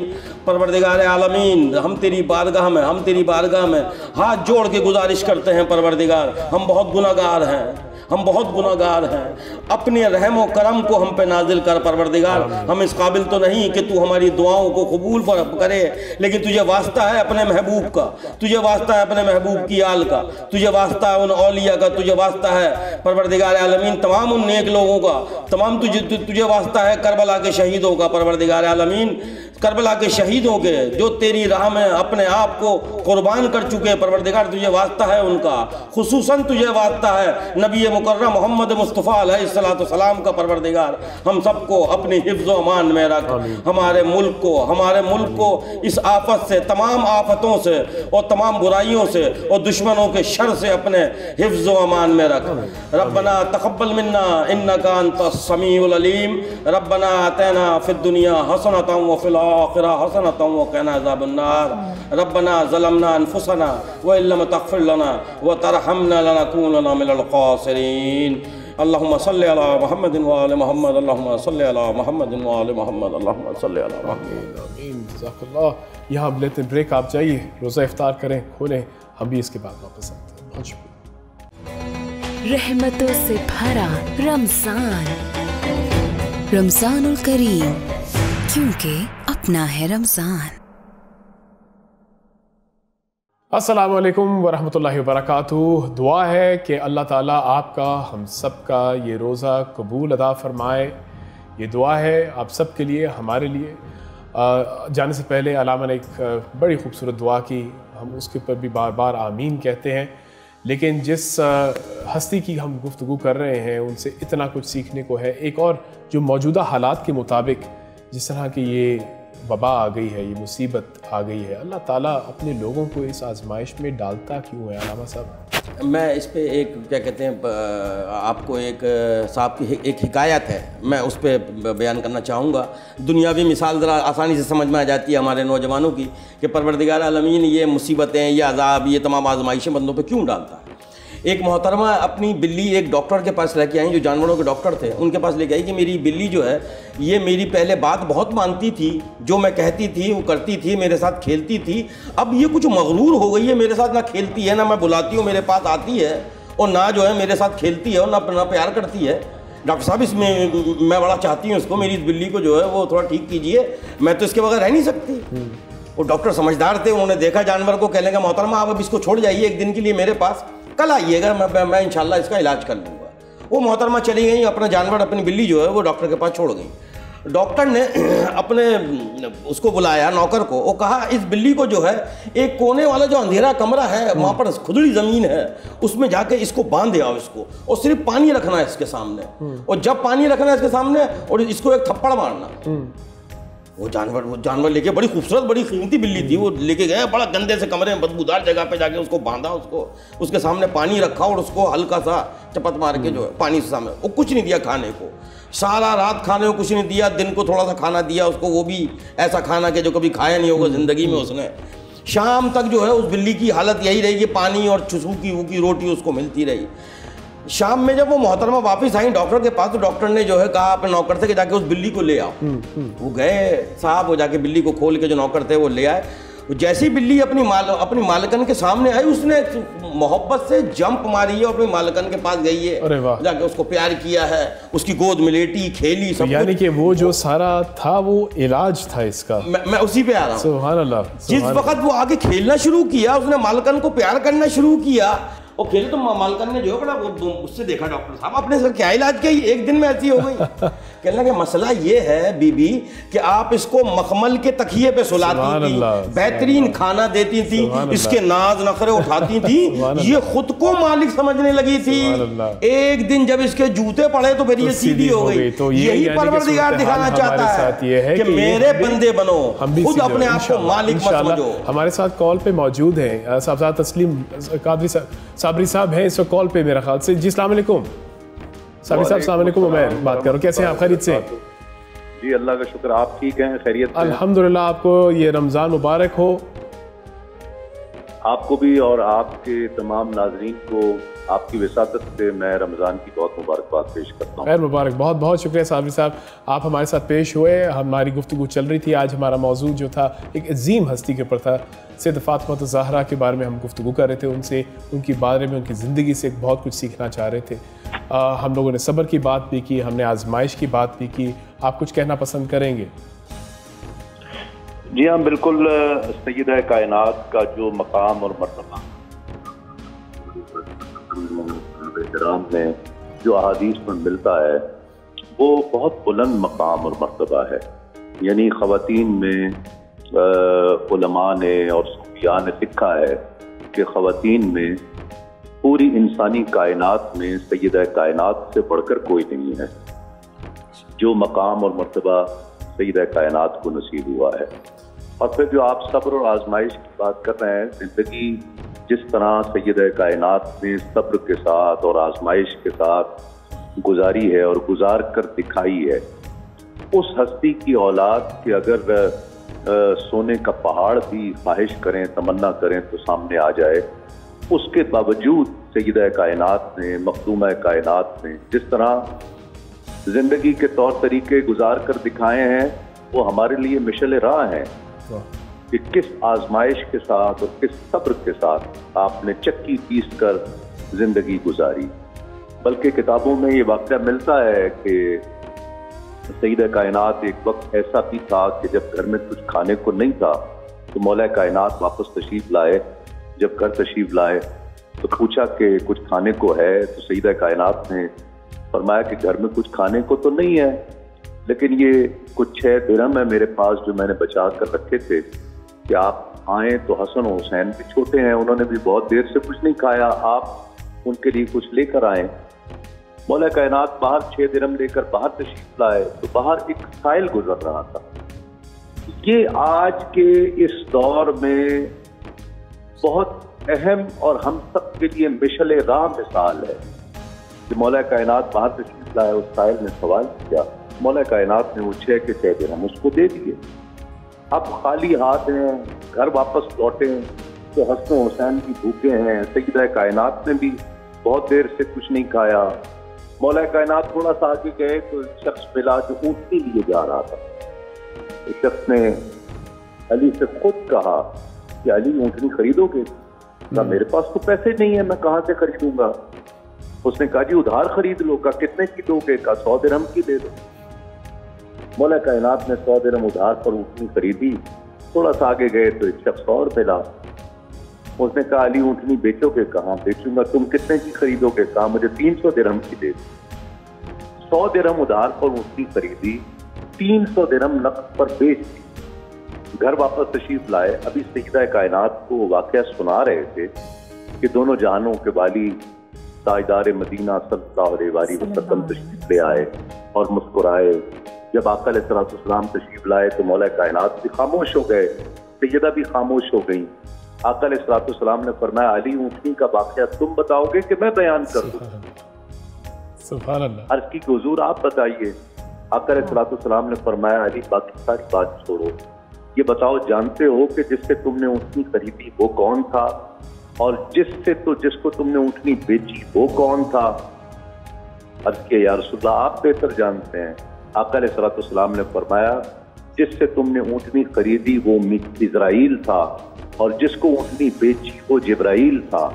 परवरदिगार आलमीन, हम तेरी बारगाह में हाथ जोड़ के गुजारिश करते हैं परवरदिगार, हम बहुत गुनाहगार हैं, अपने रहम व करम को हम पे नाजिल कर। परवरदिगार, हम इस काबिल तो नहीं कि तू हमारी दुआओं को कबूल करे, लेकिन तुझे वास्ता है अपने महबूब का, तुझे वास्ता है अपने महबूब की आल का, तुझे वास्ता है उन औलिया का, तुझे वास्ता है परवरदिगार आलमीन तमाम उन नेक लोगों का, तमाम तुझे वास्ता है करबला के शहीदों का। परवरदिगार आलमीन, करबला के शहीदों के जो तेरी राह में अपने आप को कुर्बान कर चुके, परवरदिगार तुझे वास्ता है उनका। खुसूसन तुझे वास्ता है नबी मुकर्रम मोहम्मद मुस्तफ़ा अलैहिस्सलाम का। परवरदिगार, हम सबको अपनी हिफ्ज़ व अमान में रख। हमारे मुल्क को इस आफत से, तमाम आफतों से और तमाम बुराइयों से और दुश्मनों के शर से अपने हिफ्ज़ व अमान में रख। रब्बना तक़ब्बल मिन्ना इन्नका अंतस समीउल अलीम। रब्बना आतना फिद दुनिया हसनतम व फिल आखिरह हसनतम व क़िना अज़ाबन्नार। रब्बना ज़लमना अनफुसना व इल्लम तग़फिर लना व तरहमना लनकूनन्ना मिनल ख़ासिरीन। अल्लाहुम्मा सल्लि अला मुहम्मदिन व आले मुहम्मद, अल्लाहुम्मा सल्लि अला मुहम्मदिन व आले मुहम्मद, अल्लाहुम्मा सल्लि अला मुहम्मद। आमीन, जज़ाकल्लाह। यहाँ हम लेते हैं ब्रेक, आप जाइए रोज़ा इफ्तार करें, खोलें, हम भी इसके बाद वापस आते हैं। बहुत शुक्रिया। रहमतों से भरा रमज़ानुल करीम, क्योंकि अपना है रमज़ान। अस्सलामु अलैकुम वरहमतुल्लाहि वबरकातुहू। दुआ है कि अल्लाह ताला आपका, हम सब का ये रोज़ा कबूल अदा फरमाए। ये दुआ है आप सब के लिए, हमारे लिए। जाने से पहले अलामा ने एक बड़ी खूबसूरत दुआ की, हम उसके ऊपर भी बार बार आमीन कहते हैं लेकिन जिस हस्ती की हम गुफ्तगू कर रहे हैं उनसे इतना कुछ सीखने को है। एक और जो मौजूदा हालात के मुताबिक जिस तरह की ये वबा आ गई है, ये मुसीबत आ गई है, अल्लाह ताला अपने लोगों को इस आजमाइश में डालता क्यों है अलामा साहब? मैं इस पे एक क्या कहते हैं आपको एक साहब की एक हिकायत है, मैं उस पर बयान करना चाहूँगा। दुनियावी मिसाल ज़रा आसानी से समझ में आ जाती है हमारे नौजवानों की कि परवरदिगार आलमीन ये मुसीबतें, ये अज़ाब, ये तमाम आजमाइशें बंदों पे क्यों डालता है। एक मोहतरमा अपनी बिल्ली एक डॉक्टर के पास लेके आई, जो जानवरों के डॉक्टर थे, उनके पास लेके आई कि मेरी बिल्ली जो है ये मेरी पहले बात बहुत मानती थी, जो मैं कहती थी वो करती थी, मेरे साथ खेलती थी, अब ये कुछ मगरूर हो गई है, मेरे साथ ना खेलती है, ना मैं बुलाती हूँ मेरे पास आती है, और ना जो है मेरे साथ खेलती है और ना प्यार करती है। डॉक्टर साहब इसमें मैं बड़ा चाहती हूँ इसको, मेरी इस बिल्ली को जो है वो थोड़ा ठीक कीजिए, मैं तो इसके बगैर रह नहीं सकती। वो डॉक्टर समझदार थे, उन्होंने देखा जानवर को, कहने का मोहतरमा आप अब इसको छोड़ जाइए एक दिन के लिए मेरे पास, कल आइएगा, मैं इंशाल्लाह इसका इलाज कर लूँगा। वो मोहतरमा चली गई, अपना जानवर, अपनी बिल्ली जो है वो डॉक्टर के पास छोड़ गई। डॉक्टर ने अपने उसको बुलाया, नौकर को, वो कहा इस बिल्ली को जो है एक कोने वाला जो अंधेरा कमरा है वहाँ पर खुदड़ी ज़मीन है, उसमें जाके इसको बांध आओ इसको, और सिर्फ पानी रखना है इसके सामने, और जब पानी रखना है इसके सामने और इसको एक थप्पड़ मारना। वो जानवर लेके, बड़ी खूबसूरत बड़ी कीमती बिल्ली थी, वो लेके गए बड़ा गंदे से कमरे में बदबूदार जगह पे, जाके उसको बांधा, उसको उसके सामने पानी रखा और उसको हल्का सा चपत मार के जो है पानी से सामने, वो कुछ नहीं दिया खाने को, सारा रात खाने को कुछ नहीं दिया, दिन को थोड़ा सा खाना दिया उसको, वो भी ऐसा खाना कि जो कभी खाया नहीं होगा ज़िंदगी में उसने। शाम तक जो है उस बिल्ली की हालत यही रही कि पानी और सूखी रोटी उसको मिलती रही। शाम में जब वो मोहतरमा वापस आई डॉक्टर के पास, तो डॉक्टर ने जो है कहा अपने नौकर से कि जाके उस बिल्ली को ले आओ। वो गए साहब, वो जाके बिल्ली को खोल के जो नौकर थे वो ले आए। जैसी बिल्ली अपनी मालकन के सामने आई, उसने मोहब्बत से जंप मारी है और अपनी मालकन के पास गई है, जाके उसको प्यार किया है, उसकी गोद में लेटी, खेली, सब। यानी कि वो जो सारा था वो इलाज था इसका। मैं उसी पे आ रहा हूँ। सुभान अल्लाह। जिस वक्त वो आगे खेलना शुरू किया, उसने मालकन को प्यार करना शुरू किया, और खेले तो मालकन ने जो है बड़ा वो उससे देखा, डॉक्टर साहब आपने सर क्या इलाज किया, एक दिन में ऐसी हो गई। कहने लगे मसला ये है बीबी कि आप इसको मखमल के तकिए पे सुलाती थी, बेहतरीन खाना देती थी, इसके नाज नखरे उठाती थी, ये खुद को मालिक समझने लगी थी। एक दिन जब इसके जूते पड़े तो फिर ये सीधी हो गई। तो यही परवरदिगार दिखाना चाहता है कि मेरे बंदे बनो, खुद अपने आप को मालिक मत समझो। हमारे साथ कॉल पे मौजूद है साहब तस्लीम कादरी साबरी साहब हैं इस कॉल पे मेरे ख्याल से। जी अस्सलाम वालेकुम साबरी साहब। अस्सलाम वालेकुम, मैं बात कर रहा हूँ, कैसे हैं आप? खैरियत से? जी अल्लाह का शुक्र, आप ठीक हैं? खैरियत से? अल्हम्दुलिल्लाह। आपको ये रमज़ान मुबारक हो। आपको भी और आपके तमाम नाज़रीन को आपकी वसातत से मैं रमज़ान की बहुत मुबारकबाद पेश करता हूँ। खैर मुबारक। बहुत बहुत शुक्रिया साबरी साहब, आप हमारे साथ पेश हुए। हमारी गुफ्तगू चल रही थी, आज हमारा मौजू जो था एक अजीम हस्ती के ऊपर था, सैयद फातिमा ज़हरा के बारे में हम गुफ्तगू कर रहे थे उनसे, उनके बारे में, उनकी ज़िंदगी से बहुत कुछ सीखना चाह रहे थे। हम लोगों ने सब्र की बात भी की, हमने आजमाइश की बात भी की। आप कुछ कहना पसंद करेंगे? जी हाँ बिल्कुल। सैयदा कायनात का जो मकाम और मर्तबा में जो अहादीस में मिलता है वो बहुत बुलंद मकाम और मर्तबा है। यानी ख़वातीन में उलमा ने और सूफिया ने लिखा है कि ख़वातीन में पूरी इंसानी कायनात में सैयदा कायनात से बढ़कर कोई नहीं है। जो मकाम और मर्तबा सैयदा कायनात को नसीब हुआ है। और फिर जो आप सब्र और आजमाइश की बात कर रहे हैं, ज़िंदगी जिस तरह सैयदा कायनात ने सब्र के साथ और आजमाइश के साथ गुजारी है और गुजार कर दिखाई है, उस हस्ती की औलाद कि अगर सोने का पहाड़ भी ख्वाहिश करें, तमन्ना करें तो सामने आ जाए, उसके बावजूद सैयदा कायनात ने, मखदूमा कायनात ने जिस तरह जिंदगी के तौर तरीके गुजार कर दिखाए हैं, वो हमारे लिए मिशल राह हैं कि किस आजमाइश के साथ और किस सब्र के साथ आपने चक्की पीस कर जिंदगी गुजारी। बल्कि किताबों में ये वाक़या मिलता है कि सैयदा कायनात एक वक्त ऐसा भी था कि जब घर में कुछ खाने को नहीं था तो मौला कायनात वापस तशरीफ लाए। जब घर तशरीफ लाए तो पूछा कि कुछ खाने को है, तो सैयदा कायनात ने फरमाया कि घर में कुछ खाने को तो नहीं है, लेकिन ये कुछ 6 दिरहम है मेरे पास जो मैंने बचा कर रखे थे कि आप आए तो हसन और हुसैन भी छोटे हैं, उन्होंने भी बहुत देर से कुछ नहीं खाया, आप उनके लिए कुछ लेकर आए। मौला कायनात बाहर 6 दिरहम लेकर बाहर तशरीफ लाए तो बाहर एक साइल गुजर रहा था। ये आज के इस दौर में बहुत अहम और हम सब के लिए मिशल राह मिसाल है कि मौला कायनात बाहर तशरीफ लाए, उस साइल ने सवाल किया, मौला कायनात ने वो 6 के 6 दिरहम उसको दे दिए। अब खाली हाथ हैं, घर वापस लौटे तो हसन हुसैन भी भूखे हैं, सैयदा कायनात ने भी बहुत देर से कुछ नहीं खाया। मौला कायनात थोड़ा सा आगे गए तो एक शख्स मिला जो ऊँटनी लिए जा रहा था। इस शख्स ने अली से खुद कहा कि अली ऊँटनी खरीदोगे? कहा मेरे पास तो पैसे नहीं है, मैं कहाँ से खरीदूंगा। उसने कहा जी उधार खरीद लो। कहा कितने की दोगे? कहा 100 दिरहम की दे दो। मौला कायनात ने 100 दिरहम उधार पर ऊँटनी खरीदी। थोड़ा सा आगे गए तो एक शख्स और मिला। उसने कहा अली ऊँटनी बेचोगे? कहाँ बेचूंगा। तुम कितने की खरीदोगे? कहा मुझे 300 दिरहम की दे दो। 100 दिरहम उधार पर ऊँटनी खरीदी, 300 दिरहम नकद पर बेच दी। घर वापस तशरीफ लाए। अभी सैयदा कायनात को वाकया सुना रहे थे कि दोनों जहानों के वाली ताजदार मदीना सल्लल्लाहु अलैहि वसल्लम तशरीफ ले आए और मुस्कुराए। जब आका अलैहिस्सलाम तशरीफ लाए तो मौला कायनात भी खामोश हो गए, सैयदा भी खामोश हो गई। आका अलैहिस्सलाम ने फरमाया अली ऊँटनी का वाकया तुम बताओगे कि मैं बयान कर दूं? सुभान अल्लाह। अर्ज़ की हुजूर आप बताइए। आका अलैहिस्सलाम ने फरमाया अली बाकी सारी बात छोड़ो, ये बताओ जानते हो कि जिससे तुमने ऊँटनी खरीदी वो कौन था, और जिसको तुमने ऊँटनी बेची वो कौन था? अर्ज़ किया या रसूलल्लाह आप बेहतर जानते हैं। आका अलैहिस्सलाम ने फरमाया जिससे तुमने ऊँटनी खरीदी वो इज़राइल था, और जिसको ऊँटनी बेची वो जिब्राइल था।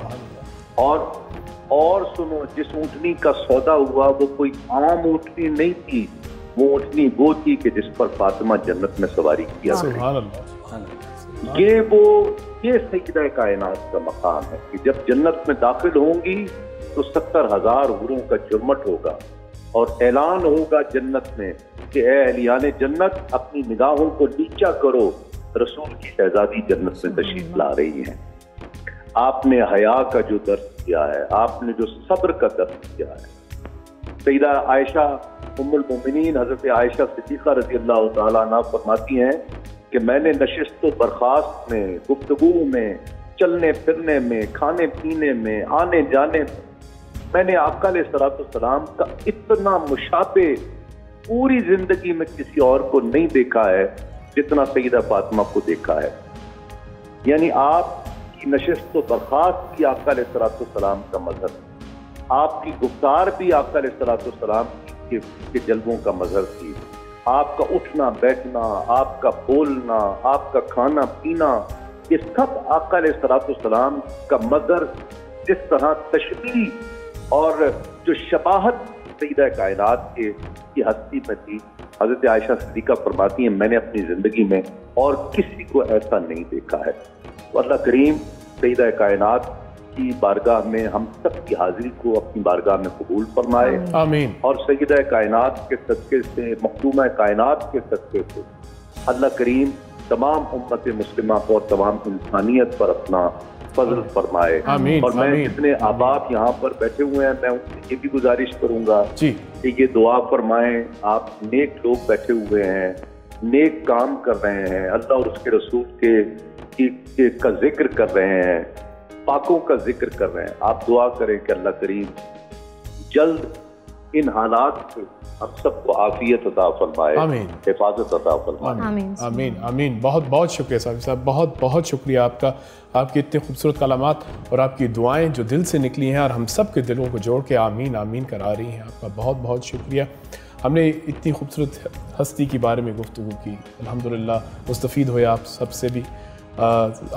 और सुनो, जिस ऊँटनी का सौदा हुआ वो कोई आम ऊँटनी नहीं थी, वो ऊँटनी वो थी कि जिस पर फातिमा जन्नत में सवारी किया। ये सैयदा कायनात का मकाम है कि जब जन्नत में दाखिल होंगी तो 70,000 हुरों का जुर्मट होगा और ऐलान होगा जन्नत में कि ए अहलियाने जन्नत अपनी निगाहों को नीचा करो, रसूल की शहजादी जन्नत में तशरीफ ला रही हैं। आपने हया का जो दर्स किया है, आपने जो सब्र का दर्स किया है। सैयदा आयशा उम्मुल मोमिनीन हजरत आयशा सिद्दीक़ा रज़ियल्लाहु ताला अन्हा फरमाती हैं कि मैंने नशिस्त व बर्खास्त में, गुफ्तगू में, चलने फिरने में, खाने पीने में, आने जाने में, मैंने आका अलैहिस्सलाम का इतना मुशाबे पूरी जिंदगी में किसी और को नहीं देखा है जितना सैयदा फातिमा को देखा है। यानी आपकी नशिस्त व बर्खास्त भी आका अलैहिस्सलाम का मजहर, आपकी गुफ्तार भी आका अलैहिस्सलाम के जल्बों का मजहर थी। आपका उठना बैठना, आपका बोलना, आपका खाना पीना, ये सब आका अलैहिस्सलाम का मजहर। जिस तरह तशबीह और जो शबाहत सैयदा कायनात की हस्ती में थी, हजरत आयशा सिद्दीक़ा फरमाती हैं मैंने अपनी जिंदगी में और किसी को ऐसा नहीं देखा है। अल्लाह करीम सैयदा कायनात की बारगाह में हम सब की हाजिरी को अपनी बारगाह में कबूल फरमाए, आमीन। और सैयदा कायनात के सदक़े से, मखदूमा कायनात के सदक़े से अल्लाह करीम तमाम उम्मत मुस्लिमा को और तमाम इंसानियत पर अपना फजल फरमाए। और मैं जितने अहबाब यहाँ पर बैठे हुए हैं, मैं उनसे ये भी गुजारिश करूँगा कि ये दुआ फरमाएं। आप नेक लोग बैठे हुए हैं, नेक काम कर रहे हैं, अल्लाह और उसके रसूल का जिक्र कर रहे हैं, पाकों का जिक्र कर रहे हैं। आप दुआ करें कि अल्लाह करीम जल्द इन हालात से हम सबको आफियत अता फरमाए, हिफाजत अता फरमाए। आमीन आमीन। बहुत बहुत शुक्रिया साहब, बहुत बहुत शुक्रिया आपका, आपकी इतने खूबसूरत कलामात और आपकी दुआएं जो दिल से निकली हैं और हम सब के दिलों को जोड़ के आमीन आमीन करा रही हैं। आपका बहुत बहुत शुक्रिया। हमने इतनी खूबसूरत हस्ती के बारे में गुफ्तगू की, अल्हम्दुलिल्लाह मुस्तफ़ीद हुए आप सबसे भी।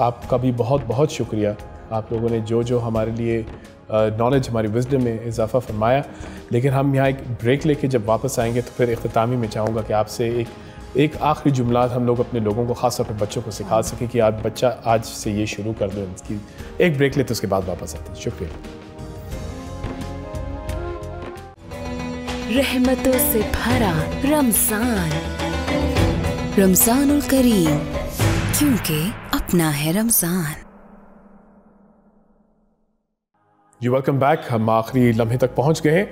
आपका भी बहुत बहुत शुक्रिया। आप लोगों ने जो जो हमारे लिए नॉलेज, हमारी विजडम में इजाफ़ा फरमाया। लेकिन हम यहाँ एक ब्रेक लेके जब वापस आएंगे तो फिर इख्तितामी में चाहूँगा कि आपसे एक आखिरी जुमला हम लोग अपने लोगों को, ख़ास तौर पर बच्चों को सिखा सकें कि आप बच्चा आज से ये शुरू कर दो। इसकी एक ब्रेक लेते उसके बाद वापस आते हैं। शुक्रिया। रहमतों से भरा रमज़ानुल करीम, क्योंकि अपना है रमज़ान। जी वेलकम बैक। हम आखिरी लम्हे तक पहुंच गए हैं।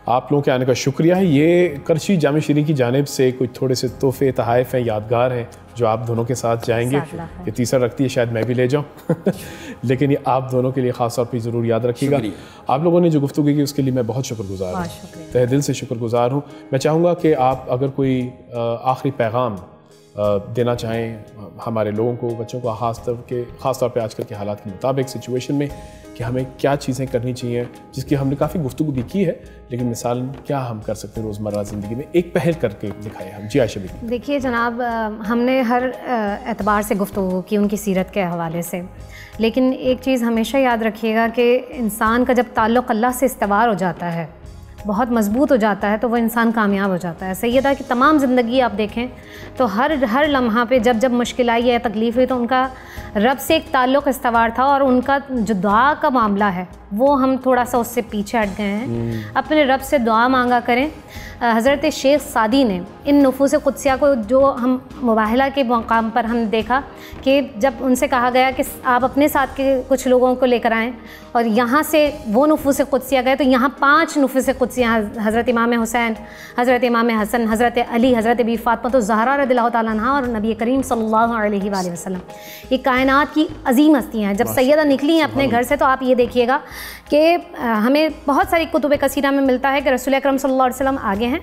आप लोगों के आने का शुक्रिया है। ये करची जामे शरीफ की जानिब से कुछ थोड़े से तोहफे तहाइफ हैं, यादगार हैं, जो आप दोनों के साथ जाएंगे। ये तीसरा रखती है, शायद मैं भी ले जाऊं लेकिन ये आप दोनों के लिए ख़ास तौर पर ज़रूर याद रखिएगा। आप लोगों ने जो गुफ्तगू की उसके लिए मैं बहुत शुक्रगुजार हूँ, तहे दिल से शुक्रगुजार हूँ। मैं चाहूँगा कि आप अगर कोई आखिरी पैगाम देना चाहें हमारे लोगों को, बच्चों को, ख़ास तौर पे आजकल के हालात के मुताबिक सिचुएशन में, कि हमें क्या चीज़ें करनी चाहिए, जिसकी हमने काफ़ी गुफ्तगू भी की है, लेकिन मिसाल क्या हम कर सकते हैं रोज़मर्रा ज़िंदगी में, एक पहल करके दिखाएं हम। जी आयशा बीबी। देखिए जनाब, हमने हर एतबार से गुफ्तगू की उनकी सीरत के हवाले से, लेकिन एक चीज़ हमेशा याद रखिएगा कि इंसान का जब ताल्लुक़ अल्लाह से इस्तवार हो जाता है, बहुत मजबूत हो जाता है, तो वह इंसान कामयाब हो जाता है। सैयदा की तमाम ज़िंदगी आप देखें तो हर लम्हा पे जब जब मुश्किल आई या तकलीफ़ हुई तो उनका रब से एक ताल्लुक़ इस्तवार था, और उनका जो दुआ का मामला है वो हम थोड़ा सा उससे पीछे हट गए हैं। अपने रब से दुआ मांगा करें। हज़रत शेख सादी ने इन नुफूस क़ुद्सिया को, जो हम मुबाहला के मकाम पर हम देखा कि जब उनसे कहा गया कि आप अपने साथ के कुछ लोगों को लेकर आएँ, और यहाँ से वो नुफूस क़ुद्सिया गए, तो यहाँ 5 नुफूस क़ुद्सिया, हज़रत इमाम हुसैन, हज़रत इमाम हसन, हज़रत अली, हज़रत बी फ़ातिमा ज़हरा रज़ियल्लाहु तआला अन्हा और नबी करीम सल्लल्लाहु अलैहि वसल्लम, ये कायनात की अजीम हस्तियाँ हैं। जब सैयदा निकली हैं अपने घर से, तो आप ये देखिएगा कि हमें बहुत सारी कुतुब कसीदा में मिलता है कि रसूल अकरम सल्लल्लाहु अलैहि वसल्लम आगे हैं,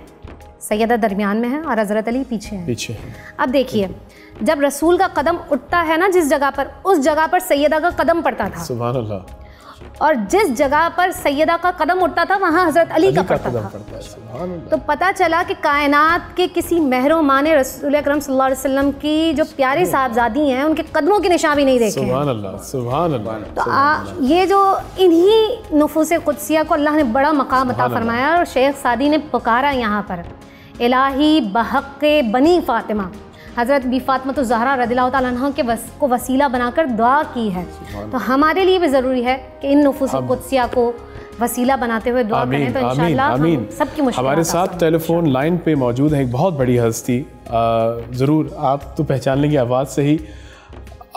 सैयदा दरमियान में है, और हज़रत अली पीछे हैं। अब देखिए, जब रसूल का कदम उठता है ना जिस जगह पर, उस जगह पर सैयदा का कदम पड़ता था, सुभान अल्लाह, और जिस जगह पर सैयदा का कदम उठता था वहाँ हज़रत अली का पड़ता था। तो पता चला कि कायनात के किसी महरोमान रसूल अकरम सल्लल्लाहु अलैहि वसल्लम की जो प्यारे साहबजादी हैं, उनके कदमों के निशान भी नहीं देखे। सुभान अल्लाह, सुभान अल्लाह। तो ये जो इन्हीं नुफूस क़ुद्सिया को अल्लाह ने बड़ा मकाम अता फरमाया, और शेख सादी ने पुकारा यहाँ पर, इलाही बहक़ बनी फ़ातिमा, हज़रत बी फ़ातिमा तो ज़हरा रज़ियल्लाहु तआला अन्हा के को वसीला बनाकर दुआ की है। तो हमारे लिए भी ज़रूरी है कि इन नुफूस क़ुद्सिया को वसीला बनाते हुए दुआ करें, तो इंशाअल्लाह हम सबकी मुश्किल। हमारे साथ टेलीफोन लाइन पे मौजूद है एक बहुत बड़ी हस्ती, ज़रूर आप तो पहचान लेंगे आवाज़ से ही,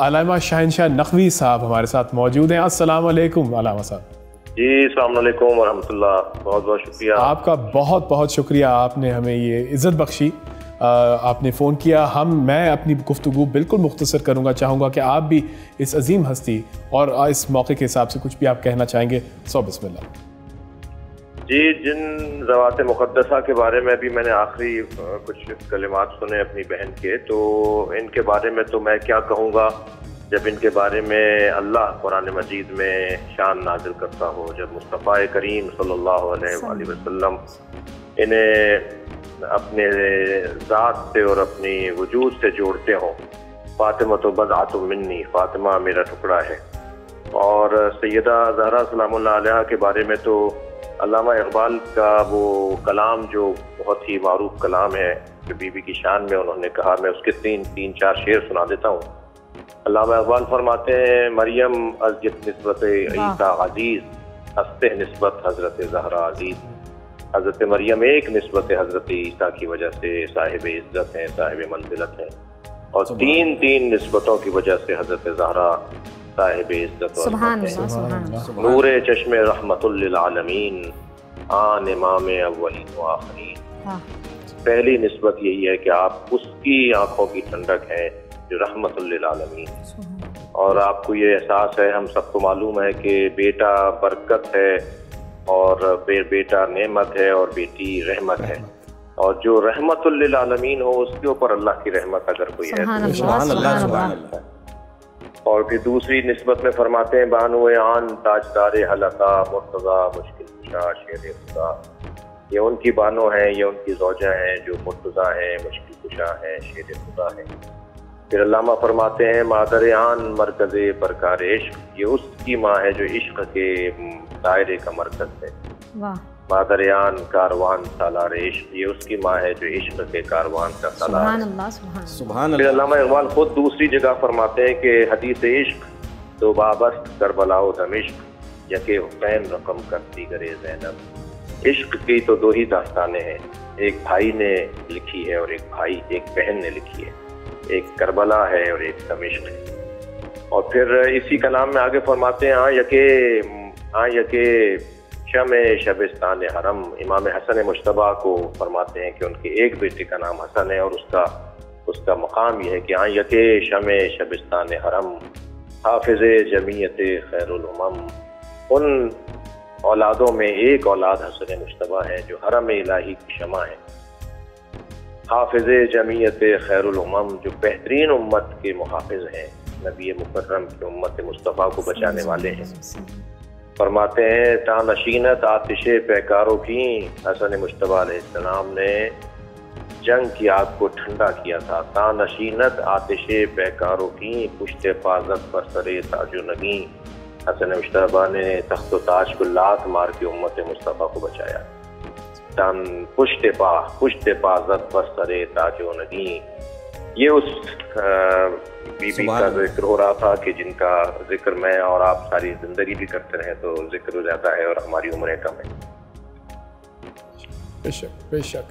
अल्लामा शहनशाह नक़वी साहब हमारे साथ मौजूद हैं। अस्सलाम वालेकुम अल्लामा साहब। जी अस्सलाम वालेकुम व रहमतुल्लाह। बहुत बहुत शुक्रिया आपका, बहुत बहुत शुक्रिया, आपने हमें ये इज़्ज़त बख्शी, आपने फ़ोन किया। मैं अपनी गुफ्तगू बिल्कुल मुख्तसर करूँगा, चाहूँगा कि आप भी इस अजीम हस्ती और इस मौके के हिसाब से कुछ भी आप कहना चाहेंगे, सो बिस्मिल्लाह। जी, जिन ज़वात मुक़द्दसा के बारे में भी मैंने आखिरी कुछ कलिमात सुने अपनी बहन के, तो इनके बारे में तो मैं क्या कहूँगा, जब इनके बारे में अल्लाह कुरान मजीद में शान नाज़िल करता हो, जब मुस्तफ़ा करीम सल्लल्लाहु अलैहि वसल्लम इन्हें अपने ज़ात से और अपनी वजूद से जोड़ते हों, फ़ातिमा तो बज़अतुम मिन्नी, फ़ातिमा मेरा टुकड़ा है। और सैयदा ज़हरा सलामुल्लाह अलैहा के बारे में तो अल्लामा इक़बाल का वो कलाम जो बहुत ही मारूफ कलाम है, जो बीबी की शान में उन्होंने कहा, मैं उसके तीन चार शेर सुना देता हूँ। अल्लामा इक़बाल फरमाते हैं, मरियम अज़्ज़त निस्बत ईसा अज़ीज़, हस्ते निस्बत हज़रत ज़हरा अज़ीज़। हज़रत मरियम एक निस्बत हज़रत ईसा की वजह से साहिब इज़्ज़त हैं, साहिब मंज़िलत हैं, और तीन निस्बतों की वजह से हज़रत ज़हरा साहिब इज़्ज़त। नूरे चश्मे रहमतुल लिल आलमीन, आन इमाम अव्वलीन व आखिरीन। पहली निस्बत यही है कि आप उसकी आंखों की ठंडक हैं जो रहमतुल लिल आलमीन। और आपको ये एहसास है, हम सबको मालूम है कि बेटा बरकत है और बेटा नेमत है और बेटी रहमत है, और जो रहमतुल लिल आलमीन हो उसके ऊपर अल्लाह की रहमत अगर कोई है तो सुभान अल्लाह, सुभान अल्लाह। और फिर दूसरी निस्बत में फरमाते हैं, बानुए आन ताजदारे हलका मुर्तज़ा मुश्किल कुशा शेर खुदा। ये उनकी बानो हैं, ये उनकी ज़ौजा हैं जो मुर्तज़ा हैं, मुश्किल कुशा हैं, शेर खुदा हैं। फिर अल्लामा फरमाते हैं, मादर आन मरकज़े परकार इश्क, ये उसकी माँ है जो इश्क के दायरे का मरकज़ है। मादर आन कारवान सालार इश्क, ये उसकी माँ है जो इश्क के कारवान का सालार है। सुभान अल्लाह। अल्लामा इक़बाल खुद दूसरी जगह फरमाते हैं कि हदीस इश्क तो बाबस्त करबलाओ दमिश्क, यके हुसैन रकम करती गरे ज़ैनब। इश्क की तो दो ही दास्तानें हैं, एक भाई ने लिखी है और एक बहन ने लिखी है, एक करबला है और एक दमिश्क है। और फिर इसी कलाम में आगे फरमाते हैं हाँ यके शम शबिस्तान हरम। इमाम हसन मुश्तबा को फरमाते हैं कि उनके एक बेटे का नाम हसन है और उसका मकाम यह है कि हाँ यके शम शबिस्तान हरम हाफिज जमीयत खैरुल उमम। उन औलादों में एक औलाद हसन मुश्तबा है जो हरम इलाही की शमा है, हाफिज जमीयत खैरुल उमम, जो बेहतरीन उम्मत के मुहाफिज हैं, नबी मुकर्रम की उम्मत मुस्तफ़ा को बचाने वाले हैं। फरमाते हैं तानशीनत आतिश पैकारों की, हसन मुश्तबा अलैहिस्सलाम ने जंग की आग को ठंडा किया था। तानशीनत आतिश पैकारों की, पुश्ते पाजत पर सरे ताजो नगी। हसन मुश्तबा ने तख्त ताज को लात मार के उम्मत मुस्तफ़ा को बचाया। तान पुश्ते पाजत पर सरे ताजो नगी। ये उस बीबी का जिक्र हो रहा था कि जिनका जिक्र मैं और आप सारी जिंदगी भी करते रहे तो जिक्र ज्यादा है और हमारी उम्रें कम है। बेशक बेशक।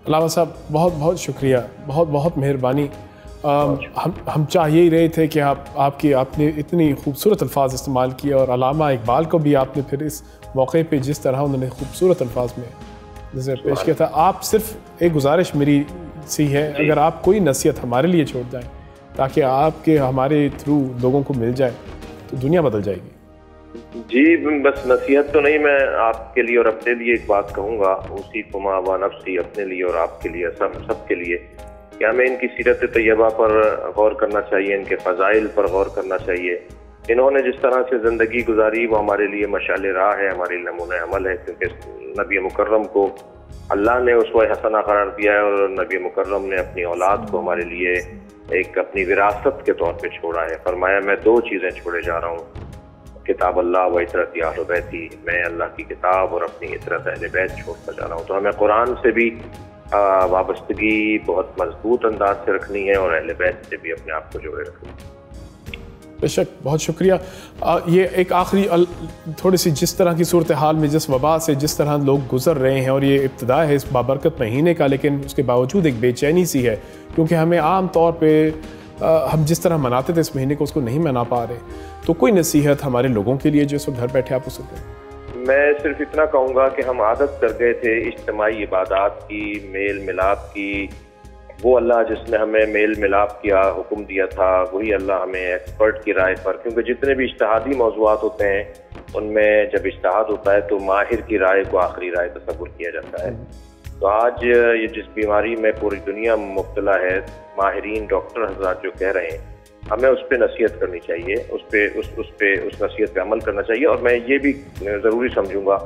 अल्लामा साहब बहुत बहुत शुक्रिया, बहुत बहुत मेहरबानी। हम चाह यही रहे थे कि आपने इतनी खूबसूरत अल्फाज इस्तेमाल किए और अल्लामा इकबाल को भी आपने फिर इस मौके पे जिस तरह उन्होंने खूबसूरत अल्फाज में जैसे पेश किया था। आप सिर्फ एक गुजारिश मेरी सी है, अगर आप कोई नसीहत हमारे लिए छोड़ जाएं ताकि आपके हमारे थ्रू लोगों को मिल जाए तो दुनिया बदल जाएगी। जी बस नसीहत तो नहीं, मैं आपके लिए और अपने लिए एक बात कहूँगा, उसी कुमा व नफ्सी, अपने लिए और आपके लिए, सबके लिए, कि हमें इनकी सीरत तैयबा पर गौर करना चाहिए, इनके फ़ज़ाइल पर गौर करना चाहिए। इन्होंने जिस तरह से ज़िंदगी गुजारी वो हमारे लिए मशाल राह है, हमारे लिए नमूना अमल है, क्योंकि नबी मुकर्रम को अल्लाह ने उसवा हसना करार दिया है और नबी मुकर्रम ने अपनी औलाद को हमारे लिए एक अपनी विरासत के तौर पे छोड़ा है। फरमाया मैं दो चीज़ें छोड़े जा रहा हूँ, किताब अल्लाह व इतरत अहल बैती, मैं अल्लाह की किताब और अपनी इतरत अहल बैत छोड़कर जा रहा हूँ। तो हमें कुरान से भी वाबस्तगी बहुत मजबूत अंदाज से रखनी है और अहल बैत से भी अपने आप को जोड़े रखना है। बेशक, बहुत शुक्रिया। ये एक आखिरी थोड़ी सी जिस तरह की सूरत हाल में, जिस वबा से जिस तरह लोग गुजर रहे हैं, और ये इब्तिदा है इस बाबरकत महीने का, लेकिन उसके बावजूद एक बेचैनी सी है क्योंकि हमें आम तौर पे हम जिस तरह मनाते थे इस महीने को उसको नहीं मना पा रहे। तो कोई नसीहत हमारे लोगों के लिए जो इस वक्त घर बैठे आप उसे दें? मैं सिर्फ इतना कहूँगा कि हम आदत कर गए थे इज्तिमाई इबादात की, मेल मिलाप की। वो अल्लाह जिसने हमें मेल मिलाप किया हुक्म दिया था, वही अल्लाह हमें एक्सपर्ट की राय पर, क्योंकि जितने भी इज्तिहादी मौज़ूआत होते हैं उनमें जब इज्तिहाद होता है तो माहिर की राय को आखिरी राय तस्वुर किया जाता है। तो आज ये जिस बीमारी में पूरी दुनिया मुब्तला है, माहिरीन डॉक्टर हज़रात जो कह रहे हैं, हमें उस पर नसीहत करनी चाहिए, उस नसीहत पे अमल करना चाहिए। और मैं ये भी ज़रूरी समझूंगा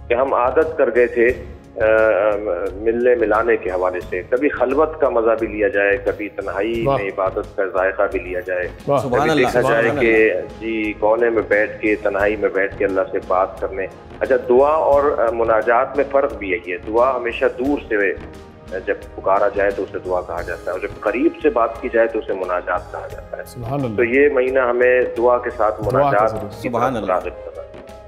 कि हम आदत कर गए थे मिलने मिलाने के हवाले से, कभी खलवत का मजा भी लिया जाए, कभी तन्हाई में इबादत का जायका भी लिया जाए, कभी देखा जाए कि जी कोने में बैठ के, तन्हाई में बैठ के अल्लाह से बात करने। अच्छा, दुआ और मुनाजात में फ़र्क भी यही है। दुआ हमेशा दूर से जब पुकारा जाए तो उसे दुआ कहा जाता है, और जब करीब से बात की जाए तो उसे मुनाजात कहा जाता है। तो ये महीना हमें दुआ के साथ मुनाजात की तरफ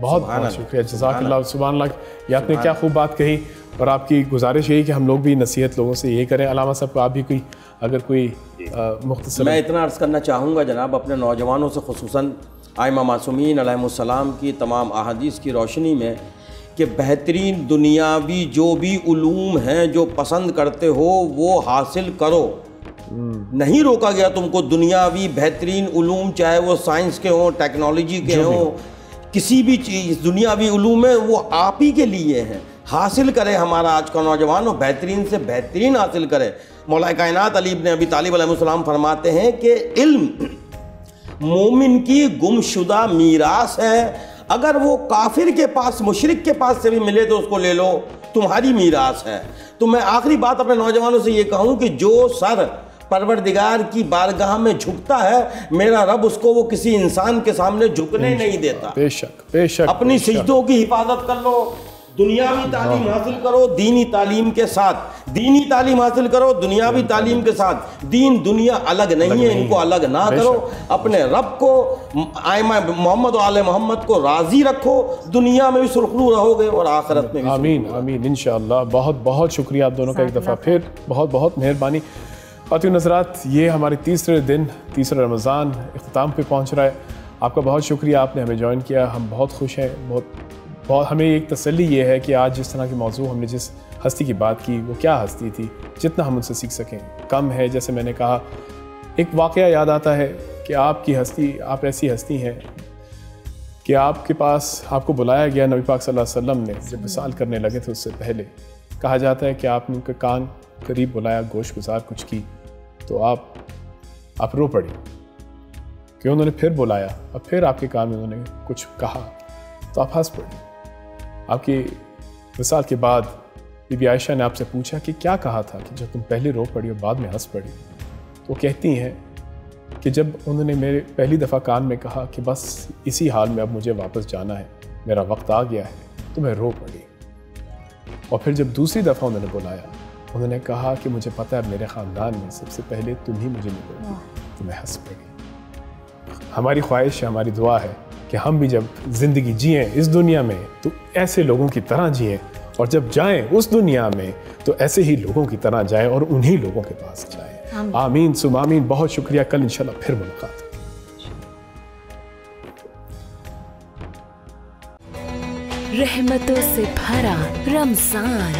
बहुत बहुत शुक्रिया, जज़ाकल्लाह, सुभान अल्लाह। ये आपने क्या खूब बात कही, और आपकी गुजारिश यही कि हम लोग भी नसीहत लोगों से ये करें। अल्लामा साहब को आप भी कोई अगर कोई मुख्तसर। मैं इतना अर्ज़ करना चाहूँगा जनाब, अपने नौजवानों से खुसूसन आइमा मासूमीन अलैहिमुस्सलाम की तमाम अहादीस की रोशनी में, कि बेहतरीन दुनियावी जो भी उलूम हैं जो पसंद करते हो वो हासिल करो। नहीं रोका गया तुमको दुनियावी बेहतरीन उलूम, चाहे वो साइंस के हों, टेक्नोलॉजी के हों, किसी भी चीज़ दुनियावी उलूम है वो आप ही के लिए हैं। हासिल करे हमारा आज का नौजवान, और बेहतरीन से बेहतरीन हासिल करे। मौला कायनात अली इब्न अबी तालिब अलैहिस्सलाम फरमाते हैं कि इल्म मोमिन की गुमशुदा मीरास है। अगर वो काफिर के पास, मुशरिक के पास से भी मिले तो उसको ले लो, तुम्हारी मीरास है। तो मैं आखिरी बात अपने नौजवानों से ये कहूँ कि जो सर परवरदिगार की बारगाह में झुकता है, मेरा रब उसको वो किसी इंसान के सामने झुकने नहीं देता। बेशक बेशक। अपनी सिजदों की हिफाजत कर लो, दुनियावी तालीम हासिल करो दीनी तालीम के साथ, दीनी तालीम हासिल करो दुनियावी तालीम के साथ। दीन दुनिया अलग नहीं है, इनको अलग ना करो। अपने रब को, आइमा मोहम्मद और आले मोहम्मद को राजी रखो, दुनिया में भी सुरखरू रहोगे और आखिरत में भी। आमीन आमीन इंशाअल्लाह। बहुत बहुत शुक्रिया आप दोनों का एक दफ़ा फिर, बहुत बहुत मेहरबानी। ख़वातीन हज़रात, ये हमारे तीसरे दिन, तीसरा रमज़ान इख्तिताम पे पहुंच रहा है। आपका बहुत शुक्रिया, आपने हमें ज्वाइन किया, हम बहुत खुश हैं। बहुत हमें एक तसल्ली ये है कि आज जिस तरह की मौजू हमने जिस हस्ती की बात की, वो क्या हस्ती थी, जितना हम उनसे सीख सकें कम है। जैसे मैंने कहा, एक वाक़या याद आता है कि आपकी हस्ती, आप ऐसी हस्ती हैं कि आपके पास आपको बुलाया गया नबी पाक सल्लल्लाहु अलैहि वसल्लम ने जब विसाल करने लगे थे उससे पहले। कहा जाता है कि आपने उनके कान करीब बुलाया, गोश गुजार कुछ की, तो आप रो पड़ी कि उन्होंने फिर बुलाया और फिर आपके कान में उन्होंने कुछ कहा तो आप हंस पड़ी। आपकी विसाल के बाद बीबी आयशा ने आपसे पूछा कि क्या कहा था कि जब तुम पहले रो पड़ी और बाद में हंस पड़ी। तो कहती हैं कि जब उन्होंने मेरे पहली दफ़ा कान में कहा कि बस इसी हाल में अब मुझे वापस जाना है, मेरा वक्त आ गया है, तो मैं रो पड़ी। और फिर जब दूसरी दफ़ा उन्होंने बुलाया, उन्होंने कहा कि मुझे पता है मेरे ख़ानदान में सबसे पहले तुम ही मुझे मिलोगी, तो मैं हंस पड़ी। हमारी ख्वाहिश है, हमारी दुआ है कि हम भी जब ज़िंदगी जिएँ इस दुनिया में तो ऐसे लोगों की तरह जिएँ, और जब जाएँ उस दुनिया में तो ऐसे ही लोगों की तरह जाएँ और उन्हीं लोगों के पास जाएँ। आमीन सुम आमीन। बहुत शुक्रिया, कल इंशाल्लाह फिर मुलाकात। रहमतों से भरा रमज़ान,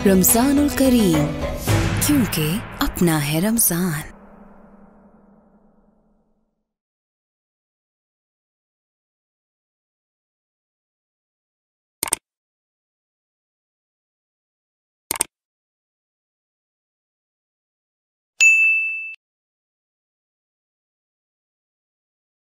रमज़ानुल करीम, क्योंकि अपना है रमज़ान।